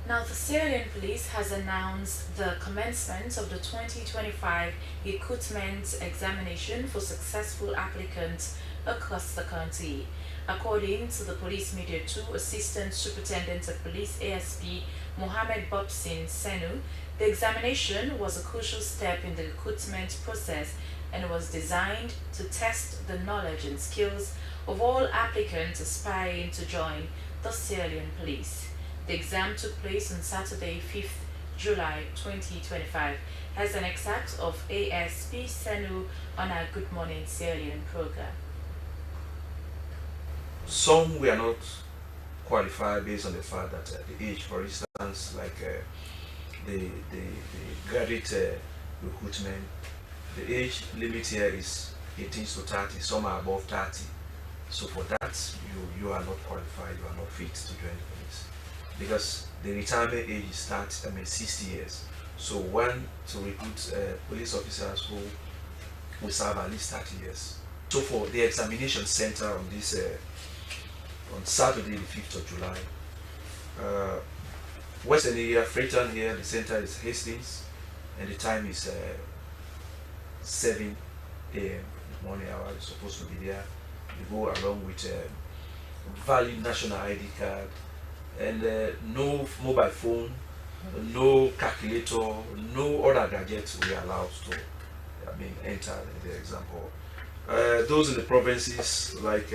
Now, the Sierra Leone Police has announced the commencement of the 2025 recruitment examination for successful applicants across the country. According to the Police Media 2 Assistant Superintendent of Police ASP Mohamed Bobsin Senu, the examination was a crucial step in the recruitment process and was designed to test the knowledge and skills of all applicants aspiring to join the Sierra Leone Police. The exam took place on Saturday, 5th July 2025, as an excerpt of ASP Senu on our Good Morning Sierra Leone program. Some were not qualified based on the fact that the age, for instance, like the graduate recruitment, the age limit here is 18 to 30, some are above 30. So for that, you are not qualified, you are not fit to join the police. Because the retirement age starts, 60 years. So one to recruit police officers who will serve at least 30 years. So for the examination center on this, on Saturday the 5th of July, Western area, Freetown here, the center is Hastings, and the time is 7 a.m. morning hour. You're supposed to be there. You go along with valid national ID card, and no mobile phone, no calculator, no other gadgets we are allowed to enter in the exam hall. Those in the provinces like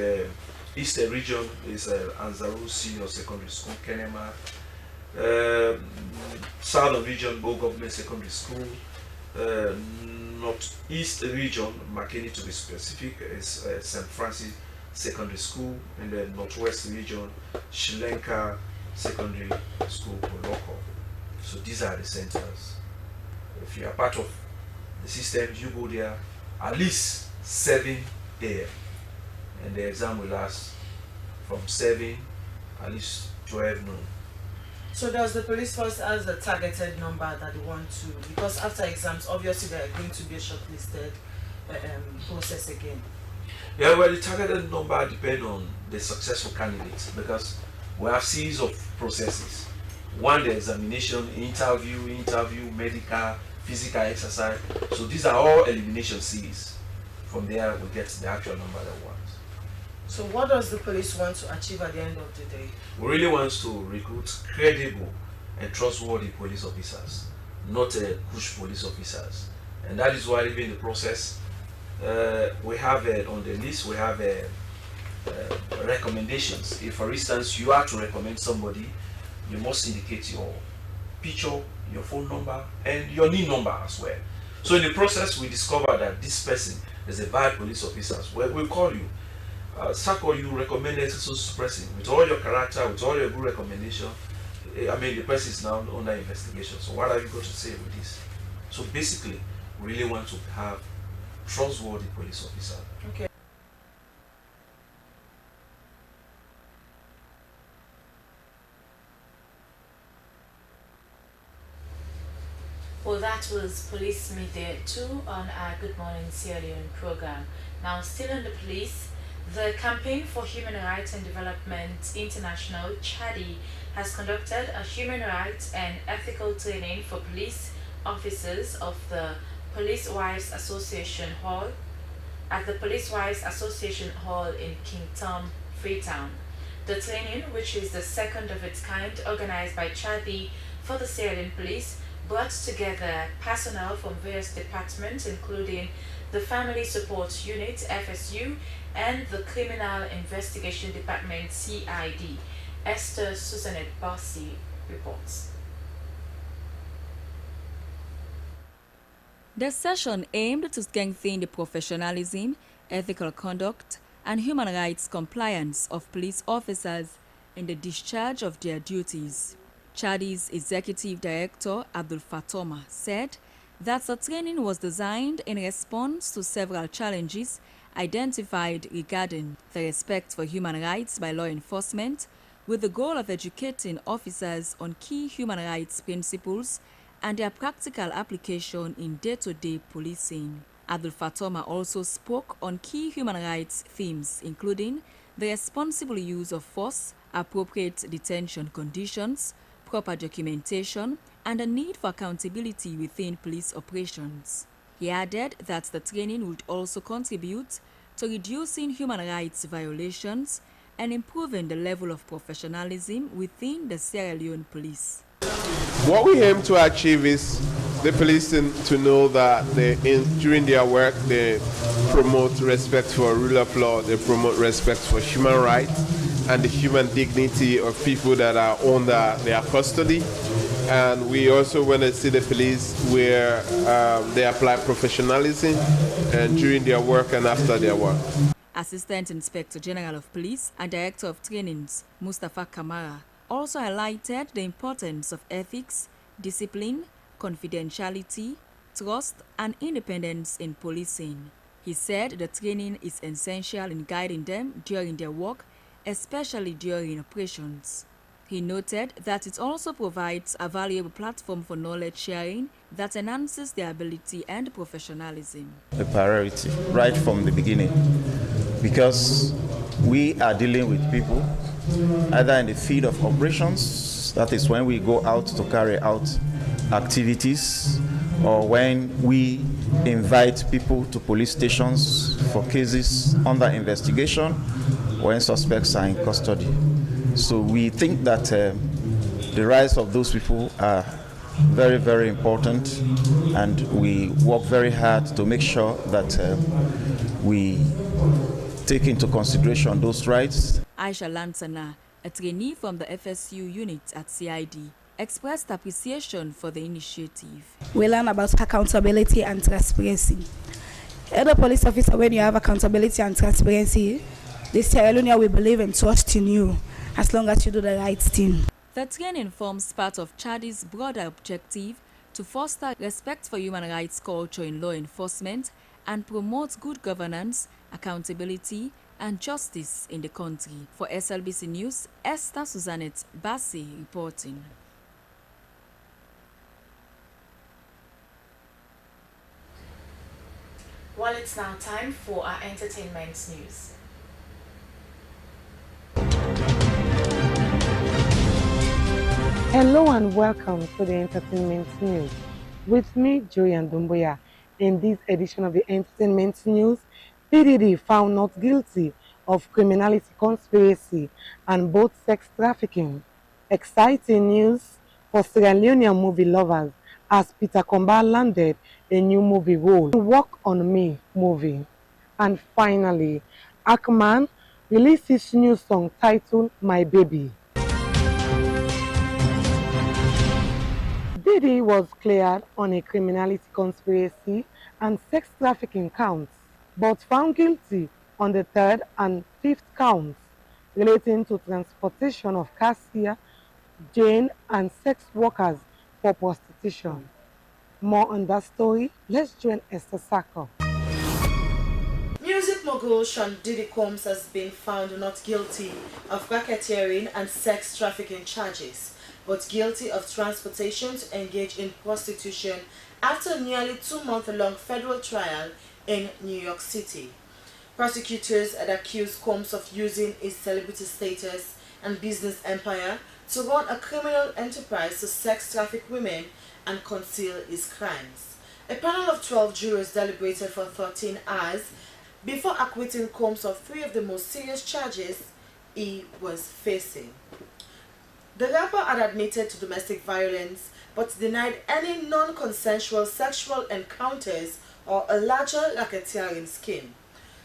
Eastern region is Anzaru Senior Secondary School, Kenema. Southern region, Bo Government Secondary School. Northeast region, McKinney to be specific, is St. Francis Secondary School. And then Northwest region, Sri Lanka Secondary School, Koloko. So these are the centers. If you are part of the system, you go there at least 7 a.m. and the exam will last from 7 at least 12 noon. So does the police force has a targeted number that they want to, because after exams obviously there are going to be a shortlisted process again? Yeah, well, the targeted number depends on the successful candidates, because we have series of processes. One, the examination, interview, medical, physical exercise. So these are all elimination series. From there, we get the actual number that we want. So what does the police want to achieve at the end of the day? We really want to recruit credible and trustworthy police officers, not push police officers. And that is why even in the process, we have on the list, we have recommendations. If, for instance, you are to recommend somebody, you must indicate your picture, your phone number, and your NIN number as well. So in the process, we discover that this person is a valid police officer. We'll call you. Sako, you recommended this person with all your character, with all your good recommendation. The person is now under investigation. So what are you going to say with this? So basically, we really want to have trustworthy police officers. Okay. Well, that was Police Midday 2 on our Good Morning Sierra Leone program. Now, still on the police, the Campaign for Human Rights and Development International, CHADI, has conducted a human rights and ethical training for police officers of the Police Wives Association Hall at the Police Wives Association Hall in King Tom, Freetown. The training, which is the second of its kind organized by CHADI for the Sierra Leone Police, brought together personnel from various departments including the Family Support Unit FSU and the Criminal Investigation Department CID. Esther Susanette Barsi reports. The session aimed to strengthen the professionalism, ethical conduct, and human rights compliance of police officers in the discharge of their duties. CHADI's Executive Director Abdul Fatoma said that the training was designed in response to several challenges identified regarding the respect for human rights by law enforcement, with the goal of educating officers on key human rights principles and their practical application in day-to-day policing. Abdul Fatoma also spoke on key human rights themes, including the responsible use of force, appropriate detention conditions, proper documentation, and the need for accountability within police operations. He added that the training would also contribute to reducing human rights violations and improving the level of professionalism within the Sierra Leone Police. What we aim to achieve is the police to know that during their work they promote respect for rule of law, they promote respect for human rights and the human dignity of people that are under their custody. And we also want to see the police where they apply professionalism and during their work and after their work. Assistant Inspector General of Police and Director of Trainings, Mustafa Kamara, also highlighted the importance of ethics, discipline, confidentiality, trust, and independence in policing. He said the training is essential in guiding them during their work, especially during operations. He noted that it also provides a valuable platform for knowledge sharing that enhances their ability and professionalism. A priority right from the beginning, because we are dealing with people either in the field of operations, that is when we go out to carry out activities, or when we invite people to police stations for cases under investigation, when suspects are in custody. So we think that the rights of those people are very, very important, and we work very hard to make sure that we take into consideration those rights. Aisha Lansana, a trainee from the FSU unit at CID, expressed appreciation for the initiative. We learn about accountability and transparency. As a police officer, when you have accountability and transparency, the Sierra Leone will believe and trust in you as long as you do the right thing. The training forms part of CHADI's broader objective to foster respect for human rights culture in law enforcement and promote good governance, accountability, and justice in the country. For SLBC News, Esther Susanette Bassi reporting. Well, it's now time for our entertainment news. Hello and welcome to the entertainment news. With me, Joyan Dumboya. In this edition of the entertainment news, PDD found not guilty of criminality conspiracy and both sex trafficking. Exciting news for Sierra Leonean movie lovers as Peter Komba landed a new movie role, Walk on Me movie. And finally, Akman released his new song titled My Baby. Diddy was cleared on a criminality conspiracy and sex trafficking counts, but found guilty on the third and fifth counts relating to transportation of cashier, Jane, and sex workers for prostitution. More on that story, let's join Esther Sako. Music mogul Sean Diddy Combs has been found not guilty of racketeering and sex trafficking charges, but guilty of transportation to engage in prostitution after a nearly 2-month-long federal trial in New York City. Prosecutors had accused Combs of using his celebrity status and business empire to run a criminal enterprise to sex traffic women and conceal his crimes. A panel of 12 jurors deliberated for 13 hours before acquitting Combs of 3 of the most serious charges he was facing. The rapper had admitted to domestic violence but denied any non-consensual sexual encounters or a larger racketeering scheme.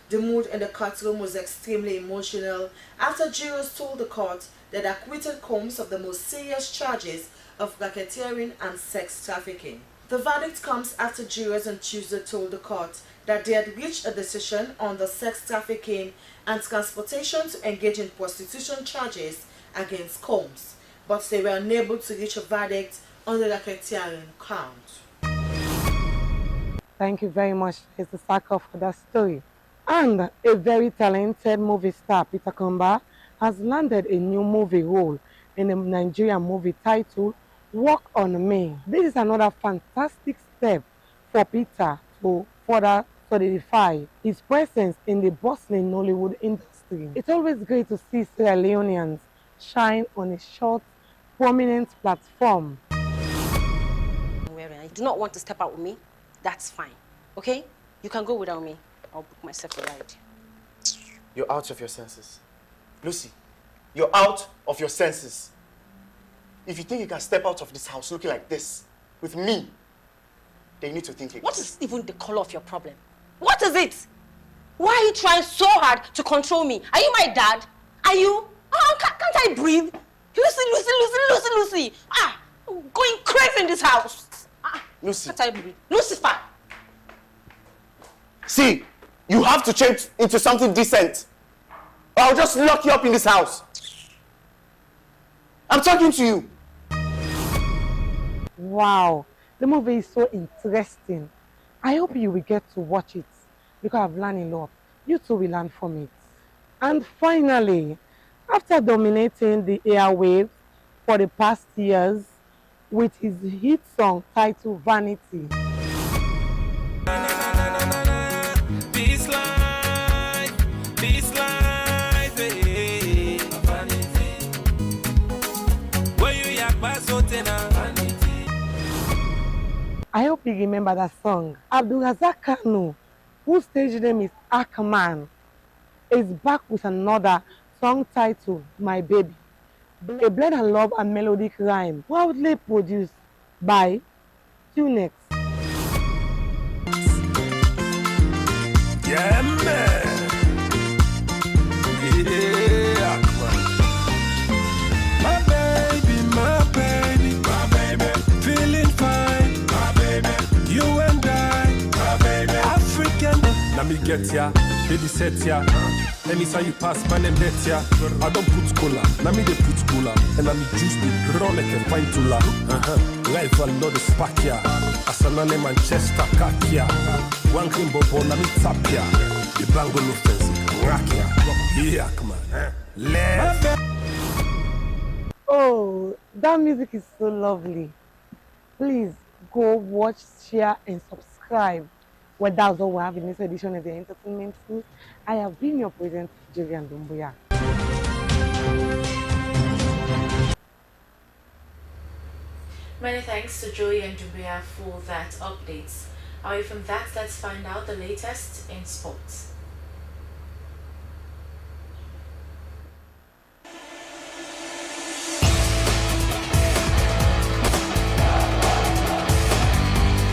The mood in the courtroom was extremely emotional after jurors told the court that acquitted Combs of the most serious charges of racketeering and sex trafficking. The verdict comes after jurors on Tuesday told the court that they had reached a decision on the sex trafficking and transportation to engage in prostitution charges against Combs, but they were unable to reach a verdict on the racketeering count. Thank you very much, Mr. Saka, for that story. And a very talented movie star, Peter Kumba, has landed a new movie role in a Nigerian movie titled Walk on Me. This is another fantastic step for Peter to further solidify his presence in the bustling Nollywood industry. It's always great to see Sierra Leoneans shine on a short, prominent platform. I do not want to step out with me. That's fine. Okay? You can go without me. I'll book myself a ride. You're out of your senses. Lucy, you're out of your senses. If you think you can step out of this house looking like this, with me, then you need to think again. What is even the color of your problem? What is it? Why are you trying so hard to control me? Are you my dad? Are you? Oh, can't I breathe? Lucy. I'm going crazy in this house. Lucy. Can't I breathe? Lucifer. See, you have to change into something decent. Or I'll just lock you up in this house. I'm talking to you. Wow, the movie is so interesting. I hope you will get to watch it because I've learned a lot. You too will learn from it. And finally, after dominating the airwaves for the past years with his hit song titled Vanity, I hope you remember that song. Abdulrazak Kanu, whose stage name is Akman, is back with another song titled My Baby, a blend of love and melodic rhyme, proudly produced by Tunex. Yeah, man. Yeah, my baby, feeling fine, my baby. You and I, my baby, African. Let me get ya, baby set ya. Anytime you pass, my name let ya. I don't put cola, now me they put cola, and I me juice the run like a fine tula. Rival know the spark ya. Asanane Manchester kakia. One green bobo na me tap ya. The bango no fence, rock ya. Yeah, come on. Left. Oh, that music is so lovely. Please go watch, share, and subscribe. Well, that's all we have in this edition of the Entertainment News. I have been your presenter, Jovian Dumbuya. Many thanks to Joey and Dumbuya for that updates. Away from that, let's find out the latest in sports.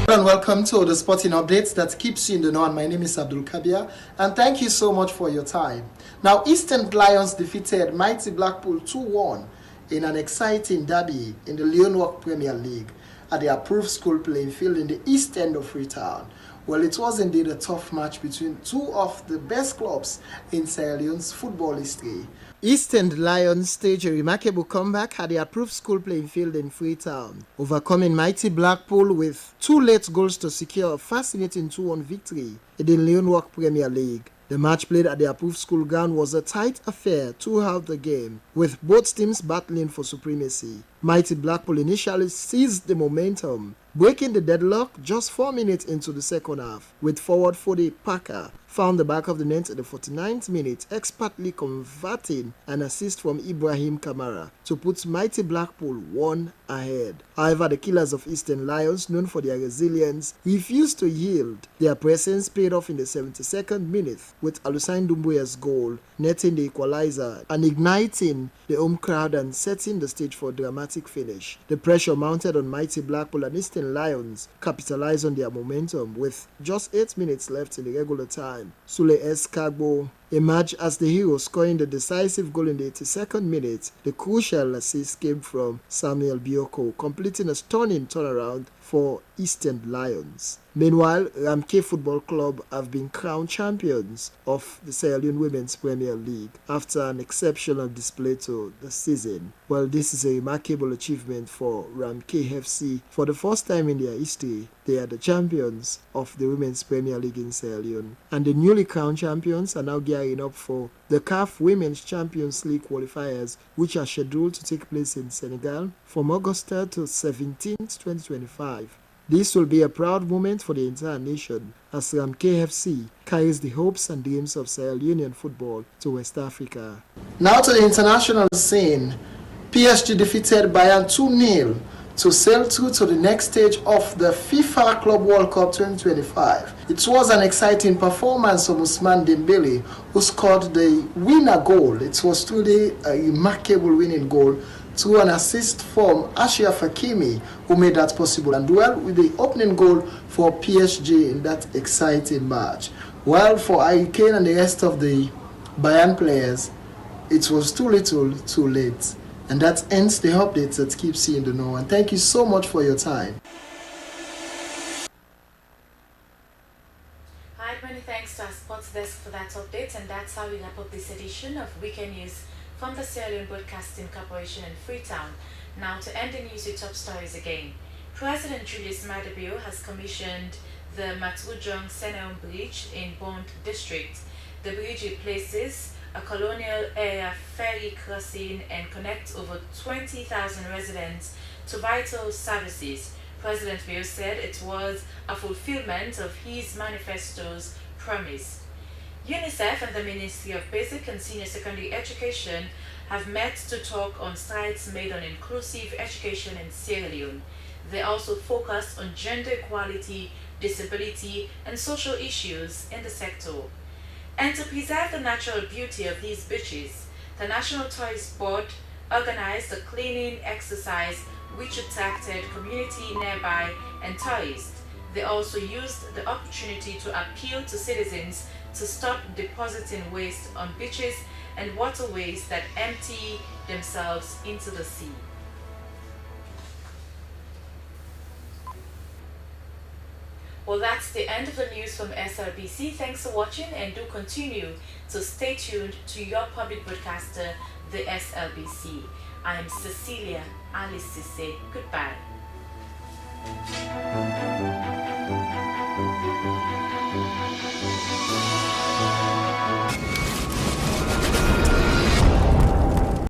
And welcome to the sporting updates that keeps you in the know. And my name is Abdul Kabir, and thank you so much for your time. Now, Eastern Lions defeated mighty Blackpool 2-1 in an exciting derby in the Leone Premier League at the approved school playing field in the east end of Freetown. Well, it was indeed a tough match between two of the best clubs in Sierra Leone's football history. Eastern Lions staged a remarkable comeback at the approved school playing field in Freetown, overcoming mighty Blackpool with 2 late goals to secure a fascinating 2-1 victory in the Leone Premier League. The match played at the approved school ground was a tight affair throughout the game, with both teams battling for supremacy. Mighty Blackpool initially seized the momentum, breaking the deadlock just 4 minutes into the second half, with forward Fode Parker found the back of the net at the 49th minute, expertly converting an assist from Ibrahim Kamara to put Mighty Blackpool 1 ahead. However, the Killers of Eastern Lions, known for their resilience, refused to yield. Their presence paid off in the 72nd minute, with Alusain Doumbouya's goal netting the equalizer and igniting the home crowd and setting the stage for a dramatic finish. The pressure mounted on Mighty Blackpool and Eastern Lions capitalized on their momentum with just 8 minutes left in the regular time. Sule Kagbo emerged as the hero, scoring the decisive goal in the 82nd minute. The crucial assist came from Samuel Bioko, completing a stunning turnaround for Eastern Lions. Meanwhile, Ramke Football Club have been crowned champions of the Sierra Leone Women's Premier League after an exceptional display to the season. Well, this is a remarkable achievement for Ramke FC. For the first time in their history, they are the champions of the Women's Premier League in Sierra Leone. And the newly crowned champions are now gearing up for the CAF Women's Champions League qualifiers, which are scheduled to take place in Senegal from August 3rd to 17th, 2025. This will be a proud moment for the entire nation as Ramke FC carries the hopes and dreams of Sierra Leonean football to West Africa. Now to the international scene. PSG defeated Bayern 2-0 to sail through to the next stage of the FIFA Club World Cup 2025. It was an exciting performance from Ousmane Dembele, who scored the winner goal. It was truly a remarkable winning goal through an assist from Achraf Hakimi, who made that possible, and well with the opening goal for PSG in that exciting match. Well, for Harry Kane and the rest of the Bayern players, it was too little, too late. And that ends the updates that keeps you in the know. And thank you so much for your time. Hi, many thanks to our sports desk for that update, and that's how we wrap up this edition of Weekend News from the Sierra Leone Broadcasting Corporation in Freetown. Now to end the news with top stories again. President Julius Maada Bio has commissioned the Matujong Seneum Bridge in Bond District. The bridge replaces a colonial era ferry crossing and connects over 20,000 residents to vital services. President Bio said it was a fulfillment of his manifesto's promise. UNICEF and the Ministry of Basic and Senior Secondary Education have met to talk on strides made on inclusive education in Sierra Leone. They also focused on gender equality, disability, and social issues in the sector. And to preserve the natural beauty of these beaches, the National Tourist Board organized a cleaning exercise which attracted community nearby and tourists. They also used the opportunity to appeal to citizens to stop depositing waste on beaches and waterways that empty themselves into the sea. Well, that's the end of the news from SLBC. Thanks for watching, and do continue to stay tuned to your public broadcaster, the SLBC. I am Cecilia Alice Sisse. Goodbye.